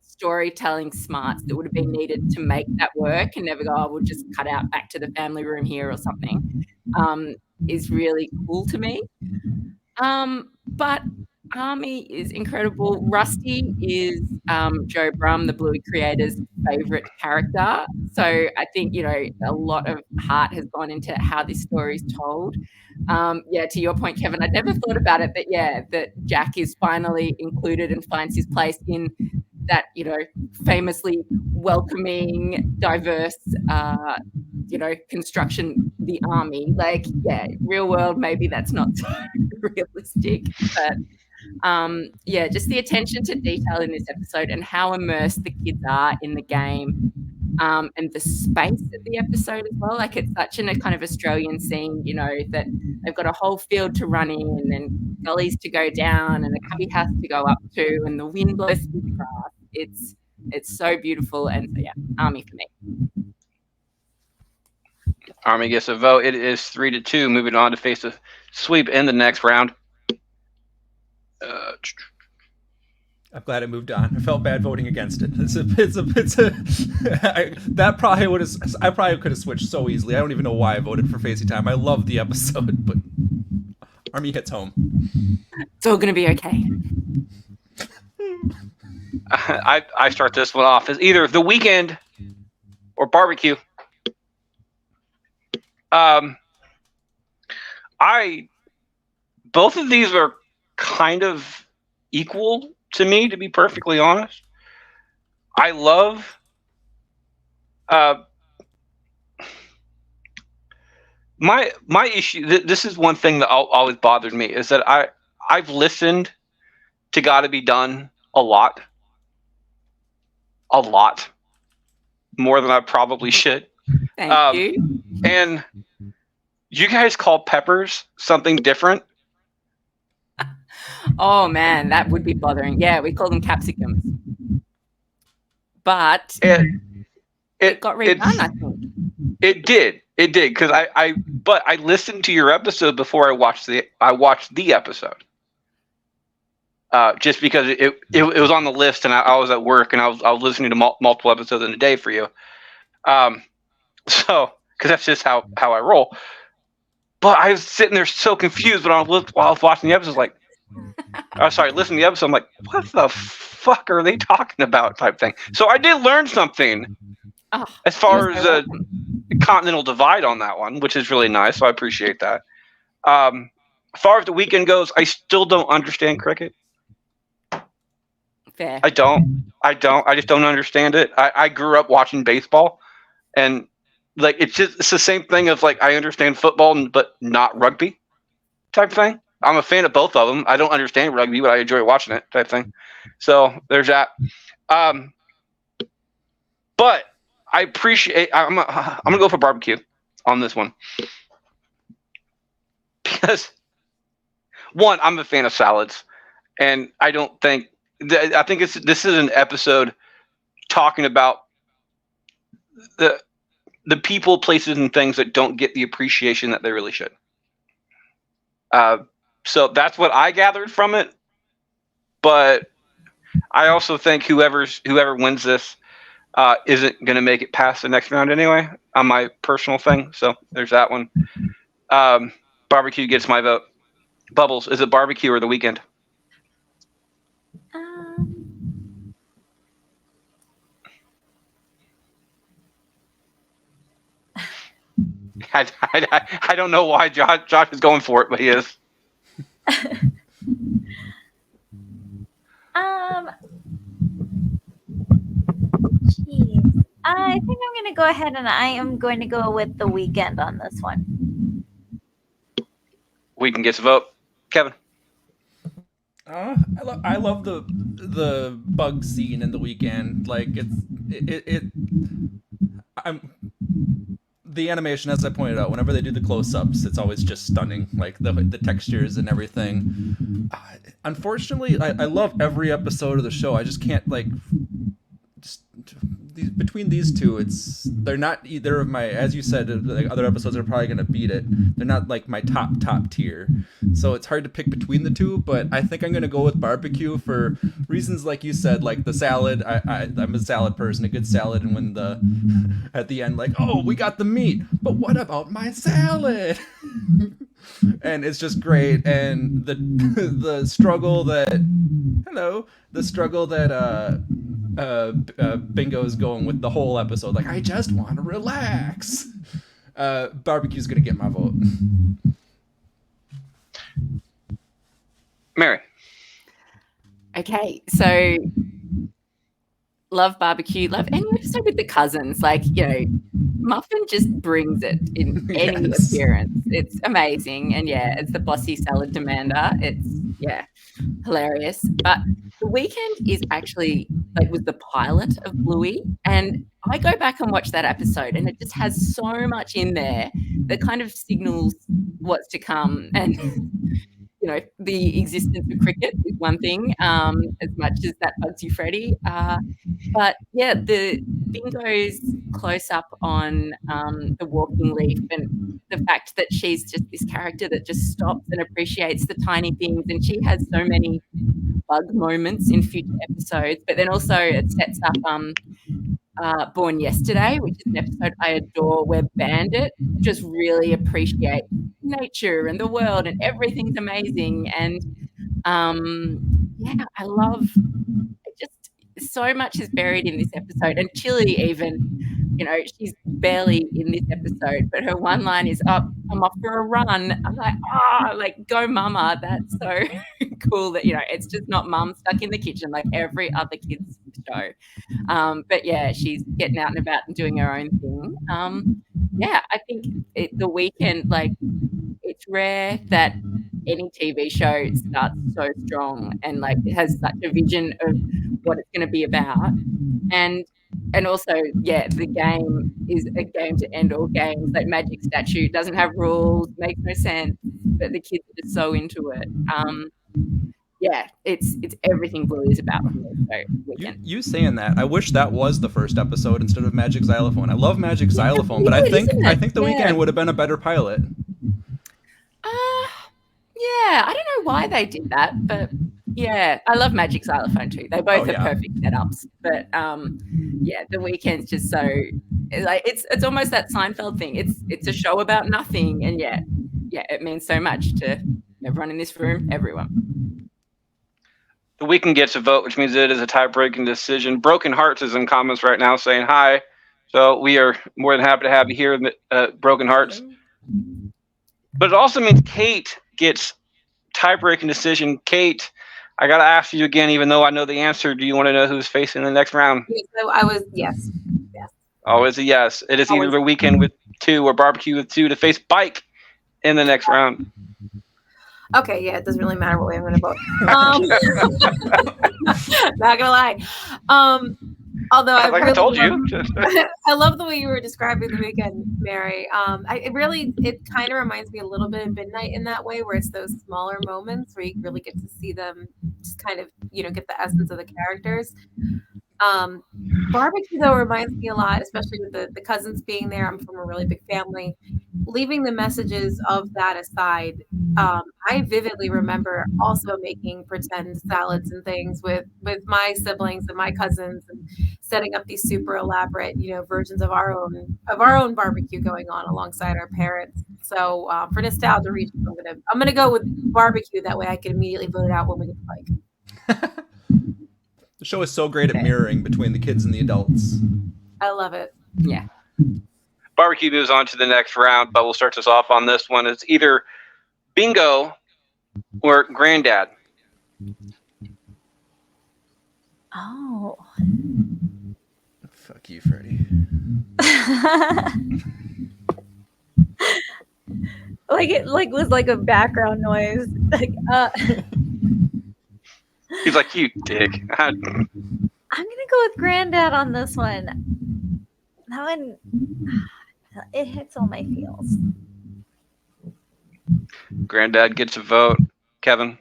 storytelling smarts that would have been needed to make that work and never go, we'll just cut out back to the family room here or something, is really cool to me. But Army is incredible. Rusty is Joe Brum, the Bluey creator's favorite character. So I think, a lot of heart has gone into how this story is told. To your point, Kevin, I'd never thought about it, that Jack is finally included and finds his place in that, famously welcoming, diverse, construction, the Army. Like, real world, maybe that's not so realistic, but just the attention to detail in this episode and how immersed the kids are in the game. and the space of the episode as well. Like it's such a kind of Australian scene, you know, that they've got a whole field to run in and gullies to go down and a cubby house to go up to, and the wind blows through the grass. It's so beautiful, and so yeah, Army for me. Army gets a vote. It is 3-2. Moving on to face a sweep in the next round. I'm glad I moved on. I felt bad voting against it. I probably could have switched so easily. I don't even know why I voted for Facey Time. I love the episode, but Army hits home. It's all gonna be okay. I start this one off as either The Weeknd or Barbecue. Both of these are kind of equal to me, to be perfectly honest. I love my issue. This is one thing that always bothered me, is that I've listened to Gotta Be Done a lot more than I probably should. Thank you. And you guys call peppers something different? Oh man, that would be bothering. Yeah, we call them capsicums. But it got redone, I think. It did, because I listened to your episode before I watched the episode. Just because it was on the list, and I was at work, and I was listening to multiple episodes in a day for you. So because that's just how I roll. But I was sitting there so confused while I was watching the episode, like, listening to the episode, I'm like, what the fuck are they talking about, type thing. So I did learn something as far as the continental divide on that one, which is really nice. So I appreciate that. As far as The Weeknd goes, I still don't understand cricket. Fair. I don't. I just don't understand it. I grew up watching baseball, and like it's the same thing of like I understand football but not rugby type thing. I'm a fan of both of them. I don't understand rugby, but I enjoy watching it type thing. So there's that. But I appreciate. I'm gonna go for Barbecue on this one because one, I'm a fan of salads, and I don't think. I think this is an episode talking about the people, places, and things that don't get the appreciation that they really should. So that's what I gathered from it. But I also think whoever wins this isn't going to make it past the next round anyway, on my personal thing. So there's that one. Barbecue gets my vote. Bubbles, is it Barbecue or The Weeknd? I don't know why Josh is going for it, but he is. Geez. I think I'm going to go ahead and I am going to go with The Weeknd on this one. Weeknd gets a vote. Kevin. I love the bug scene in The Weeknd. Like the animation, as I pointed out, whenever they do the close-ups, it's always just stunning. Like the textures and everything. Unfortunately, I love every episode of the show. I just can't between these two, they're not either of my, as you said, like other episodes are probably going to beat it. They're not like my top tier. So it's hard to pick between the two, but I think I'm going to go with Barbecue for reasons like you said, like the salad. I'm a salad person, a good salad. And when at the end, like, oh, we got the meat, but what about my salad? And it's just great. And the struggle that Bingo is going with the whole episode. Like, I just want to relax. Barbecue's gonna get my vote. Mary. Okay, so love Barbecue, love any episode with the cousins. Like, you know, Muffin just brings it in any appearance. It's amazing. And yeah, it's the bossy salad demander. It's hilarious. But The Weeknd is actually was the pilot of Bluey, and I go back and watch that episode, and it just has so much in there that kind of signals what's to come. And the existence of cricket is one thing, as much as that bugs you, Freddie. But yeah, the Bingo's close up on the walking leaf, and the fact that she's just this character that just stops and appreciates the tiny things, and she has so many bug moments in future episodes. But then also it sets up Born Yesterday, which is an episode I adore, where Bandit just really appreciates nature and the world, and everything's amazing. And I love just so much is buried in this episode. And Chili, even, she's barely in this episode, but her one line is, "Oh, I'm off for a run." I'm like, go mama. That's so cool that, it's just not mum stuck in the kitchen like every other kid's show. But yeah, she's getting out and about and doing her own thing. I think the weekend, it's rare that any TV show starts so strong and it has such a vision of what it's going to be about. And also, the game is a game to end all games. Like Magic Statue doesn't have rules, makes no sense, but the kids are just so into it. It's everything Bluey is about. You saying that, I wish that was the first episode instead of Magic Xylophone. I love Magic Xylophone, but I think the weekend would have been a better pilot. I don't know why they did that, but I love Magic Xylophone too. They both are perfect setups, but the weekend's just so it's almost that Seinfeld thing. It's a show about nothing, and it means so much to everyone in this room, everyone. The weekend gets a vote, which means it is a tie-breaking decision. Broken Hearts is in comments right now saying hi, so we are more than happy to have you here, Broken Hearts. But it also means Kate gets tie-breaking decision. Kate, I got to ask you again, even though I know the answer. Do you want to know who's facing the next round? So I was yes. Always a yes. It is either the weekend with 2 or barbecue with 2 to face Bike in the next round. Okay, it doesn't really matter what way I'm going to vote. Not gonna lie. Although I told you, I love the way you were describing the weekend, Mary. It kind of reminds me a little bit of Midnight in that way, where it's those smaller moments where you really get to see them just kind of, get the essence of the characters. Barbecue though reminds me a lot, especially with the cousins being there. I'm from a really big family. Leaving the messages of that aside, I vividly remember also making pretend salads and things with my siblings and my cousins, and setting up these super elaborate, versions of our own barbecue going on alongside our parents. So for nostalgia reasons, I'm gonna go with barbecue. That way, I can immediately vote it out when we get to Bike. The show is so great at mirroring between the kids and the adults. I love it. Yeah. Barbecue moves on to the next round, but we'll start us off on this one. It's either Bingo or Granddad. Oh. Fuck you, Freddie. It was like a background noise. He's like, you dick. I'm gonna go with Granddad on this one. That one, it hits all my feels. Granddad gets a vote. Kevin?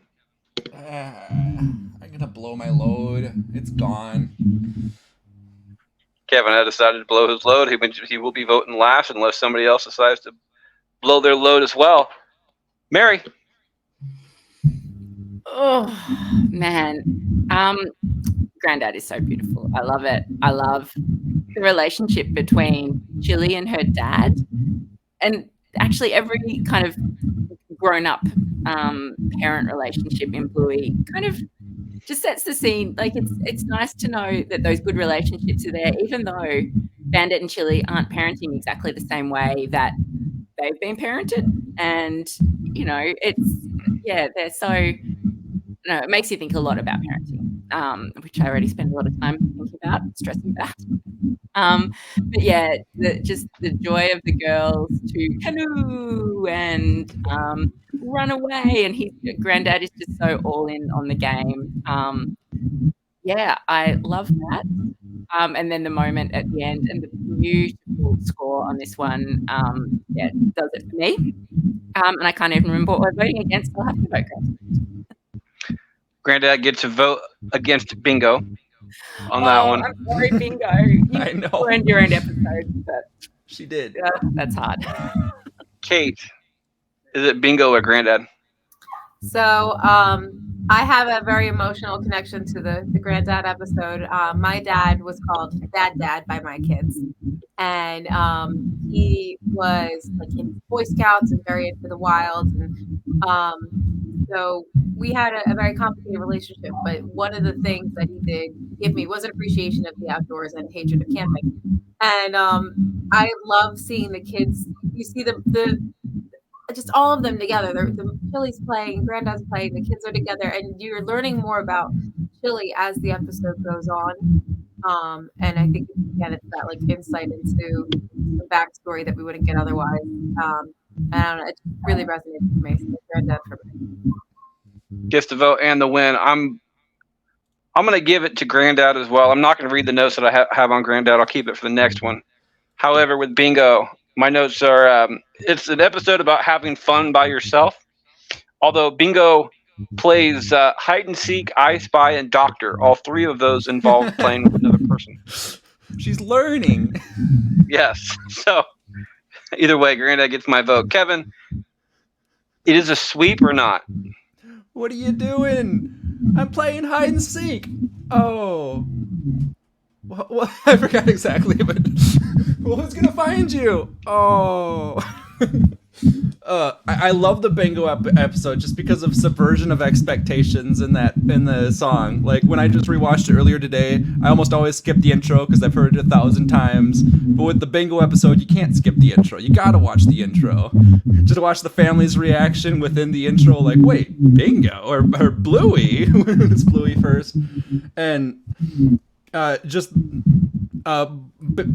I'm gonna blow my load. It's gone. Kevin had decided to blow his load. He will be voting last unless somebody else decides to blow their load as well. Mary? Oh, man. Granddad is so beautiful. I love it. I love the relationship between Chili and her dad. And actually every kind of grown-up parent relationship in Bluey kind of just sets the scene. It's nice to know that those good relationships are there, even though Bandit and Chili aren't parenting exactly the same way that they've been parented. And, they're so... No, it makes you think a lot about parenting, which I already spend a lot of time thinking about, stressing about. But yeah, just the joy of the girls to canoe and run away, and Granddad is just so all in on the game. yeah, I love that. And then the moment at the end and the beautiful score on this one, yeah, does it for me. And I can't even remember what we're voting against. I'll have to vote. Granddad gets a vote against Bingo on that one. I'm sorry, Bingo. You I know. earned your own episode, but She did. that's hard. Kate, is it Bingo or Granddad? So I have a very emotional connection to the Granddad episode. My dad was called Dad by my kids. And he was like in Boy Scouts and very into the wild. And so we had a very complicated relationship. But one of the things that he did give me was an appreciation of the outdoors and hatred of camping. And I love seeing the kids. You see the just all of them together. The Chili's playing, Granddad's playing, the kids are together, and you're learning more about Chili as the episode goes on. And I think again, it's that like insight into the backstory that we wouldn't get otherwise. I don't know, it really resonates with me. So Granddad for me. Gets the vote and the win. I'm going to give it to Granddad as well. I'm not going to read the notes that I have on Granddad. I'll keep it for the next one. However, with Bingo, my notes are it's an episode about having fun by yourself. Although Bingo plays hide and seek, I Spy, and Doctor. All three of those involve playing with another person. She's learning. Yes. So either way, Granddad gets my vote. Kevin, it is a sweep or not? What are you doing? I'm playing hide and seek. Oh. What? I forgot exactly, but who's gonna find you? Oh. I love the Bingo episode just because of subversion of expectations in the song. Like when I just rewatched it earlier today, I almost always skip the intro because I've heard it 1,000 times. But with the Bingo episode, you can't skip the intro. You gotta watch the intro. Just to watch the family's reaction within the intro, like, wait, Bingo or Bluey? It's Bluey first, and just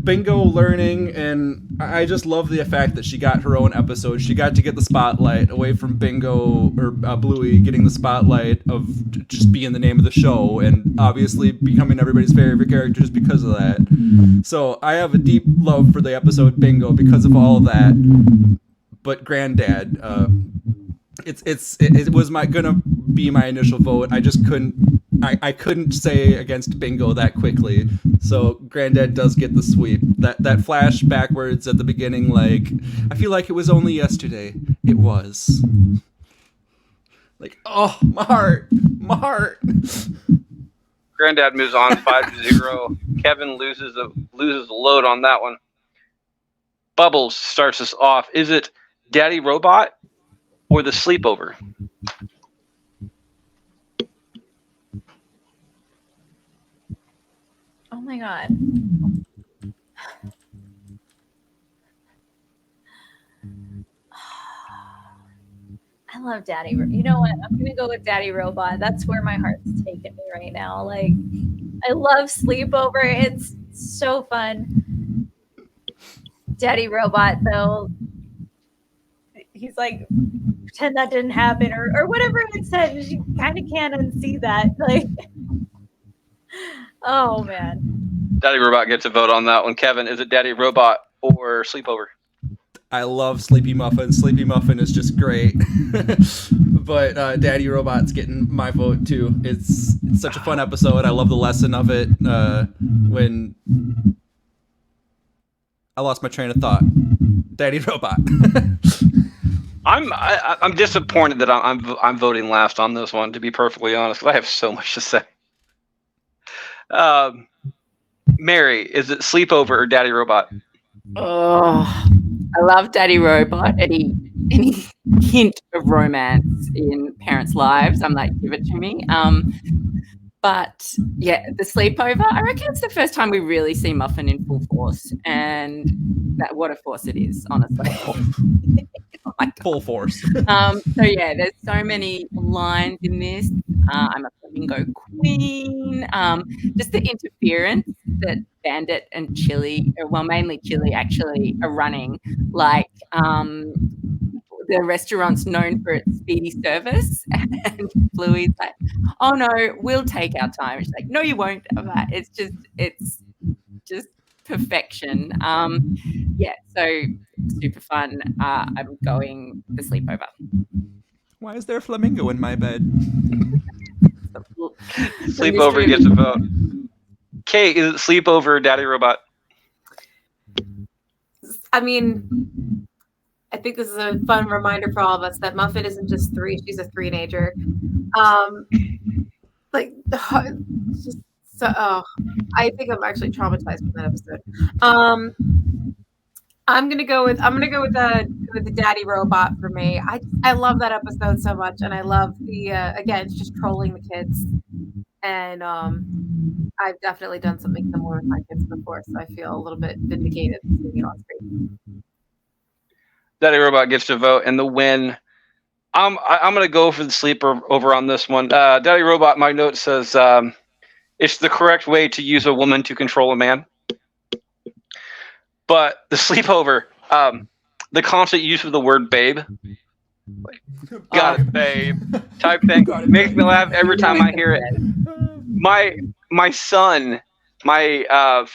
Bingo learning, and I just love the fact that she got her own episode. She got to get the spotlight away from Bingo or Bluey getting the spotlight of just being the name of the show, and obviously becoming everybody's favorite character just because of that. So I have a deep love for the episode Bingo because of all of that. But Granddad, it was gonna be my initial vote. I just couldn't. I couldn't say against Bingo that quickly. So Granddad does get the sweep. That flash backwards at the beginning, like, I feel like it was only yesterday. It was. Like, oh, my heart. Granddad moves on 5-0. Kevin loses a load on that one. Bubbles starts us off. Is it Daddy Robot or the sleepover? Oh my god. I love Daddy. You know what? I'm gonna go with Daddy Robot. That's where my heart's taking me right now. Like, I love Sleepover. It's so fun. Daddy Robot, though, he's like, pretend that didn't happen, or whatever it said. You kind of can't unsee that. Like, oh man. Daddy Robot gets a vote on that one. Kevin, is it Daddy Robot or Sleepover? I love Sleepy Muffin. Sleepy Muffin is just great. But Daddy Robot's getting my vote too. It's such a fun episode. I love the lesson of it. When I lost my train of thought. Daddy Robot. I'm disappointed that I'm voting last on this one, to be perfectly honest, because I have so much to say. Mary, is it Sleepover or Daddy Robot? Oh, I love Daddy Robot. Any hint of romance in parents' lives, I'm like, give it to me. But yeah, the sleepover, I reckon it's the first time we really see Muffin in full force, and that what a force it is, honestly. Oh my God. Full force. So yeah, there's so many lines in this. I'm a flamingo queen. Just the interference that Bandit and Chili, well, mainly Chili, actually are running. Like the the restaurant's known for its speedy service, and Bluey's like, "Oh no, we'll take our time." She's like, "No, you won't." It's just perfection. Yeah, so super fun. I'm going the sleepover. Why is there a flamingo in my bed? Sleepover gets a vote. Kate, is it sleepover or Daddy Robot? I mean, I think this is a fun reminder for all of us that Muffet isn't just 3; she's a 3-nager. Like, just so. Oh, I think I'm actually traumatized from that episode. I'm gonna go with the Daddy Robot for me. I love that episode so much, and I love the again, it's just trolling the kids, and I've definitely done something similar with my kids before, so I feel a little bit vindicated seeing it on screen. Daddy Robot gets to vote, and the win. I'm gonna go for the sleeper over on this one. Daddy Robot, my note says it's the correct way to use a woman to control a man. But the sleepover, the constant use of the word babe, like, got it, babe, type thing, makes me laugh every time I hear it. My son, my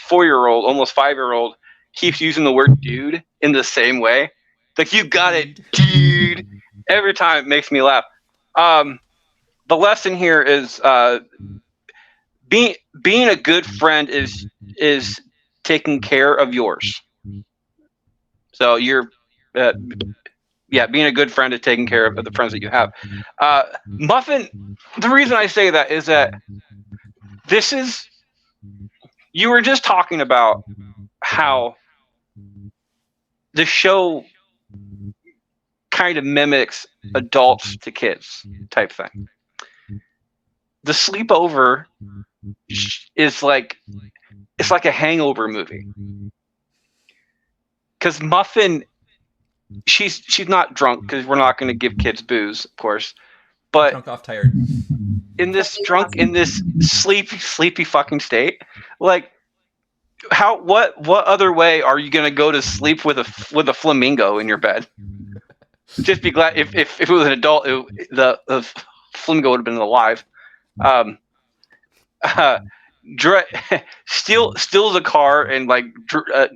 4-year-old, almost 5-year-old, keeps using the word dude in the same way. Like, you got it, dude. Every time it makes me laugh. The lesson here is being a good friend is taking care of yours. So you're, being a good friend is taking care of the friends that you have. Muffin, the reason I say that is that you were just talking about how the show kind of mimics adults to kids type thing. The sleepover is like, it's like a hangover movie. Because Muffin, she's not drunk, because we're not going to give kids booze, of course. But Drunk off tired. in this sleepy fucking state, like, what other way are you going to go to sleep with a flamingo in your bed? Just be glad if it was an adult, the flamingo would have been alive. Steals a car and like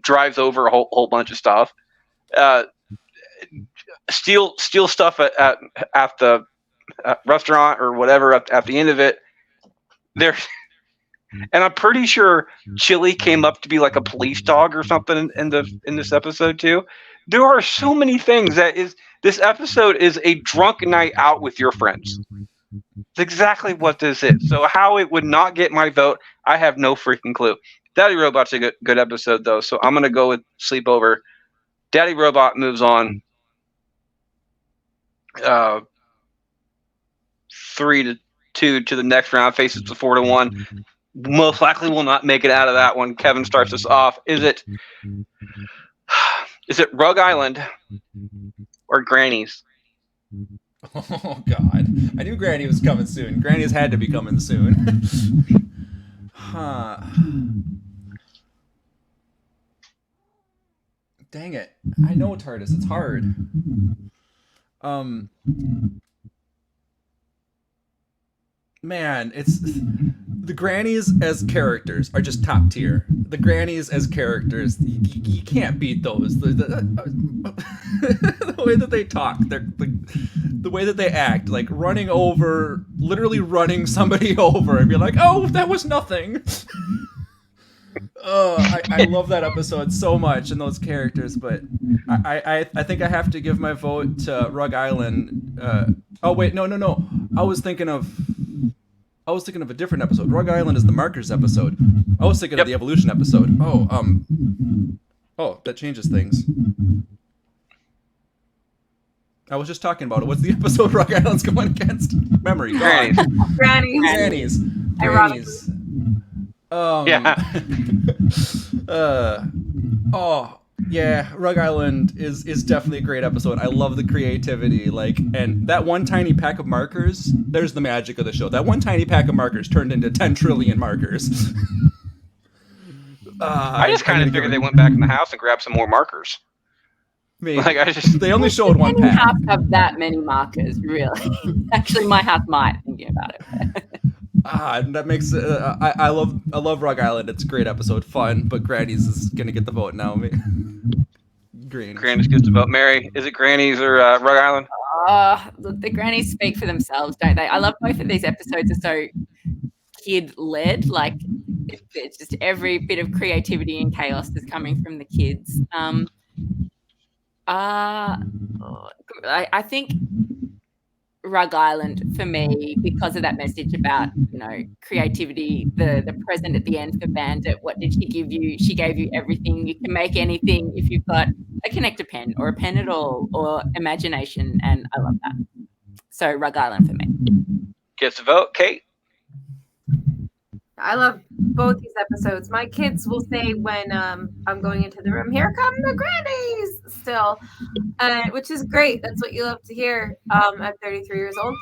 drives over a whole bunch of stuff. Steal stuff at the restaurant or whatever at the end of it. There, and I'm pretty sure Chili came up to be like a police dog or something in this episode too. There are so many things this episode is a drunk night out with your friends. It's exactly what this is. So how it would not get my vote, I have no freaking clue. Daddy Robot's a good episode though, so I'm gonna go with sleepover. Daddy Robot moves on 3-2 to the next round, faces the 4-1. Most likely will not make it out of that one. Kevin starts us off. Is it Rug Island or Granny's? Oh God! I knew Granny was coming soon. Granny's had to be coming soon. Huh. Dang it! I know TARDIS. It's hard. Man, it's the grannies as characters are just top tier. The grannies as characters, you can't beat those. The way that they talk, the way that they act, like literally running somebody over and be like, "Oh, that was nothing." I love that episode so much and those characters, but I think I have to give my vote to Rug Island. Oh wait, no. I was thinking of a different episode. Rug Island is the Markers episode. I was thinking of the Evolution episode. Oh, that changes things. I was just talking about it. What's the episode Rug Island's going against? Memory. Grannies. Rug Island is definitely a great episode. I love the creativity, and that one tiny pack of markers, there's the magic of the show. That one tiny pack of markers turned into 10 trillion markers. I just kind of figured they went back in the house and grabbed some more markers. Maybe. Like I just They only showed one Any pack. house have that many markers, really. Actually, my house might, thinking about it. That makes I love Rug Island. It's a great episode, fun, but Granny's is gonna get the vote now. Granny's. Granny's gets to vote. Mary, is it Granny's or Rug Island? Look, the grannies speak for themselves, don't they? I love both of these episodes are so kid-led. Like, it's just every bit of creativity and chaos is coming from the kids. I think Rug Island for me, because of that message about, creativity, the present at the end for Bandit. What did she give you? She gave you everything. You can make anything if you've got a connector pen or a pen at all or imagination, and I love that. So Rug Island for me. Gets a vote. Kate? I love both these episodes. My kids will say when I'm going into the room, "Here come the grannies!" Still, which is great. That's what you love to hear at 33 years old.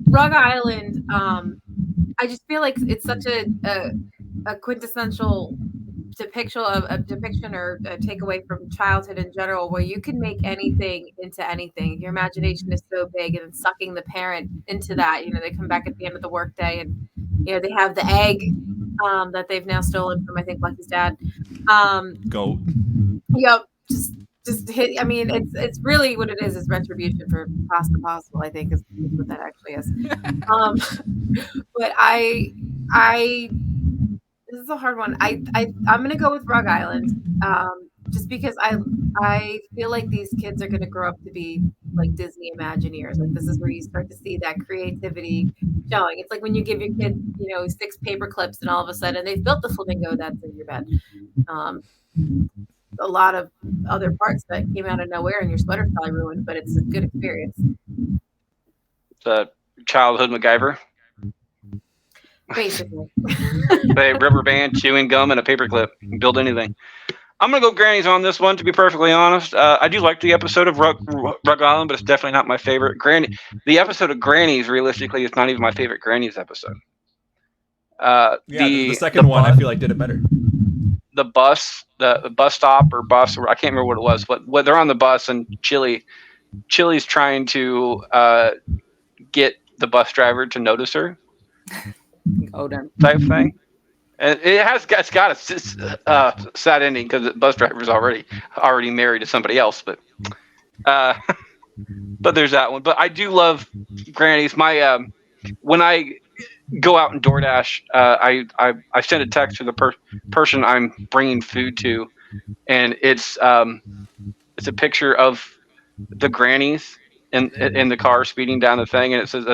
Rug Island. I just feel like it's such a quintessential depiction or a takeaway from childhood in general, where you can make anything into anything. Your imagination is so big, and sucking the parent into that. They come back at the end of the workday, and they have the egg that they've now stolen from, I think, Lucky's dad. Goat. Yep. Just hit. I mean, it's really what it is retribution for Pasta Possible. I think is what that actually is. But this is a hard one. I'm gonna go with Rug Island, just because I feel like these kids are gonna grow up to be like Disney Imagineers. Like, this is where you start to see that creativity showing. It's like when you give your kid, 6 paper clips, and all of a sudden they've built the flamingo that's in your bed. A lot of other parts that came out of nowhere, and your sweater's probably ruined, but it's a good experience. It's a childhood MacGyver. Basically. They rubber band, chewing gum, and a paperclip. Build anything. I'm gonna go Granny's on this one. To be perfectly honest, I do like the episode of Rug Island, but it's definitely not my favorite. The episode of Granny's, realistically, is not even my favorite Granny's episode. The second one I feel like did it better. The bus stop or bus, or I can't remember what it was, but they're on the bus, and Chili's trying to get the bus driver to notice her. Golden type thing, and it's got a sad ending because the bus driver's already married to somebody else. But there's that one. But I do love Granny's. My when I go out and DoorDash, I send a text to the person I'm bringing food to, and it's a picture of the grannies in the car speeding down the thing, and it says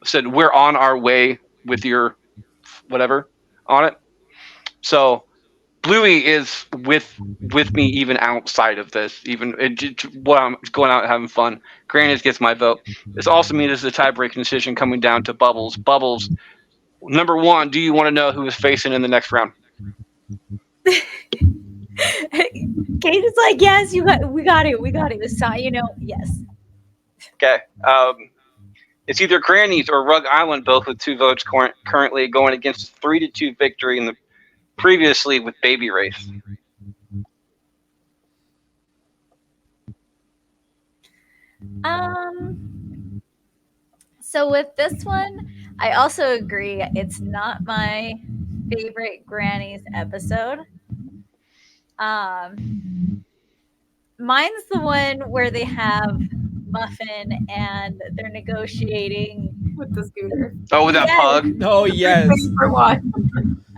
said we're on our way with your whatever on it. So Bluey is with me even outside of this, even when I'm going out and having fun. Granny's gets my vote. This also means it's a tie-breaking decision coming down to Bubbles. Bubbles, number 1, do you want to know who is facing in the next round? Kate is like, yes, we got it. So, yes. Okay. It's either Granny's or Rug Island, both with 2 votes currently going against a 3-2 victory in the previously with Baby Race. So with this one, I also agree. It's not my favorite Granny's episode. Mine's the one where they have Muffin and they're negotiating with the scooter. Oh, with that pug. Oh yes.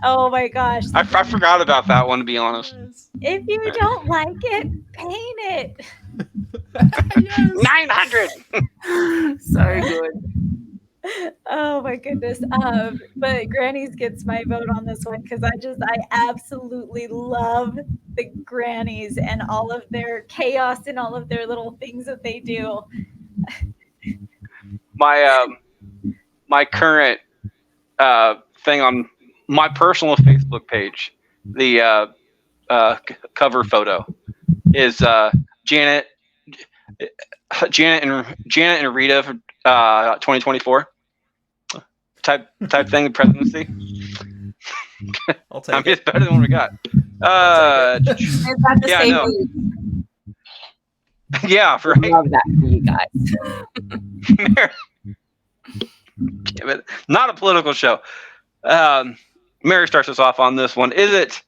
Oh my gosh. I forgot about that one, to be honest. If you don't like it, paint it. 900. So good. Oh my goodness. But Granny's gets my vote on this one because I absolutely love the Grannies and all of their chaos and all of their little things that they do. My current thing on my personal Facebook page, the cover photo is Janet and Rita for 2024 type thing, the presidency. I'll take it's better than what we got. Is that the Yeah, same no. week? Yeah, I right. love that for you guys. Damn it. Not a political show. Mary starts us off on this one. Is it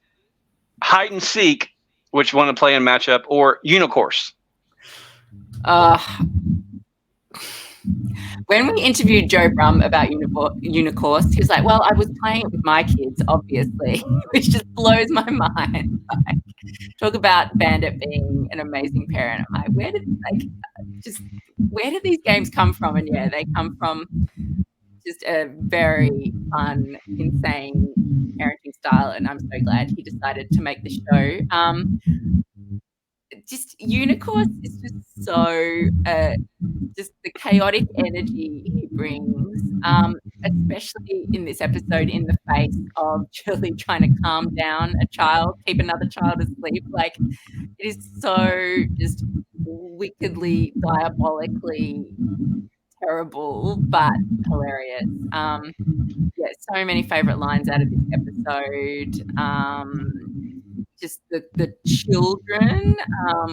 hide and seek, which you want to play in matchup, or unicourse? When we interviewed Joe Brum about unicourse, he was like, well, I was playing it with my kids, obviously, which just blows my mind. Like, talk about Bandit being an amazing parent. I'm like, where do these games come from? And yeah, they come from just a very fun, insane parenting style. And I'm so glad he decided to make the show. Just unicourse is just so just the chaotic energy he brings, especially in this episode, in the face of Julie trying to calm down a child, keep another child asleep. Like, it is so just wickedly, diabolically terrible, but hilarious. Yeah, so many favorite lines out of this episode. Just the children.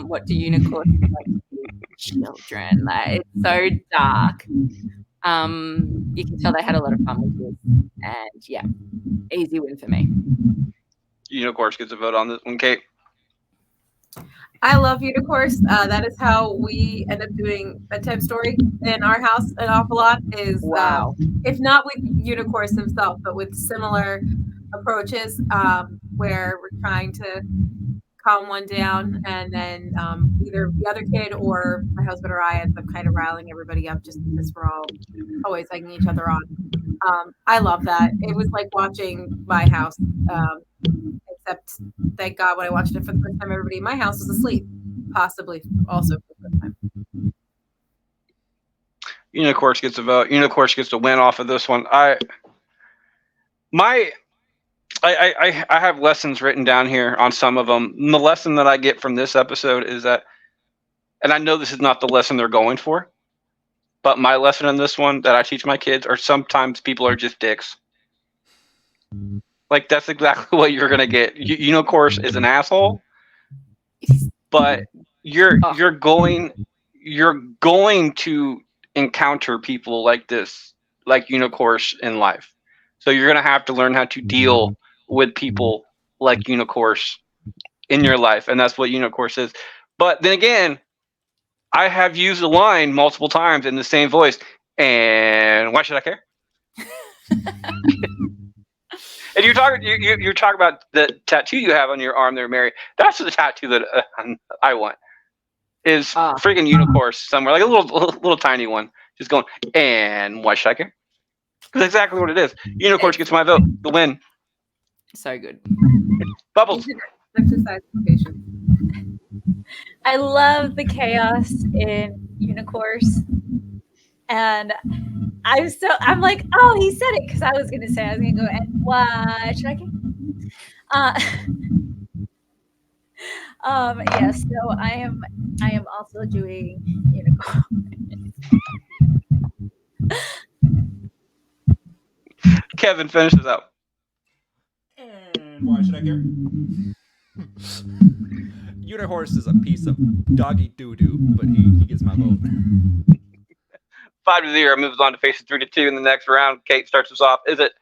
What do unicorns like to do? Children? Like, it's so dark. You can tell they had a lot of fun with this, and yeah, easy win for me. Unicourse gets a vote on this one, Kate. I love Unicourse. That is how we end up doing bedtime story in our house an awful lot. Is Wow. If not with Unicourse himself, but with similar approaches, where we're trying to calm one down, and then either the other kid or my husband or I end up kind of riling everybody up just because we're all always egging each other on. I love that. It was like watching My House, except thank God when I watched it for the first time, everybody in my house was asleep, possibly also for the first time. Unicourse gets a vote. Unicourse gets a win off of this one. I have lessons written down here on some of them. And the lesson that I get from this episode is that, and I know this is not the lesson they're going for, but my lesson in this one that I teach my kids are sometimes people are just dicks. Like, that's exactly what you're gonna get. Unicourse is an asshole, but you're going to encounter people like this, like Unicourse in life. So you're gonna have to learn how to deal with people like Unicourse in your life, and that's what Unicourse is. But then again, I have used the line multiple times in the same voice, and why should I care? And you're talking about the tattoo you have on your arm there, Mary. That's the tattoo that I want. Is freaking Unicourse somewhere, like a little tiny one, just going, and why should I care? That's exactly what it is. Unicourse gets my vote. The win. So good. Bubbles. Exercise patience. I love the chaos in Unicourse, and I'm like, oh, he said it, because I was gonna go, and why should I care? Yes, so I am also doing Unicourse. Kevin finishes up. And why should I care? Unicourse is a piece of doggy doo-doo, but he gets my vote. 5-0 moves on to facing 3-2 in the next round. Kate starts us off. Is it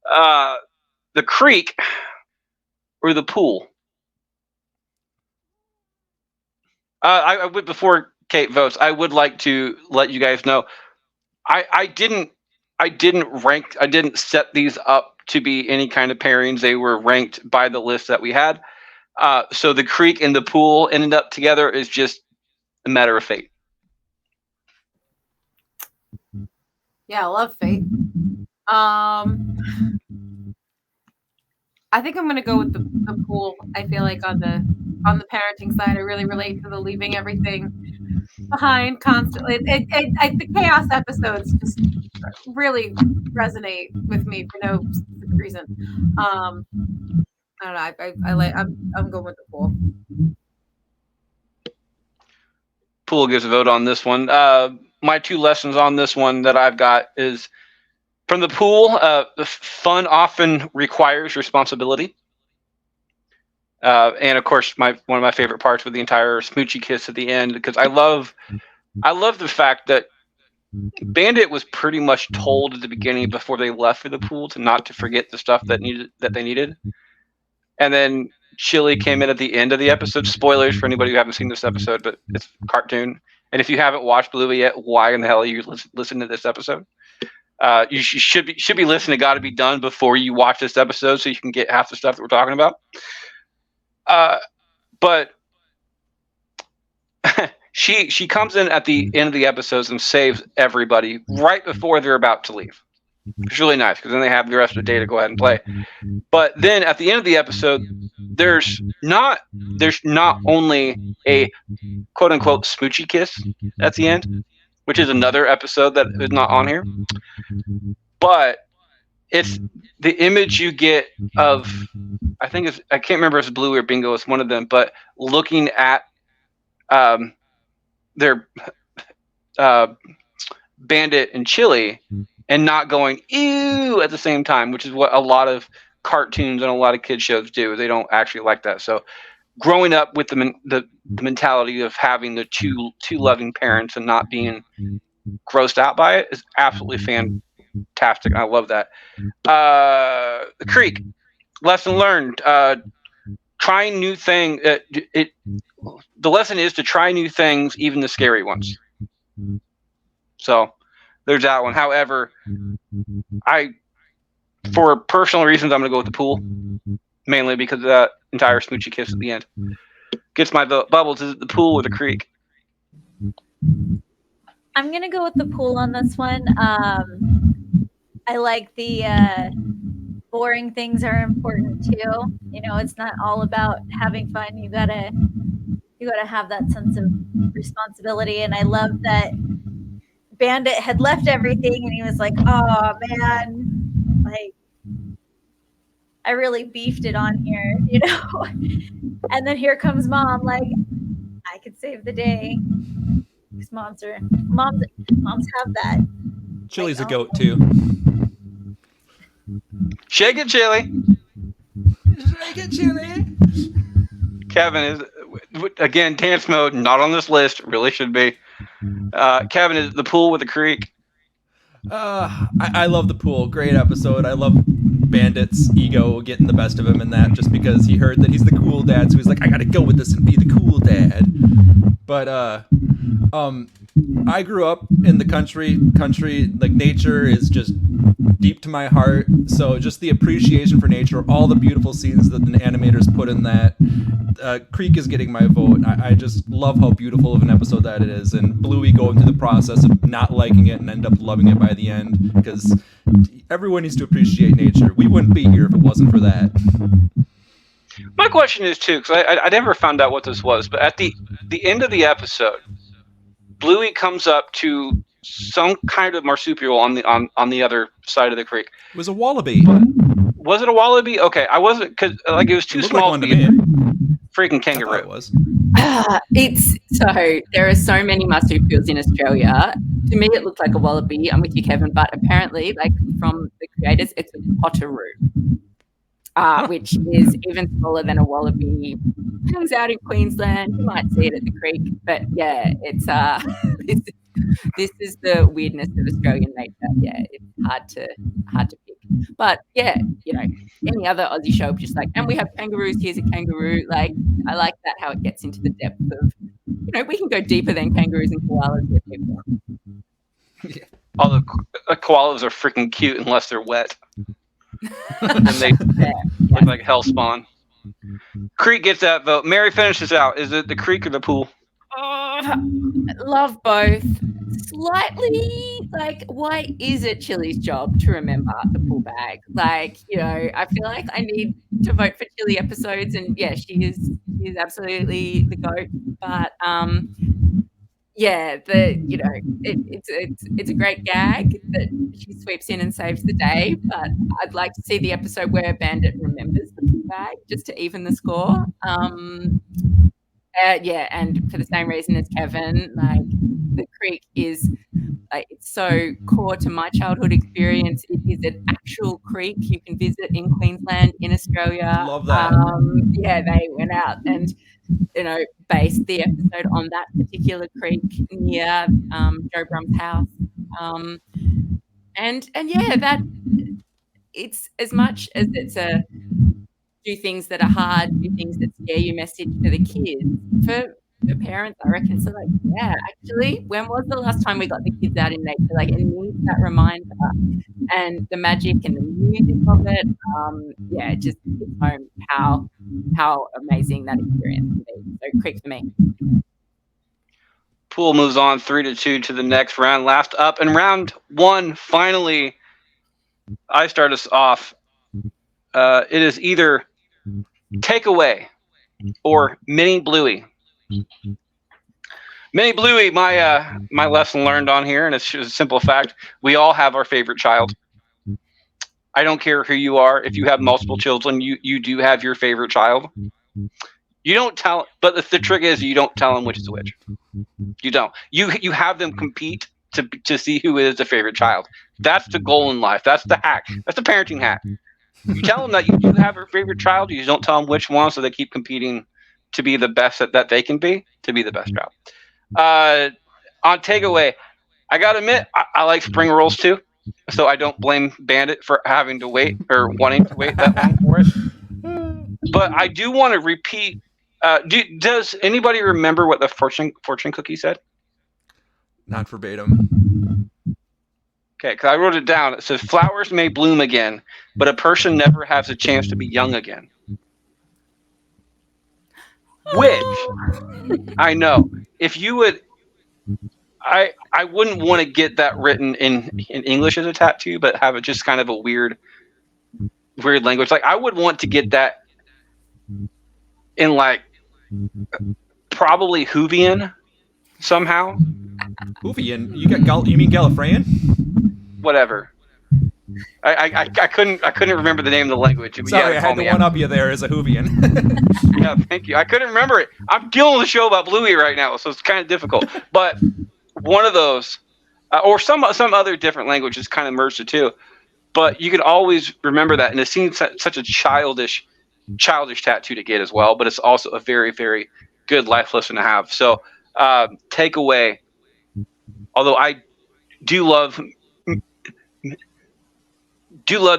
the creek or the pool? I would, before Kate votes, I would like to let you guys know I didn't set these up to be any kind of pairings. They were ranked by the list that we had. So the creek and the pool ended up together is just a matter of fate. Yeah, I love fate. I think I'm gonna go with the pool. I feel like on the parenting side, I really relate to the leaving everything behind constantly. The chaos episodes just really resonate with me for no specific reason. I don't know. I'm going with the pool. Pool gives a vote on this one. My two lessons on this one that I've got is from the pool. Fun often requires responsibility. And of course, one of my favorite parts was the entire smoochy kiss at the end, because I love the fact that Bandit was pretty much told at the beginning before they left for the pool to not to forget the stuff that they needed, and then Chili came in at the end of the episode. Spoilers for anybody who haven't seen this episode, but it's a cartoon. And if you haven't watched Bluey yet, why in the hell are you listening to this episode? You should be listening to Got to Be Done before you watch this episode, so you can get half the stuff that we're talking about. But she comes in at the end of the episodes and saves everybody right before they're about to leave. It's really nice, because then they have the rest of the day to go ahead and play. But then at the end of the episode, there's not only a quote unquote smoochy kiss at the end, which is another episode that is not on here, but it's the image you get of, I can't remember if it's Bluey or Bingo, it's one of them, but looking at their Bandit and Chili and not going ew at the same time, which is what a lot of cartoons and a lot of kids shows do. They don't actually like that. So growing up with the mentality of having the two loving parents and not being grossed out by it is absolutely fantastic. I love that. The Creek, lesson learned. Trying new things. The lesson is to try new things, even the scary ones. So there's that one. However, for personal reasons, I'm going to go with the pool, mainly because of that entire smoochy kiss at the end. Gets my bubbles. Is it the pool or the creek? I'm going to go with the pool on this one. I like the boring things are important too. You know, it's not all about having fun. You gotta have that sense of responsibility. And I love that Bandit had left everything and he was like, oh man, like I really beefed it on here, you know. And then here comes Mom, like I could save the day. Because moms have that. Chili's a goat too. Shake it, Chili. Shake it, Chili. Kevin is, again, dance mode, not on this list. Really should be. Kevin, is the pool with the creek? I love the pool. Great episode. I love Bandit's ego getting the best of him in that, just because he heard that he's the cool dad, so he's like, I gotta go with this and be the cool dad. But I grew up in the country, like nature is just deep to my heart. So just the appreciation for nature, all the beautiful scenes that the animators put in that, Creek is getting my vote. I just love how beautiful of an episode that it is, and Bluey going through the process of not liking it and end up loving it by the end, because everyone needs to appreciate nature. We wouldn't be here if it wasn't for that. My question is too, because I never found out what this was, but at the end of the episode, Bluey comes up to some kind of marsupial on the other side of the creek. It was a wallaby. Was it a wallaby? Okay, I wasn't, because like it was too small like to be a freaking kangaroo. It was. It's so there are so many marsupials in Australia. To me, it looked like a wallaby. I'm with you, Kevin, but apparently, like from the creators, it's a potteroo. Which is even smaller than a wallaby. Hangs out in Queensland. You might see it at the creek, but yeah, it's this is the weirdness of Australian nature. Yeah, it's hard to pick. But yeah, you know, any other Aussie show, just like, and we have kangaroos. Here's a kangaroo. Like, I like that how it gets into the depth of, you know, we can go deeper than kangaroos and koalas if we want. Yeah. All the koalas are freaking cute unless they're wet. And they look like hellspawn. Creek gets that vote. Mary finishes out. Is it the creek or the pool? Love both. Slightly, like, why is it Chili's job to remember the pool bag? Like, you know, I feel like I need to vote for Chili episodes, and yeah, she is absolutely the goat. But yeah, it's a great gag that she sweeps in and saves the day. But I'd like to see the episode where Bandit remembers the pool bag just to even the score. Yeah, and for the same reason as Kevin, like the creek is it's so core to my childhood experience. It is an actual creek you can visit in Queensland, in Australia. Love that. Yeah, they went out and based the episode on that particular creek near Joe Brum's house. And yeah, that it's as much as it's a do things that are hard, do things that scare you message for the kids. For the parents, I reckon, so yeah, actually, when was the last time we got the kids out in nature? It needs that reminder and the magic and the music of it. Yeah, it just hits home how amazing that experience can be. So Creek for me. Pool moves on 3-2 to the next round. Last up in round one, finally, I start us off. It is either Takeaway or Mini Bluey. Mini Bluey, my lesson learned on here, and it's just a simple fact. We all have our favorite child. I don't care who you are. If you have multiple children, you do have your favorite child. You don't tell, but the trick is you don't tell them which is which. You don't. You have them compete to see who is the favorite child. That's the goal in life. That's the hack. That's the parenting hack. You tell them that you do have a favorite child. You just don't tell them which one, so they keep competing to be the best that they can be, to be the best child. On Takeaway, I gotta admit, I like spring rolls too, so I don't blame Bandit for having to wait or wanting to wait that long for it. But I do want to repeat. Does anybody remember what the fortune cookie said? Not verbatim. Okay, because I wrote it down. It says, flowers may bloom again, but a person never has a chance to be young again. Which, I know, if you would, I wouldn't want to get that written in English as a tattoo, but have it just kind of a weird language. I would want to get that in probably Hoovian somehow. Hoovian? You mean Gallifreyan? Whatever. I couldn't remember the name of the language. Sorry, I had to one up you there as a Hoovian. Yeah, thank you. I couldn't remember it. I'm dealing with a show about Bluey right now, so it's kind of difficult. But one of those, or some other different language is kind of merged the two. But you can always remember that, and it seems such a childish tattoo to get as well. But it's also a very, very good life lesson to have. So, Takeaway. Although I do love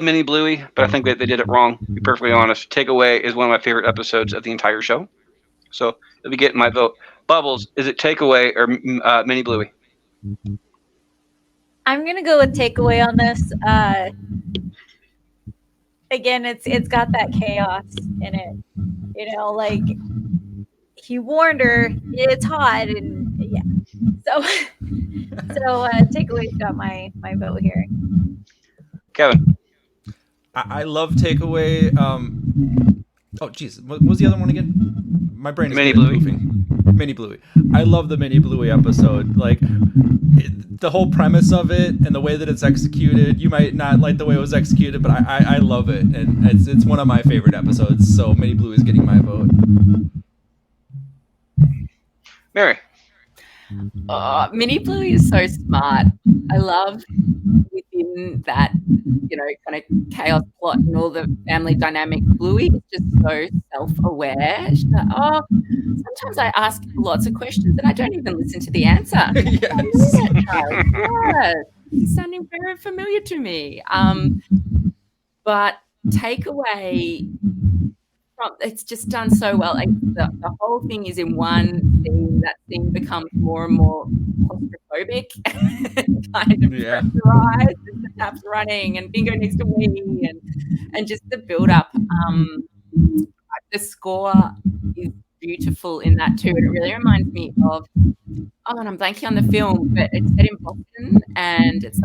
Mini Bluey, but I think they did it wrong, to be perfectly honest. Takeaway is one of my favorite episodes of the entire show. So if you get my vote. Bubbles, is it Takeaway or Mini Bluey? I'm going to go with Takeaway on this. Again, it's got that chaos in it. He warned her, it's hot, and yeah. So Takeaway's got my vote here. Kevin. I love Takeaway. Oh, geez. What was the other one again? My brain is Mini Bluey. Mini Bluey. I love the Mini Bluey episode. The whole premise of it and the way that it's executed. You might not like the way it was executed, but I love it, and it's one of my favorite episodes. So Mini Bluey is getting my vote. Mary. Mini Bluey is so smart. I love within that, kind of chaos plot and all the family dynamic. Bluey is just so self-aware. She's like, sometimes I ask lots of questions and I don't even listen to the answer. Yes. It's sounding very familiar to me. But Takeaway, it's just done so well. The whole thing is in one scene. That scene becomes more and more claustrophobic, kind of pressurized. And the tap's running, and Bingo needs to wee, and just the build up. The score is beautiful in that too, and it really reminds me of. Oh, and I'm blanking on the film, but it's set in Boston, and it's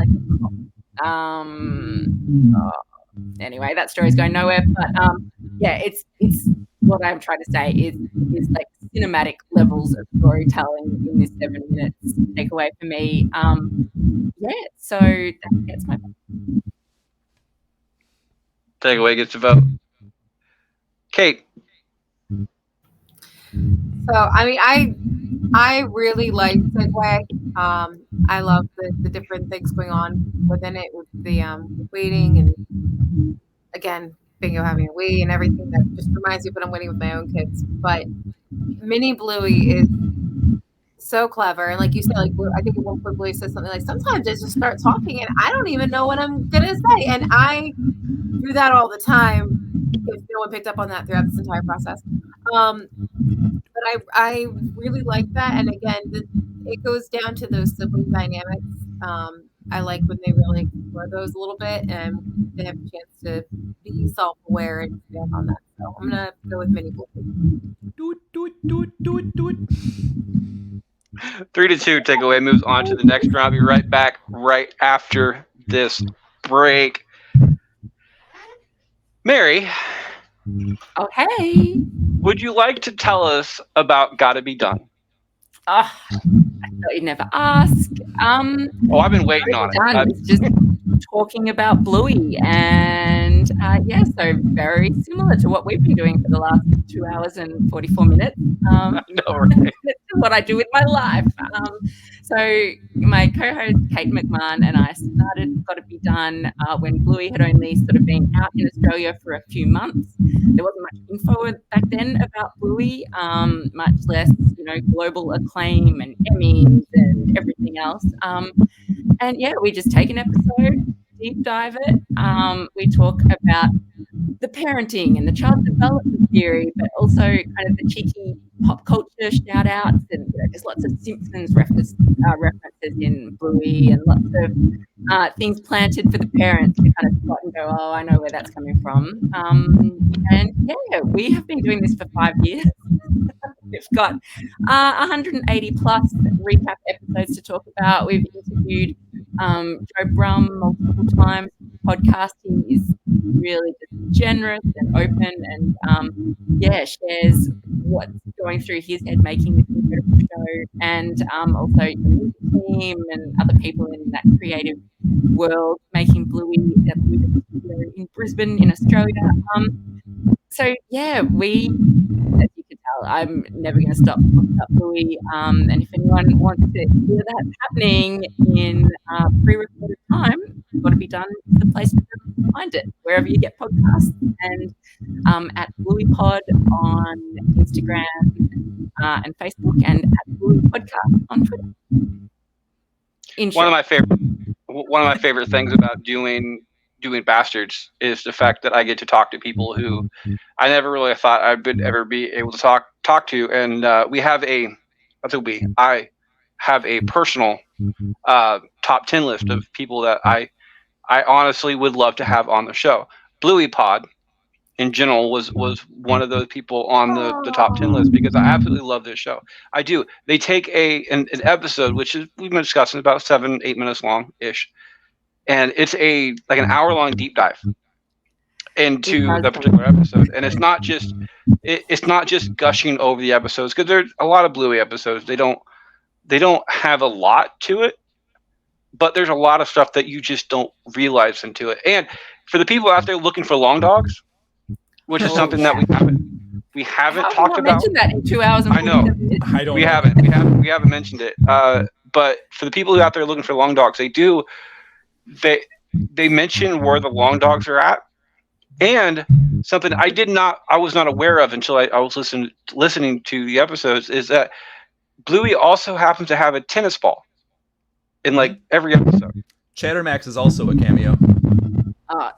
anyway, that story's going nowhere. But yeah, it's what I'm trying to say is cinematic levels of storytelling in this 7 minutes. Takeaway for me. So that gets my vote. Takeaway gets a vote. Kate. So I really like Takeaway. I love the different things going on within it with the waiting, and again, Bingo having a wee and everything. That just reminds me of when I'm waiting with my own kids. But Mini Bluey is so clever, and like you said, like I think at one point Bluey says something like, "Sometimes I just start talking and I don't even know what I'm gonna say," and I do that all the time. If no one picked up on that throughout this entire process, but I really like that, and again, it goes down to those sibling dynamics. I like when they really explore those a little bit, and they have a chance to be self-aware and stand on that. So I'm gonna go with Mini Bluey. Do it. 3-2 takeaway moves on to the next round. I'll be right back right after this break. Mary, Oh, hey. would you like to tell us about Gotta Be Done? Oh, I thought you'd never ask. Oh, I've been waiting on it. It's just talking about Bluey, and so very similar to what we've been doing for the last 2 hours and 44 minutes. I know, right? That's what I do with my life. So my co-host Kate McMahon and I started Gotta Be Done when Bluey had only sort of been out in Australia for a few months. There wasn't much info back then about Bluey, much less, global acclaim and Emmys and everything else. And yeah, we just take an episode, deep dive it. We talk about the parenting and the child development theory, but also kind of the cheeky pop culture shout outs and just lots of Simpsons references in Bluey, and lots of things planted for the parents to kind of spot and go, oh, I know where that's coming from. And yeah, we have been doing this for 5 years. We've got 180 plus recap episodes to talk about. We've interviewed Joe Brum multiple times. Podcasting is really just generous and open, and shares what's going through his head making this incredible show, and also the music team and other people in that creative world making Bluey in Brisbane in Australia. So yeah, we, as you can tell, I'm never going to stop talking about Bluey. And if anyone wants to hear that happening in pre-recorded time, Gotta Be Done is the place to find it, wherever you get podcasts, and at Bluey Pod on Instagram and Facebook, and at Bluey Podcast on Twitter. One of my favorite things about doing Bastards is the fact that I get to talk to people who I never really thought I would ever be able to talk to, and I have a personal top 10 list of people that I honestly would love to have on the show. Bluey Pod in general was one of those people on the top 10 list, because I absolutely love this show. I do. They take an episode, which is, we've been discussing, about 7-8 minutes long ish, and it's an hour-long deep dive into that particular episode. And it's not just gushing over the episodes, because there's a lot of Bluey episodes. They don't have a lot to it, but there's a lot of stuff that you just don't realize into it. And for the people out there looking for long dogs, which is something that we haven't talked about. Mentioned that in 2 hours. I know. We haven't mentioned it. But for the people out there looking for long dogs, they mention where the long dogs are at, and something I was not aware of until I was listening to the episodes, is that Bluey also happens to have a tennis ball in every episode. Chattermax is also a cameo.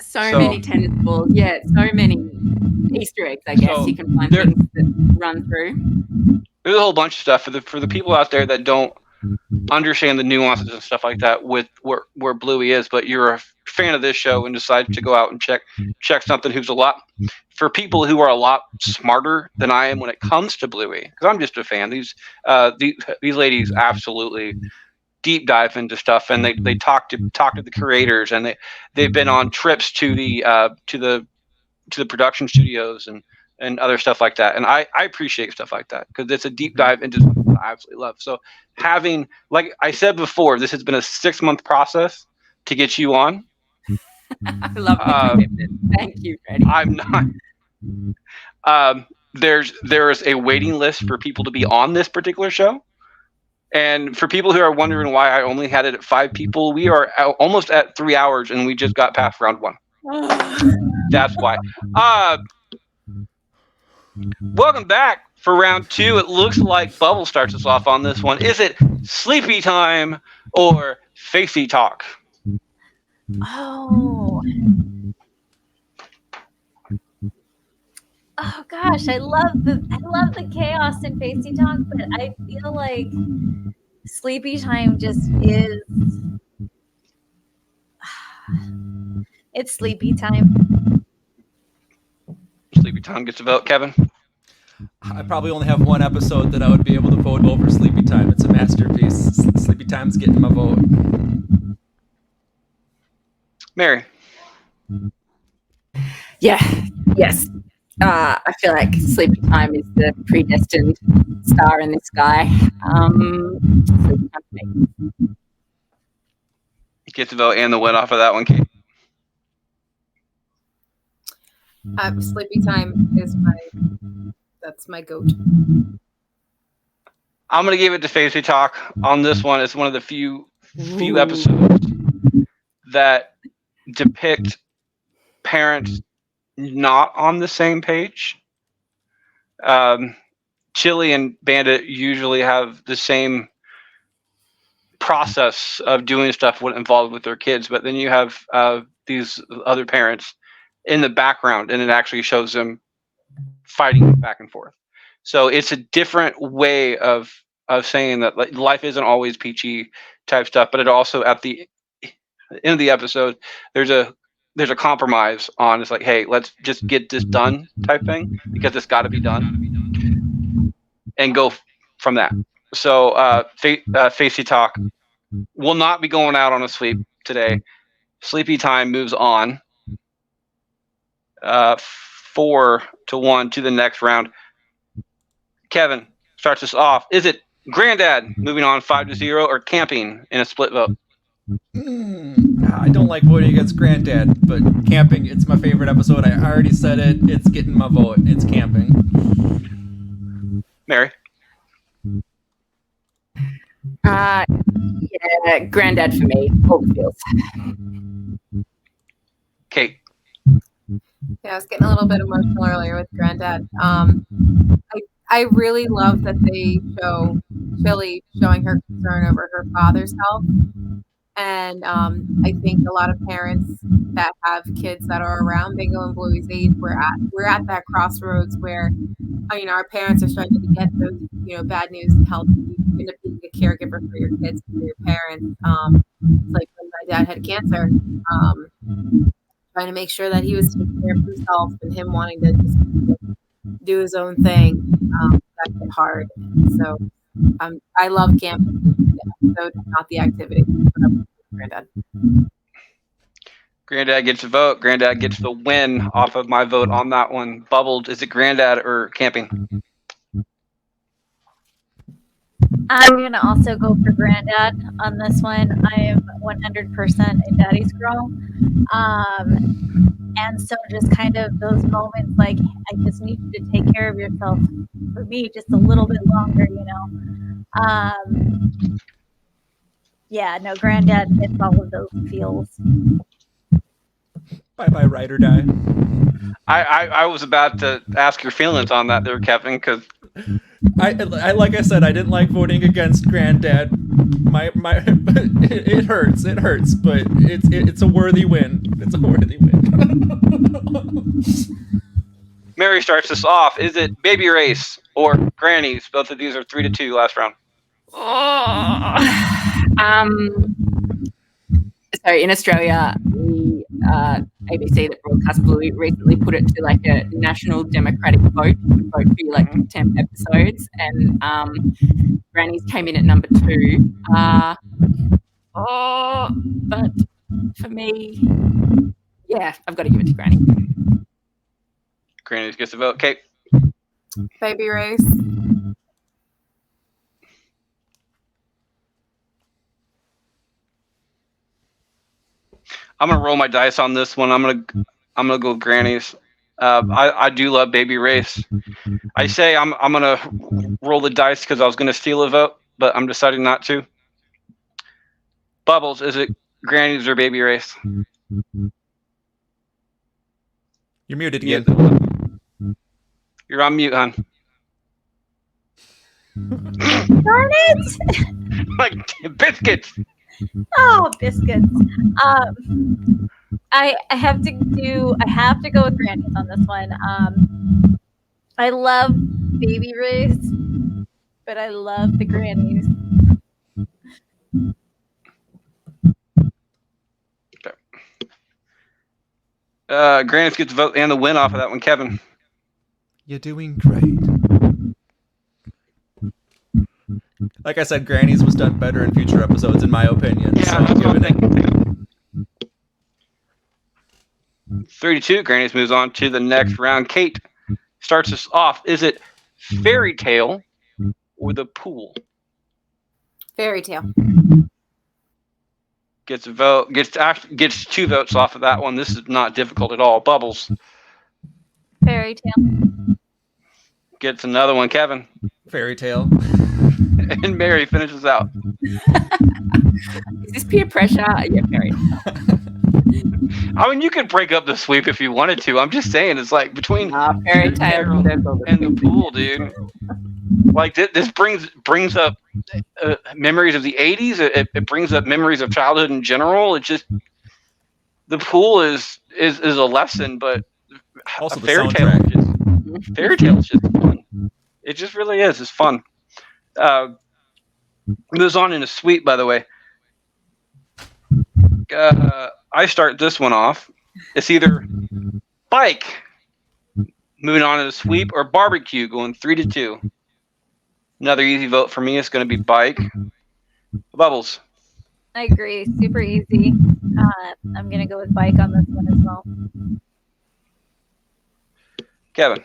So many tennis balls. Yeah, so many Easter eggs, I guess. You can find things that run through. There's a whole bunch of stuff for the people out there that don't understand the nuances and stuff like that with where Bluey is, but you're a fan of this show and decide to go out and check something who's for people who are a lot smarter than I am when it comes to Bluey, because I'm just a fan. These ladies absolutely deep dive into stuff, and they talk to the creators, and they've been on trips to the production studios and other stuff like that. And I appreciate stuff like that, because it's a deep dive into something that I absolutely love. So having, like I said before, this has been a 6-month process to get you on. I love the commitment. Thank you, Freddie. I'm not. There is a waiting list for people to be on this particular show. And for people who are wondering why I only had it at 5 people, we are almost at 3 hours, and we just got past round 1. That's why. Welcome back for round 2. It looks like Bubble starts us off on this one. Is it sleepy time or facey talk? Oh. Oh gosh, I love the chaos in Facey Talk, but I feel like sleepy time just is. It's sleepy time. Sleepy time gets a vote, Kevin. I probably only have one episode that I would be able to vote over Sleepy Time. It's a masterpiece. Sleepy Time's getting my vote. Mary. Yeah. Yes. I feel like Sleepy Time is the predestined star in the sky. Sleepy Time for me. Gets a vote and the win off of that one, Kate. Sleepy Time is that's my goat. I'm going to give it to Facey Talk on this one. It's one of the few episodes that depict parents not on the same page. Chili and Bandit usually have the same process of doing stuff when involved with their kids, but then you have these other parents in the background, and it actually shows them fighting back and forth. So it's a different way of saying that life isn't always peachy type stuff, but it also at the end of the episode there's a compromise on, it's like, hey, let's just get this done type thing, because it's got to be done, and go from that. So Facey Talk will not be going out on a sleep today. Sleepy Time moves on 4-1 to the next round. Kevin starts us off. Is it Granddad moving on 5-0 or Camping in a split vote? I don't like voting against Granddad, but Camping, it's my favorite episode. I already said it. It's getting my vote. It's Camping. Mary? Yeah, Granddad for me. All the feels. Kate? Yeah, I was getting a little bit emotional earlier with Granddad. I really love that they show Chili showing her concern over her father's health. And I think a lot of parents that have kids that are around Bingo and Bluey's age, we're at that crossroads where, our parents are starting to get those, bad news in health. You end up being a caregiver for your kids, for your parents. It's like when my dad had cancer, trying to make sure that he was taking care of himself, and him wanting to just do his own thing. That hit hard. So I love camping. So not the activity. Granddad. Granddad gets a vote. Granddad gets the win off of my vote on that one. Bubbled, is it Granddad or Camping? I'm going to also go for Granddad on this one. I am 100% a daddy's girl. And so just kind of those moments like, I just need you to take care of yourself for me just a little bit longer, Yeah, no, Granddad hits all of those feels. Bye-bye, Ride or Die. I was about to ask your feelings on that there, Kevin, because I like I said, I didn't like voting against Granddad. It hurts, but it's a worthy win. It's a worthy win. Mary starts us off. Is it Baby Race or Grannies? Both of these are 3-2 last round. So in Australia, the ABC that broadcast Bluey recently put it to like a national democratic vote for like 10 episodes, and Grannies came in at number 2. But for me, yeah, I've got to give it to Granny. Grannies gets a vote. Kate? Baby Race. I'm gonna roll my dice on this one. I'm gonna go with Grannies. I do love Baby Race. I say I'm gonna roll the dice because I was gonna steal a vote, but I'm deciding not to. Bubbles, is it Granny's or Baby Race? You're muted again. You're on mute, hon. Darn it! Like biscuits. Oh, biscuits. I have to go with Granny's on this one. I love Baby Race, but I love the Grannies. Granny's gets the vote and the win off of that one, Kevin. You're doing great. Like I said, Granny's was done better in future episodes, in my opinion. Yeah, so that's what I'm giving thinking. 32, Granny's moves on to the next round. Kate starts us off. Is it Fairy Tale or the Pool? Fairy tale. Gets a vote. Gets 2 votes off of that one. This is not difficult at all. Bubbles Fairy tale. gets another one. Kevin Fairy Tale. and Mary finishes out. Is this peer pressure? Yeah, very. I mean, you could break up the sweep if you wanted to. I'm just saying, it's like between Fairy Tale and the Pool, dude. Like this brings up memories of the 80s. It brings up memories of childhood in general. It just the Pool is a lesson, but Also, the Fairy Tale is just fun. It just really is. It's fun. Moves on in a sweep, by the way. I start this one off. It's either bike moving on to the sweep or barbecue going 3-2. Another easy vote for me is going to be bike. Bubbles. I agree. Super easy. I'm gonna go with bike on this one as well. Kevin.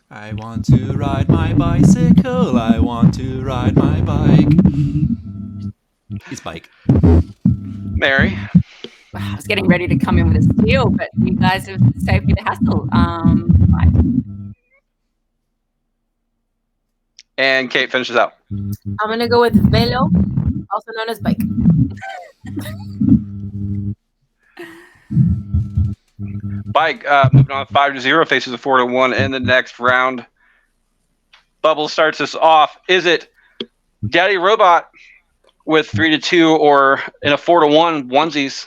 I want to ride my bicycle. I want to ride my bike. It's bike. Mary. I was getting ready to come in with a steal, but you guys have saved me the hassle. And Kate finishes out. I'm gonna go with velo, also known as bike. Bike moving on 5-0, faces a 4-1 in the next round. Bubble starts us off. Is it Daddy Robot with 3-2 or in a 4-1 onesies?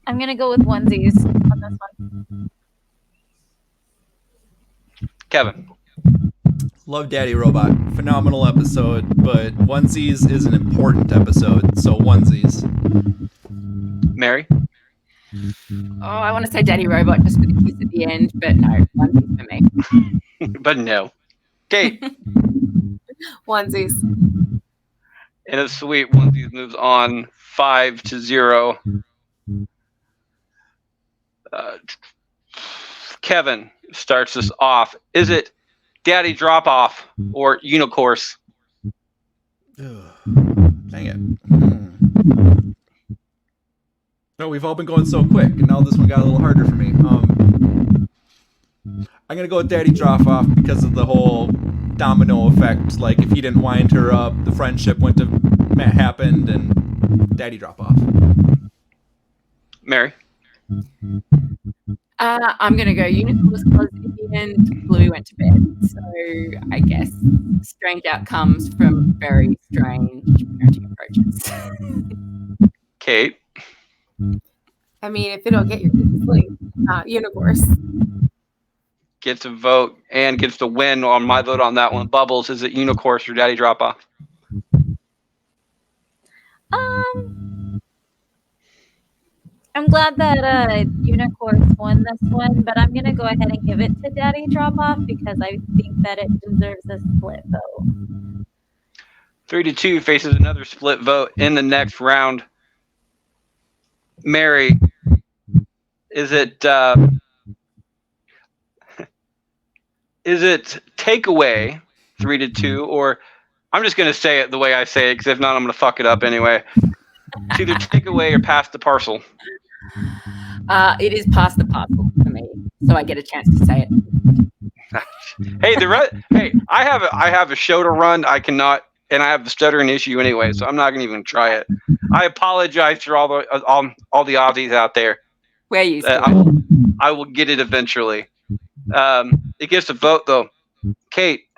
I'm gonna go with onesies on this one. Kevin. Love Daddy Robot. Phenomenal episode, but onesies is an important episode, so onesies. Mary. Oh, I want to say Daddy Robot just for the kiss at the end, but no, onesies for me. But no. Kate. Onesies. In a sweep, onesies moves on 5-0. Kevin starts us off. Is it Daddy Drop Off or Unicourse? Dang it. No, we've all been going so quick, and now this one got a little harder for me. I'm going to go with Daddy Drop Off because of the whole domino effect. Like, if he didn't wind her up, the friendship wouldn't have happened, and Daddy Drop Off. Mary. I'm going to go Unicorns because in the end, Bluey went to bed. So I guess strange outcomes from very strange parenting approaches. Kate. I mean, if you don't get your kids to sleep, unicorns. Gets a vote and gets the win on my vote on that one. Bubbles, is it Unicourse or Daddy Drop Off? I'm glad that Unicorns won this one, but I'm gonna go ahead and give it to Daddy Drop Off because I think that it deserves a split vote. 3-2 faces another split vote in the next round. Mary, is it Takeaway 3-2, or I'm just gonna say it the way I say it because if not, I'm gonna fuck it up anyway. It's either Takeaway or Pass the Parcel. It is Pass the Parcel for me, so I get a chance to say it. Hey, hey, I have a show to run. I cannot, and I have the stuttering issue anyway, so I'm not gonna even try it. I apologize for all the Aussies out there. We're used to it. I will get it eventually. It gets a vote though. Kate,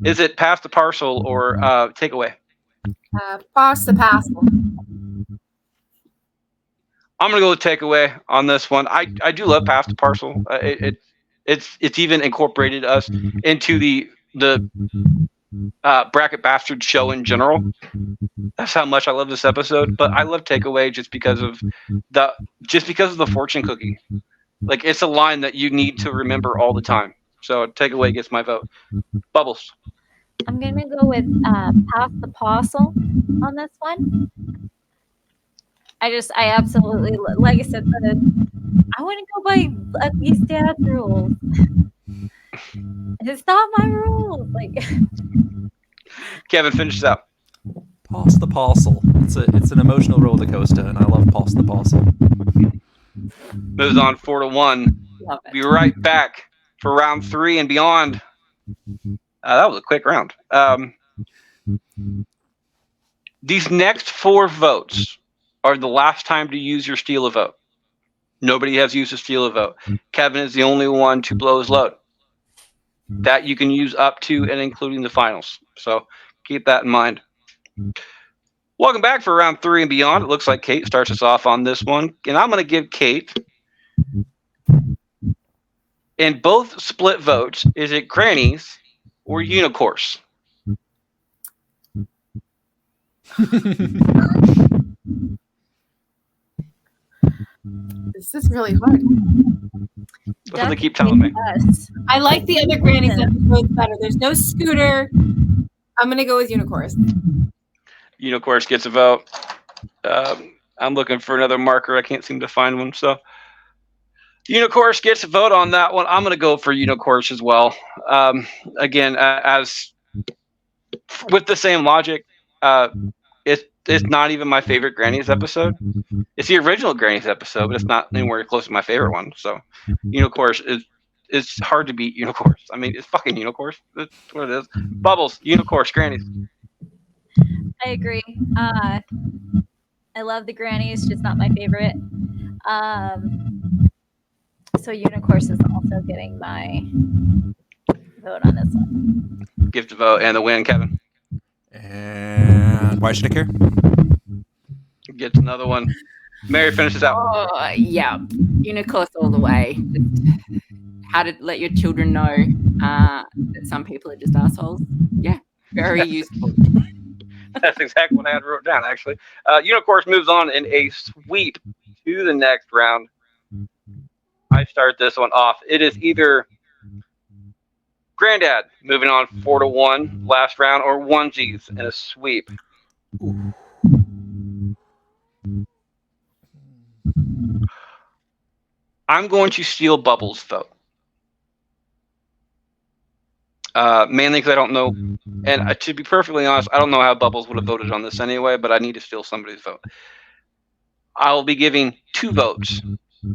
is it pass the parcel or takeaway? Pass the parcel. I'm gonna go with takeaway on this one. I do love pass the parcel. It's even incorporated us into the Bracket Bastard show in general. That's how much I love this episode. But I love takeaway just because of the fortune cookie. Like, it's a line that you need to remember all the time. So takeaway gets my vote. Bubbles. I'm gonna go with pass the parcel on this one. I absolutely, like I said, I wouldn't go by these dad's rules. It's not my rules. Like, Kevin, finish out. Pass the parcel. It's an emotional roller coaster, and I love pass the parcel. Moves on 4-1. Love it. Be right back for round 3 and beyond. That was a quick round. These next 4 votes are the last time to use your steal a vote. Nobody has used a steal a vote. Kevin is the only one to blow his load. That you can use up to and including the finals. So keep that in mind. Welcome back for round 3 and beyond. It looks like Kate starts us off on this one. And I'm going to give Kate, in both split votes, is it Grannies or Unicourse? This is really hard. That's what they keep telling me. Yes. I like the other Grannies episodes better. There's no Scooter. I'm gonna go with Unicourse. Unicourse gets a vote. I'm looking for another marker. I can't seem to find one. So Unicourse gets a vote on that one. I'm going to go for Unicourse as well. Again, as with the same logic, it's not even my favorite Grannies episode. It's the original Grannies episode, but it's not anywhere close to my favorite one. So Unicourse it's hard to beat Unicourse. I mean, it's fucking Unicourse. That's what it is. Bubbles, Unicourse, Grannies. I agree. I love the Grannies, just not my favorite. So Unicourse is also getting my vote on this one. Gift a vote and the win, Kevin. And why should I care? Gets another one. Mary finishes out. Oh, yeah. Unicourse all the way. How to let your children know that some people are just assholes. Yeah, very useful. That's exactly what I had wrote down, actually. Unicourse moves on in a sweep to the next round. I start this one off. It is either Granddad moving on 4-1 last round, or Onesies in a sweep. I'm going to steal Bubbles' vote. Mainly because I don't know, and to be perfectly honest, I don't know how Bubbles would have voted on this anyway, but I need to steal somebody's vote. I'll be giving 2 votes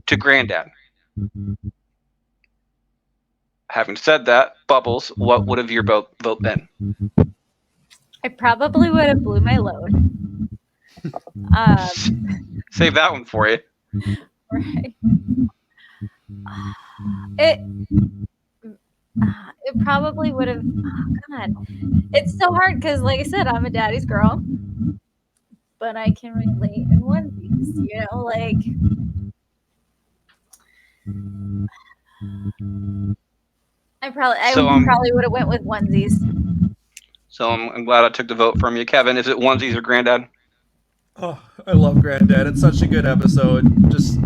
to Granddad. Having said that, Bubbles, what would have your vote been? I probably would have blew my load. Save that one for you. Right. It probably would have. Oh, God, it's so hard because, like I said, I'm a daddy's girl, but I can relate in onesies. You know, like. I probably would have went with onesies. So I'm glad I took the vote from you, Kevin. Is it Onesies or Granddad? Oh, I love Granddad. It's such a good episode. Just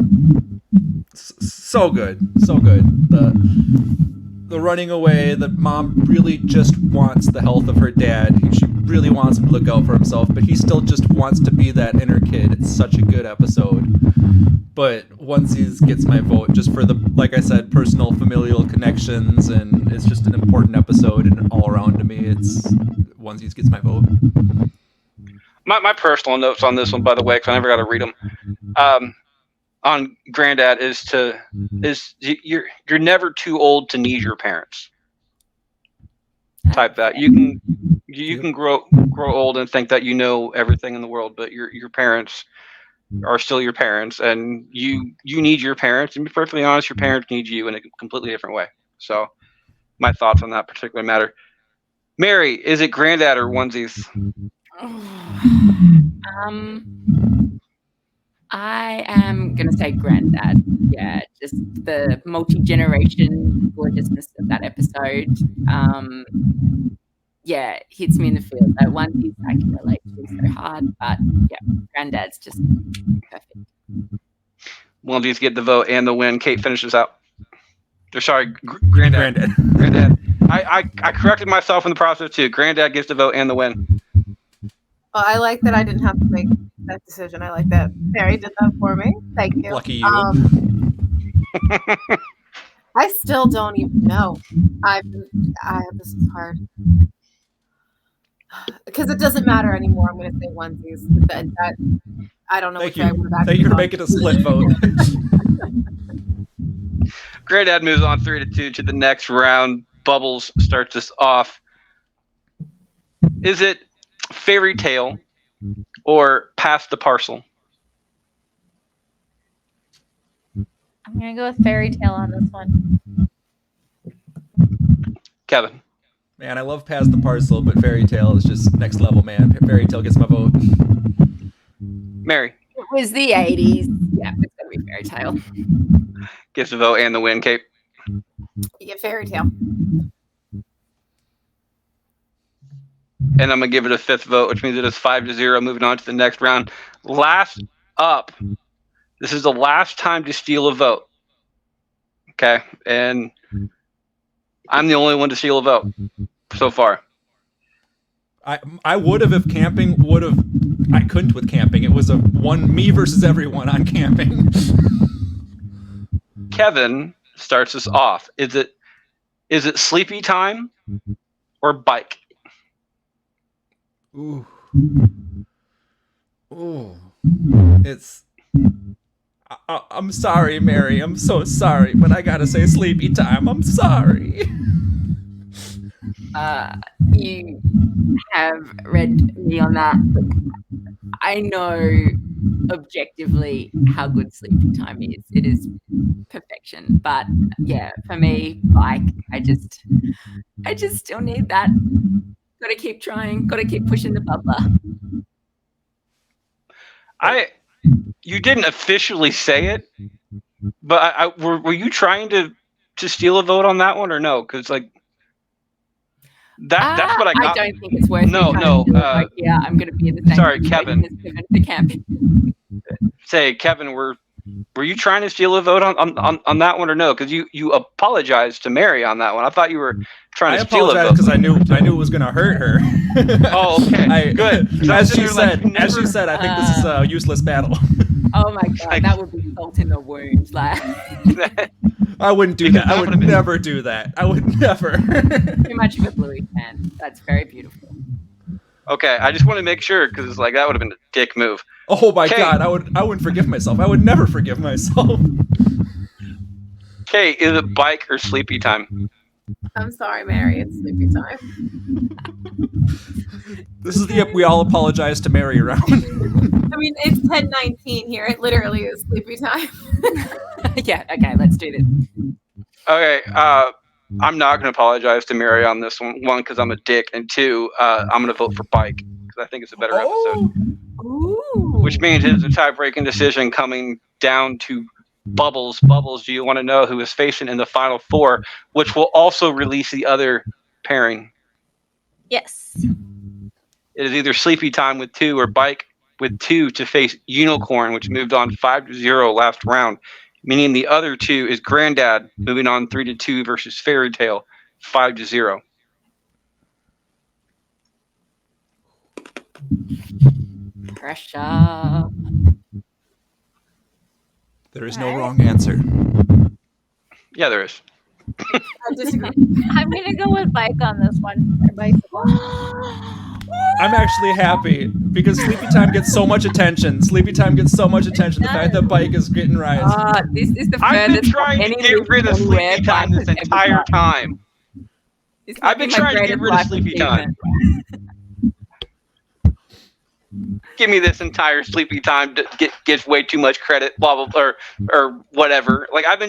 so good, so good. The running away. The mom really just wants the health of her dad. She really wants him to look out for himself, but he still just wants to be that inner kid. It's such a good episode. But Onesies gets my vote just for the, like I said, personal familial connections, and it's just an important episode and all around to me. Onesies gets my vote. My personal notes on this one, by the way, because I never got to read them. On Granddad is you're never too old to need your parents. type that. You can grow old and think that you know everything in the world, but your parents are still your parents, and you need your parents. And to be perfectly honest, your parents need you in a completely different way. So, my thoughts on that particular matter. Mary, is it granddad or onesies? I am gonna say granddad. Yeah, just the multi-generation gorgeousness of that episode. Yeah, hits me in the field. That one I can relate to so hard, but yeah, granddad's just perfect. Onesies get the vote and the win. Kate finishes out. Or sorry, granddad. Granddad. I corrected myself in the process too. Granddad gets the vote and the win. Well, I like that I didn't have to make that decision. I like that Mary did that for me. Thank you. Lucky you. I still don't even know. This is hard. Because it doesn't matter anymore. I'm going to say onesies. That I don't know. Thank which way I you. would have Thank you for gone. making a split vote. Granddad moves on 3-2 to the next round. Bubbles starts us off. Is it fairy tale or pass the parcel? I'm gonna go with fairy tale on this one. Kevin. Man, I love Pass the Parcel, but Fairy Tale is just next level, man. Fairy Tale gets my vote. Mary. It was the 80s. Yeah, it's gonna be fairy tale. Gets the vote and the win, Kate. Yeah, fairy tale. And I'm going to give it a fifth vote, which means it is 5-0. Moving on to the next round. Last up. This is the last time to steal a vote. Okay? And I'm the only one to steal a vote so far. I would have if camping would have. I couldn't with camping. It was a me versus everyone on camping. Kevin starts us off. Is it sleepy time or bike? Ooh. It's. I'm sorry, Mary. I'm so sorry, but I gotta say sleepy time. I'm sorry. You have read me on that. I know objectively how good sleeping time is. It is perfection. But yeah, for me, like I just still need that. Gotta keep trying, gotta keep pushing the bubbler. You didn't officially say it, but were you trying to steal a vote on that one or no? Because like that's what I got. I don't think it's worth. No. Yeah, I'm gonna be in the same. Sorry, Kevin. The camp. Say, Kevin, were you trying to steal a vote on that one or no? Because you apologized to Mary on that one. I thought you were trying to steal a vote because I knew it was going to hurt her. Oh, okay, good. As she said, I think this is a useless battle. Oh my god, that would be salt in the wound. Like I wouldn't do that. I would never do that. I would never. Too much of a Bluey fan. That's very beautiful. Okay, I just want to make sure because it's like that would have been a dick move. Oh my god, I wouldn't forgive myself. I would never forgive myself. Okay, is it bike or sleepy time? I'm sorry, Mary. It's sleepy time. This is the we all apologize to Mary around. I mean, it's 10:19 here. It literally is sleepy time. Yeah. Okay. Let's do this. Okay. I'm not going to apologize to Mary on this one. One, because I'm a dick, and two, I'm going to vote for bike because I think it's a better episode. Ooh. Which means it's a tie-breaking decision coming down to Bubbles. Bubbles, do you want to know who is facing in the final four, which will also release the other pairing? Yes. It is either Sleepy Time with 2 or Bike with 2 to face Unicorn, which moved on 5-0 last round. Meaning the other 2 is Granddad, moving on 3-2 versus Fairy Tale, 5-0. Pressure. There is no wrong answer. Yeah, there is. I disagree. I'm gonna go with bike on this one. Or bicycle. I'm actually happy because Sleepy Time gets so much attention. Sleepy Time gets so much attention. The fact that Bike is getting right. This is the I've been furthest trying to get rid of Sleepy Time this entire time. This I've might be been my trying to get greatest rid of life sleepy time. Give me this entire sleepy time gets way too much credit, blah blah blah, or whatever. Like I've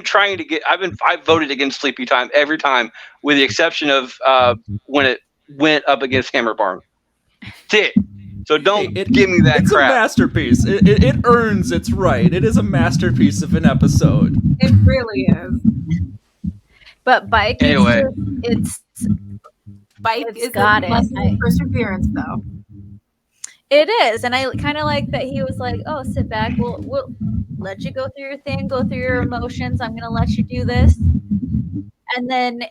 voted against sleepy time every time, with the exception of when it went up against Hammer Barn. That's it. So don't give me that It's crap. a masterpiece. It earns its right. It is a masterpiece of an episode. It really is. But Bike Anyway. it's Bike It's is got a it. lesson in perseverance, though. it is, and I kind of like that he was like, "Oh, sit back. We'll let you go through your thing, go through your emotions. I'm gonna let you do this," and then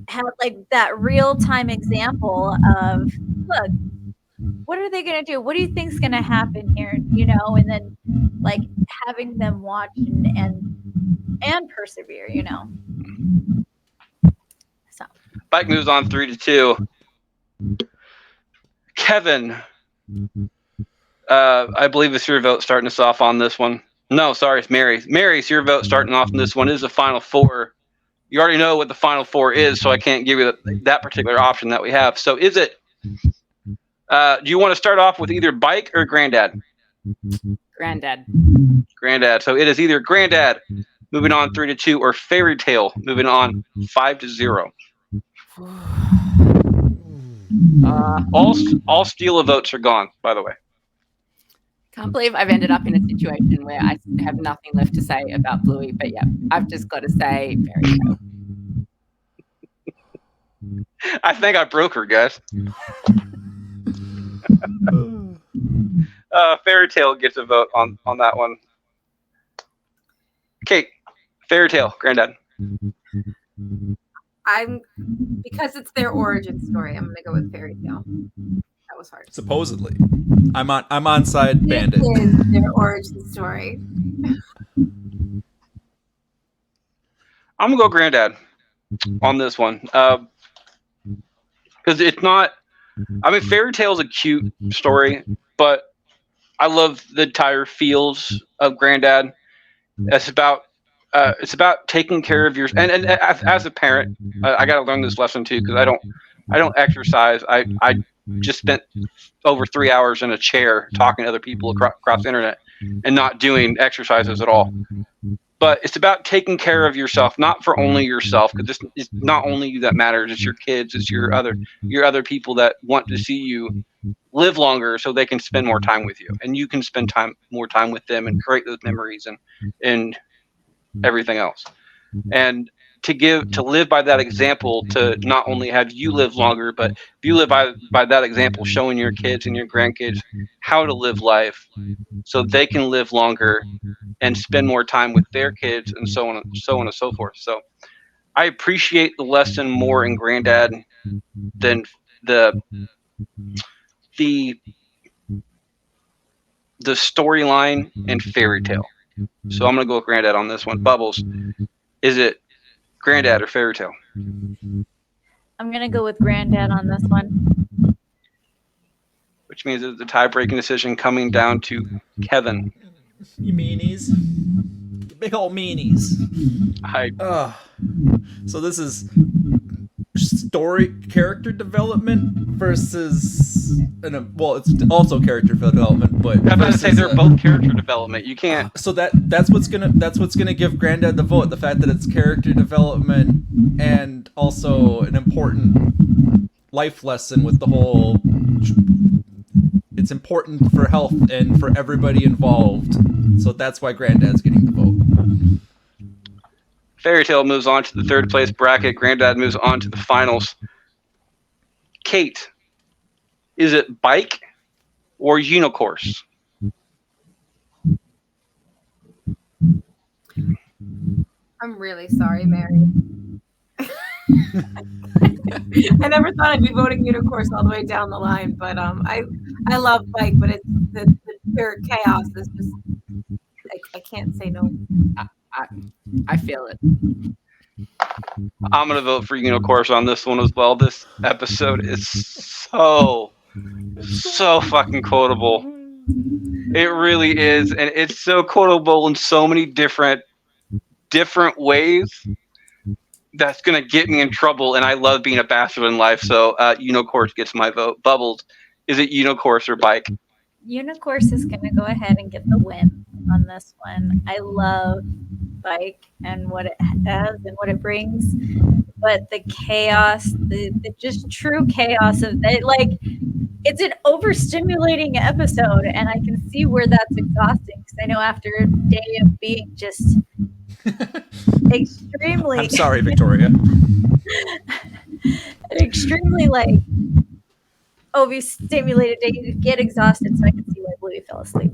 have like that real time example of, look, what are they gonna do? What do you think's gonna happen here? You know, and then like having them watch and persevere. You know. So Bike moves on 3-2. Kevin, I believe it's your vote starting us off on this one. No, sorry, it's Mary. Mary's your vote starting off on this one. It is the final four. You already know what the final four is, so I can't give you that particular option that we have. So is it, do you want to start off with either Bike or Granddad? Granddad. Granddad. So it is either Granddad moving on 3-2 or Fairy Tale moving on 5-0. All Steela votes are gone, by the way. Can't believe I've ended up in a situation where I have nothing left to say about Bluey, but yeah, I've just got to say Fairy Tale. I think I broke her, guys. Fairy Tale gets a vote on that one. Kate, Fairy Tale, Granddad. Because it's their origin story, I'm gonna go with Fairy Tale. That was hard. Supposedly, I'm on side Bandit. It is their origin story. I'm gonna go Granddad on this one, because it's not. I mean, Fairy Tale is a cute story, but I love the entire feels of Granddad. It's about taking care of your and as a parent, I got to learn this lesson too, because I don't exercise. I just spent over 3 hours in a chair talking to other people across the internet and not doing exercises at all. But it's about taking care of yourself, not for only yourself, because it's not only you that matters. It's your kids, it's your other people that want to see you live longer, so they can spend more time with you, and you can spend more time with them and create those memories and everything else. And to live by that example, to not only have you live longer, but if you live by that example, showing your kids and your grandkids how to live life so they can live longer and spend more time with their kids, and so on and so forth. So I appreciate the lesson more in Granddad than the storyline in Fairy Tale. So I'm gonna go with Granddad on this one. Bubbles, is it Granddad or Fairy Tale? I'm gonna go with Granddad on this one. Which means it's the tie-breaking decision coming down to Kevin. You meanies. You big old meanies. So this is story character development versus it's also character development, but I'm about to say they're both character development. You can't. So that's what's gonna give Granddad the vote. The fact that it's character development and also an important life lesson with the whole. It's important for health and for everybody involved. So that's why Granddad's getting the vote. Fairy Tale moves on to the third place bracket. Granddad moves on to the finals. Kate, is it Bike or Unicourse? I'm really sorry, Mary. I never thought I'd be voting Unicourse all the way down the line, but I love Bike, but it's the pure chaos is just I can't say no. I feel it. I'm gonna vote for Unicourse on this one as well. This episode is so fucking quotable. It really is, and it's so quotable in so many different ways that's gonna get me in trouble, and I love being a bastard in life. So Unicourse gets my vote. Bubbles, is it Unicourse or Bike? Unicourse is going to go ahead and get the win on this one. I love Bike and what it has and what it brings, but the chaos, the just true chaos of it, like it's an overstimulating episode, and I can see where that's exhausting because I know after a day of being just extremely. I'm sorry, Victoria. extremely like overstimulated day, you get exhausted, so I can see why Bluey fell asleep.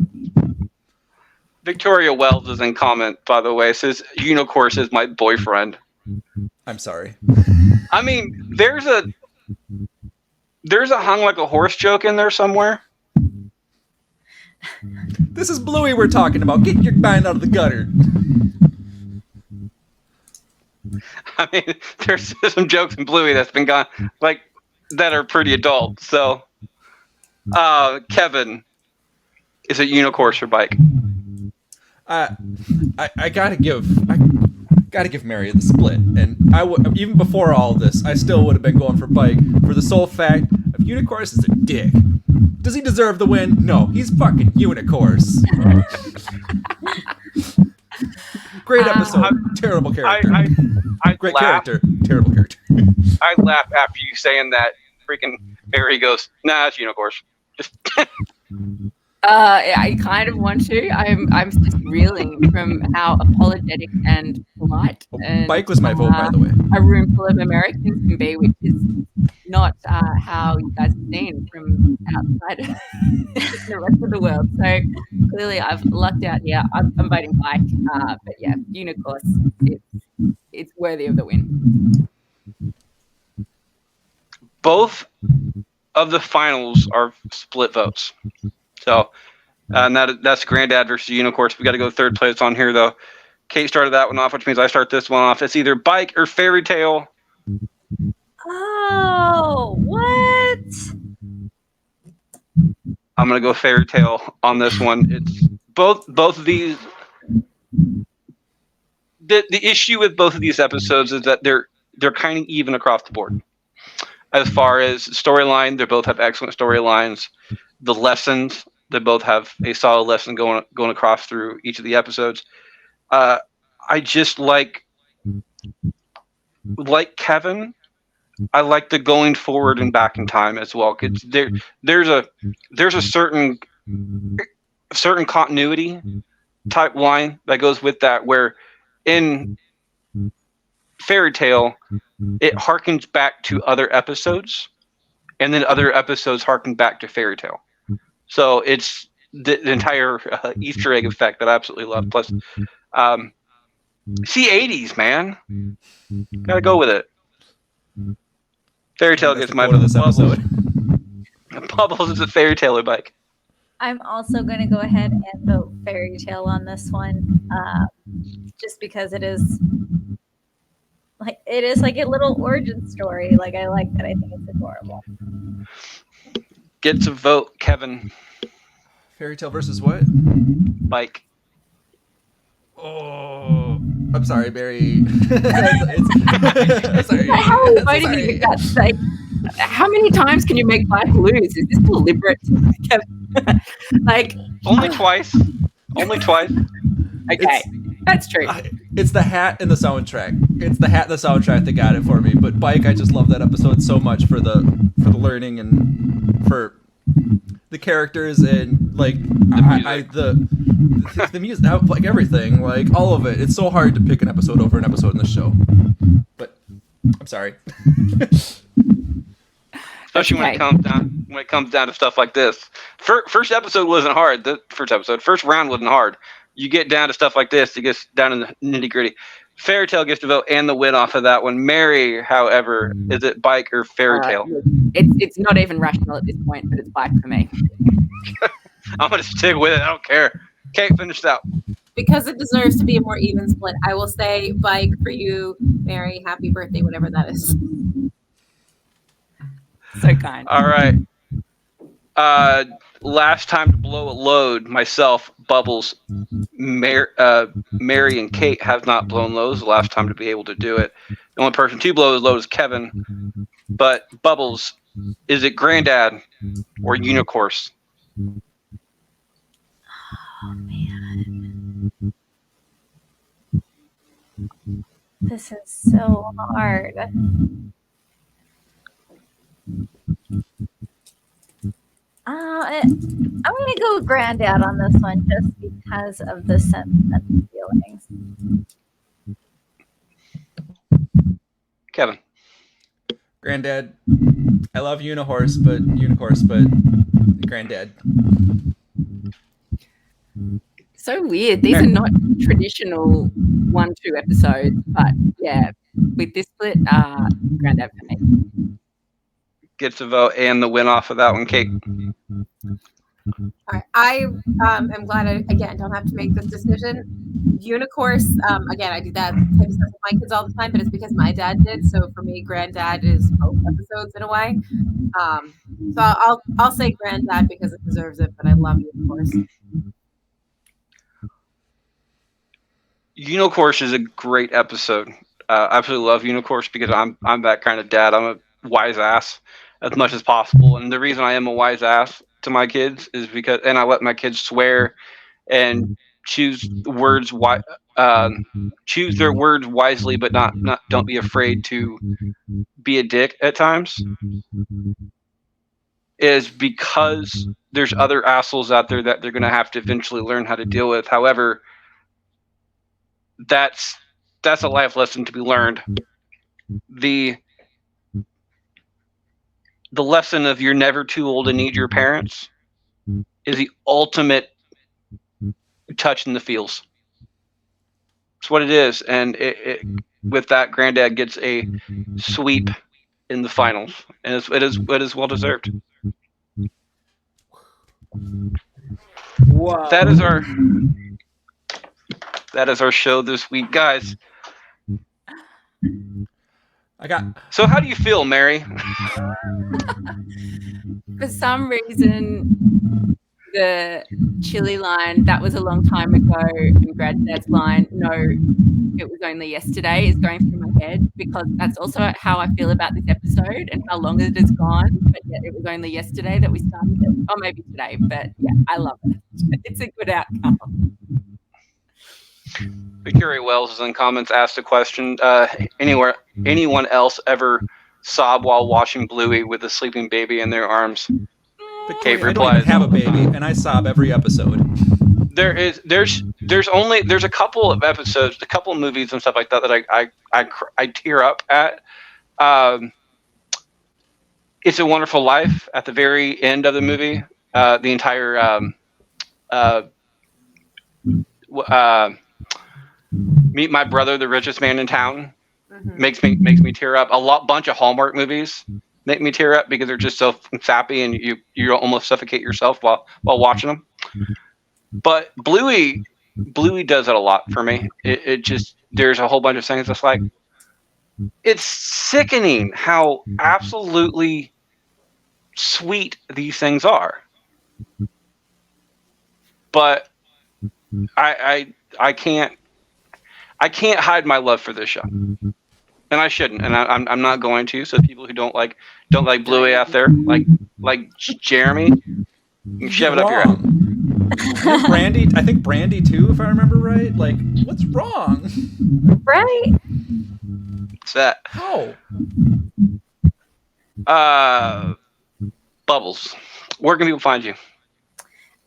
Victoria Wells is in comment, by the way, says Unicourse is my boyfriend. I'm sorry. I mean, there's a hung like a horse joke in there somewhere. This is Bluey we're talking about. Get your mind out of the gutter. I mean, there's some jokes in Bluey that's been gone, like, that are pretty adult. So, Kevin, is it Unicourse or Bike? I gotta give Mary the split, and I would, even before all this, I still would have been going for Bike for the sole fact of Unicourse is a dick. Does he deserve the win? No, he's fucking Unicourse. Great episode, terrible character. Great laugh. character, terrible character. I laugh after you saying that. Freaking Barry goes, nah, it's Unicourse. Just I kind of want to. I'm just reeling from how apologetic and polite. And, Bike was my vote, by the way. A room full of Americans can be, which is not how you guys have seen from outside the rest of the world. So clearly, I've lucked out here. I'm voting Bike, but yeah, Unicourse, it's worthy of the win. both of the finals are split votes. So, and that's Granddad versus Unicourse. We got to go third place on here, though. Kate started that one off, which means I start this one off. It's either Bike or Fairy Tale. Oh, what? I'm gonna go Fairy Tale on this one. It's both of these. The issue with both of these episodes is that they're kind of even across the board. As far as storyline, they both have excellent storylines. The lessons, they both have a solid lesson going across through each of the episodes. I just like Kevin. I like the going forward and back in time as well. There's a certain continuity type line that goes with that, where in Fairy Tale it harkens back to other episodes, and then other episodes harken back to Fairy Tale. So it's the entire Easter egg effect that I absolutely love. Plus, see 80s, man. Gotta go with it. Fairy Tale gets my vote. This episode. Bubbles is a Fairy Tale or Bike. I'm also going to go ahead and vote Fairy Tale on this one, just because it is like a little origin story. Like, I like that. I think it's adorable. Gets a vote, Kevin. Fairy Tale versus what? Bike. Oh, I'm sorry, Barry. Sorry. How are we voting with that? Like, how many times can you make Bike lose? Is this deliberate? Like, Only twice. Only twice. Okay, that's true. It's the hat and the soundtrack. It's the hat and the soundtrack that got it for me. But Bike, I just love that episode so much for the learning and for the characters and like the music, like everything, like all of it. It's so hard to pick an episode over an episode in the show. But I'm sorry. Especially when it comes down to stuff like this. First episode wasn't hard. First round wasn't hard. You get down to stuff like this, it gets down in the nitty gritty. Fairy Tale gets to vote and the win off of that one. Mary, however, is it Bike or Fairy Tale? It's not even rational at this point, but it's Bike for me. I'm gonna stick with it. I don't care. Kate, finish out. Because it deserves to be a more even split, I will say Bike for you, Mary. Happy birthday, whatever that is. So kind. All right. Last time to blow a load, myself, Bubbles, Mary, and Kate have not blown loads. The last time to be able to do it. The only person to blow a load is Kevin. But Bubbles, is it Granddad or Unicourse? Oh man, this is so hard. I'm gonna go with Granddad on this one, just because of the sentimental feelings. Kevin. Granddad, I love Unicourse, but Granddad. So weird. These are not traditional 1-2 episodes, but yeah, with this split, Granddad for me. Gets a vote and the win off of that one, Kate. All right. I am glad I, again, don't have to make this decision. Unicourse, again, I do that type of stuff with my kids all the time, but it's because my dad did. So for me, Granddad is both episodes in a way. So I'll say Granddad because it deserves it, but I love Unicourse. Unicourse is a great episode. I absolutely love Unicourse because I'm that kind of dad. I'm a wise ass as much as possible, and the reason I am a wise ass to my kids is because, and I let my kids swear and choose words choose their words wisely, but not don't be afraid to be a dick at times. Is because there's other assholes out there that they're going to have to eventually learn how to deal with. However, that's a life lesson to be learned. The lesson of you're never too old to need your parents is the ultimate touch in the feels. It's what it is, and with that, Granddad gets a sweep in the finals, and it is well deserved. Wow. That is our show this week, guys. So how do you feel, Mary? For some reason, the chili line, that was a long time ago, and Granddad's line, no, it was only yesterday, is going through my head, because that's also how I feel about this episode and how long it has gone. But yet it was only yesterday that we started it, or maybe today. But yeah, I love it. It's a good outcome. Victoria Wells is in comments, asked a question. Anyone else ever sob while watching Bluey with a sleeping baby in their arms? Victoria, I don't even have a baby, and I sob every episode. There's a couple of episodes, a couple of movies and stuff like that I tear up at. It's a Wonderful Life at the very end of the movie. The entire Meet My Brother, the Richest Man in Town, makes me tear up. Bunch of Hallmark movies make me tear up because they're just so sappy and you almost suffocate yourself while watching them. But Bluey does it a lot for me. It just, there's a whole bunch of things that's like, it's sickening how absolutely sweet these things are. But I can't hide my love for this show, and I shouldn't, and I'm not going to. So people who don't like Bluey out there, like Jeremy, you shove it up your ass. Brandy, I think Brandy too, if I remember right. Like, what's wrong? Right? What's that? How? Bubbles. Where can people find you?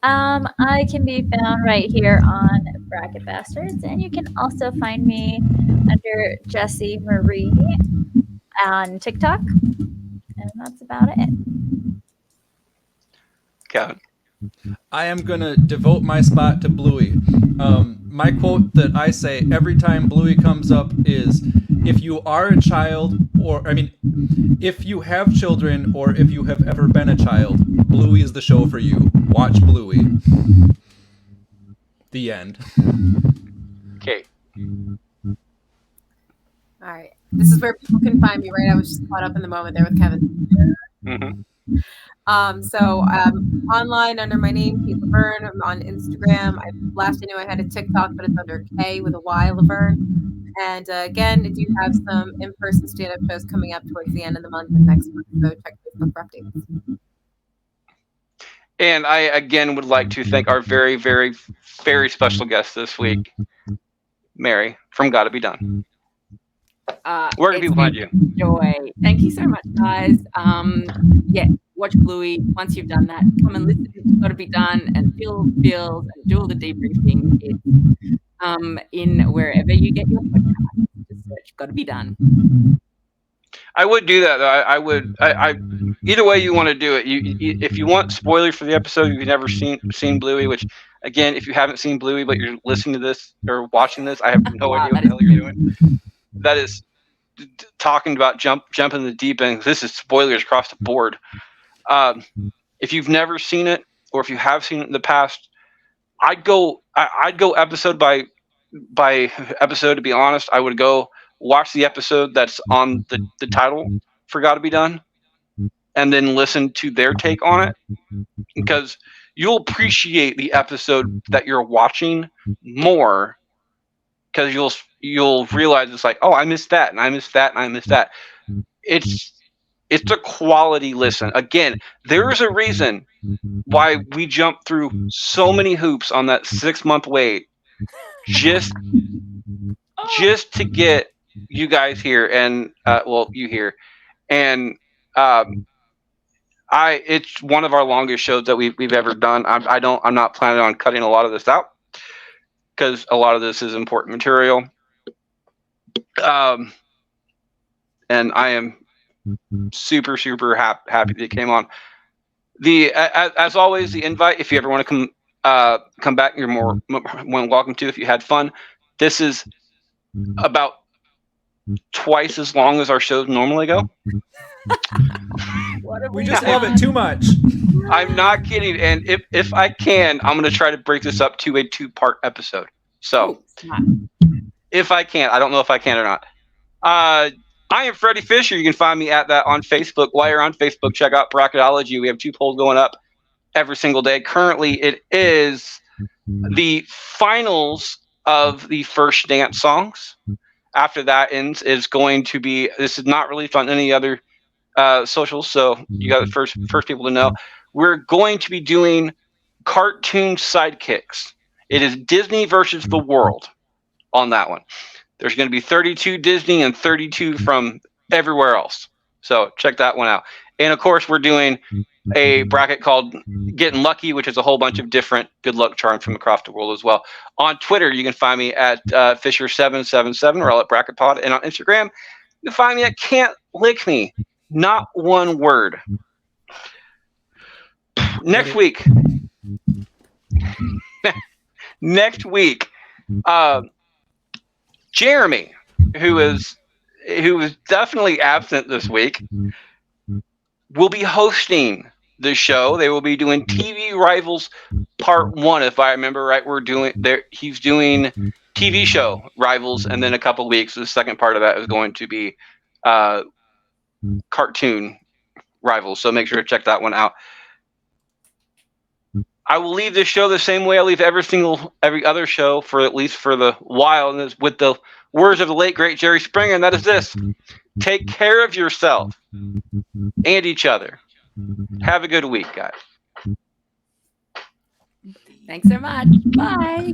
I can be found right here on Bracket Bastards, and you can also find me under Jessie Marie on TikTok, and that's about it. Kevin. I am going to devote my spot to Bluey. My quote that I say every time Bluey comes up is, if you are a child, if you have children, or if you have ever been a child, Bluey is the show for you. Watch Bluey. The end. Okay. All right. This is where people can find me, right? I was just caught up in the moment there with Kevin. Mm-hmm. So online under my name, Kate Laverne. I'm on Instagram. Last I knew I had a TikTok, but it's under K with a Y, Laverne. And again, I do have some in-person stand-up shows coming up towards the end of the month and next month. So check Facebook for updates. And I again would like to thank our very, very, very special guest this week, Mary from Gotta Be Done. Where can people find you? Joy. Thank you so much, guys. Watch Bluey. Once you've done that, come and listen to Gotta Be Done and feel and do all the debriefing. It's in wherever you get your podcast. Just search Gotta Be Done. I would do that though. I would. Either way you want to do it. You if you want spoilers for the episode, you've never seen Bluey. Which again, if you haven't seen Bluey, but you're listening to this or watching this, I have no idea what the hell you're doing. That is talking about jumping the deep end. This is spoilers across the board. If you've never seen it, or if you have seen it in the past, I'd go episode by episode. To be honest, I would go watch the episode that's on the title for Gotta Be Done, and then listen to their take on it, because you'll appreciate the episode that you're watching more, because you'll realize it's like, oh, I missed that, and I missed that, and I missed that. It's a quality listen. Again, there is a reason why we jumped through so many hoops on that 6-month wait just to get you guys here, and you here, and it's one of our longest shows that we've ever done. I'm not planning on cutting a lot of this out, because a lot of this is important material. And I am super, super happy that you came on. As always, the invite, if you ever want to come back, you're more welcome to. If you had fun, this is about twice as long as our shows normally go. We just love it too much. I'm not kidding. And if I can, I'm going to try to break this up to a 2-part episode. So if I can, I don't know if I can or not. I am Freddie Fisher. You can find me at that on Facebook. While you're on Facebook, check out Bracketology. We have 2 polls going up every single day. Currently, it is the finals of the first dance songs. After that ends, is going to be, this is not released on any other socials, so you got the first people to know. We're going to be doing cartoon sidekicks. It is Disney versus the world on that one. There's going to be 32 Disney and 32 from everywhere else. So check that one out. And of course, we're doing a bracket called Getting Lucky, which is a whole bunch of different good luck charms from across the world as well. On Twitter, you can find me at Fisher777, or I'll at Bracket Pod. And on Instagram, you can find me at Can't Lick Me. Not one word. Next week, Jeremy, who was definitely absent this week, will be hosting the show. They will be doing TV Rivals Part 1, if I remember right. He's doing TV show Rivals, and then a couple of weeks, the second part of that is going to be cartoon Rivals. So make sure to check that one out. I will leave this show the same way I leave every other show, for at least for the while, and it's with the words of the late great Jerry Springer, and that is this: take care of yourself and each other. Have a good week, guys. Thanks so much. Bye.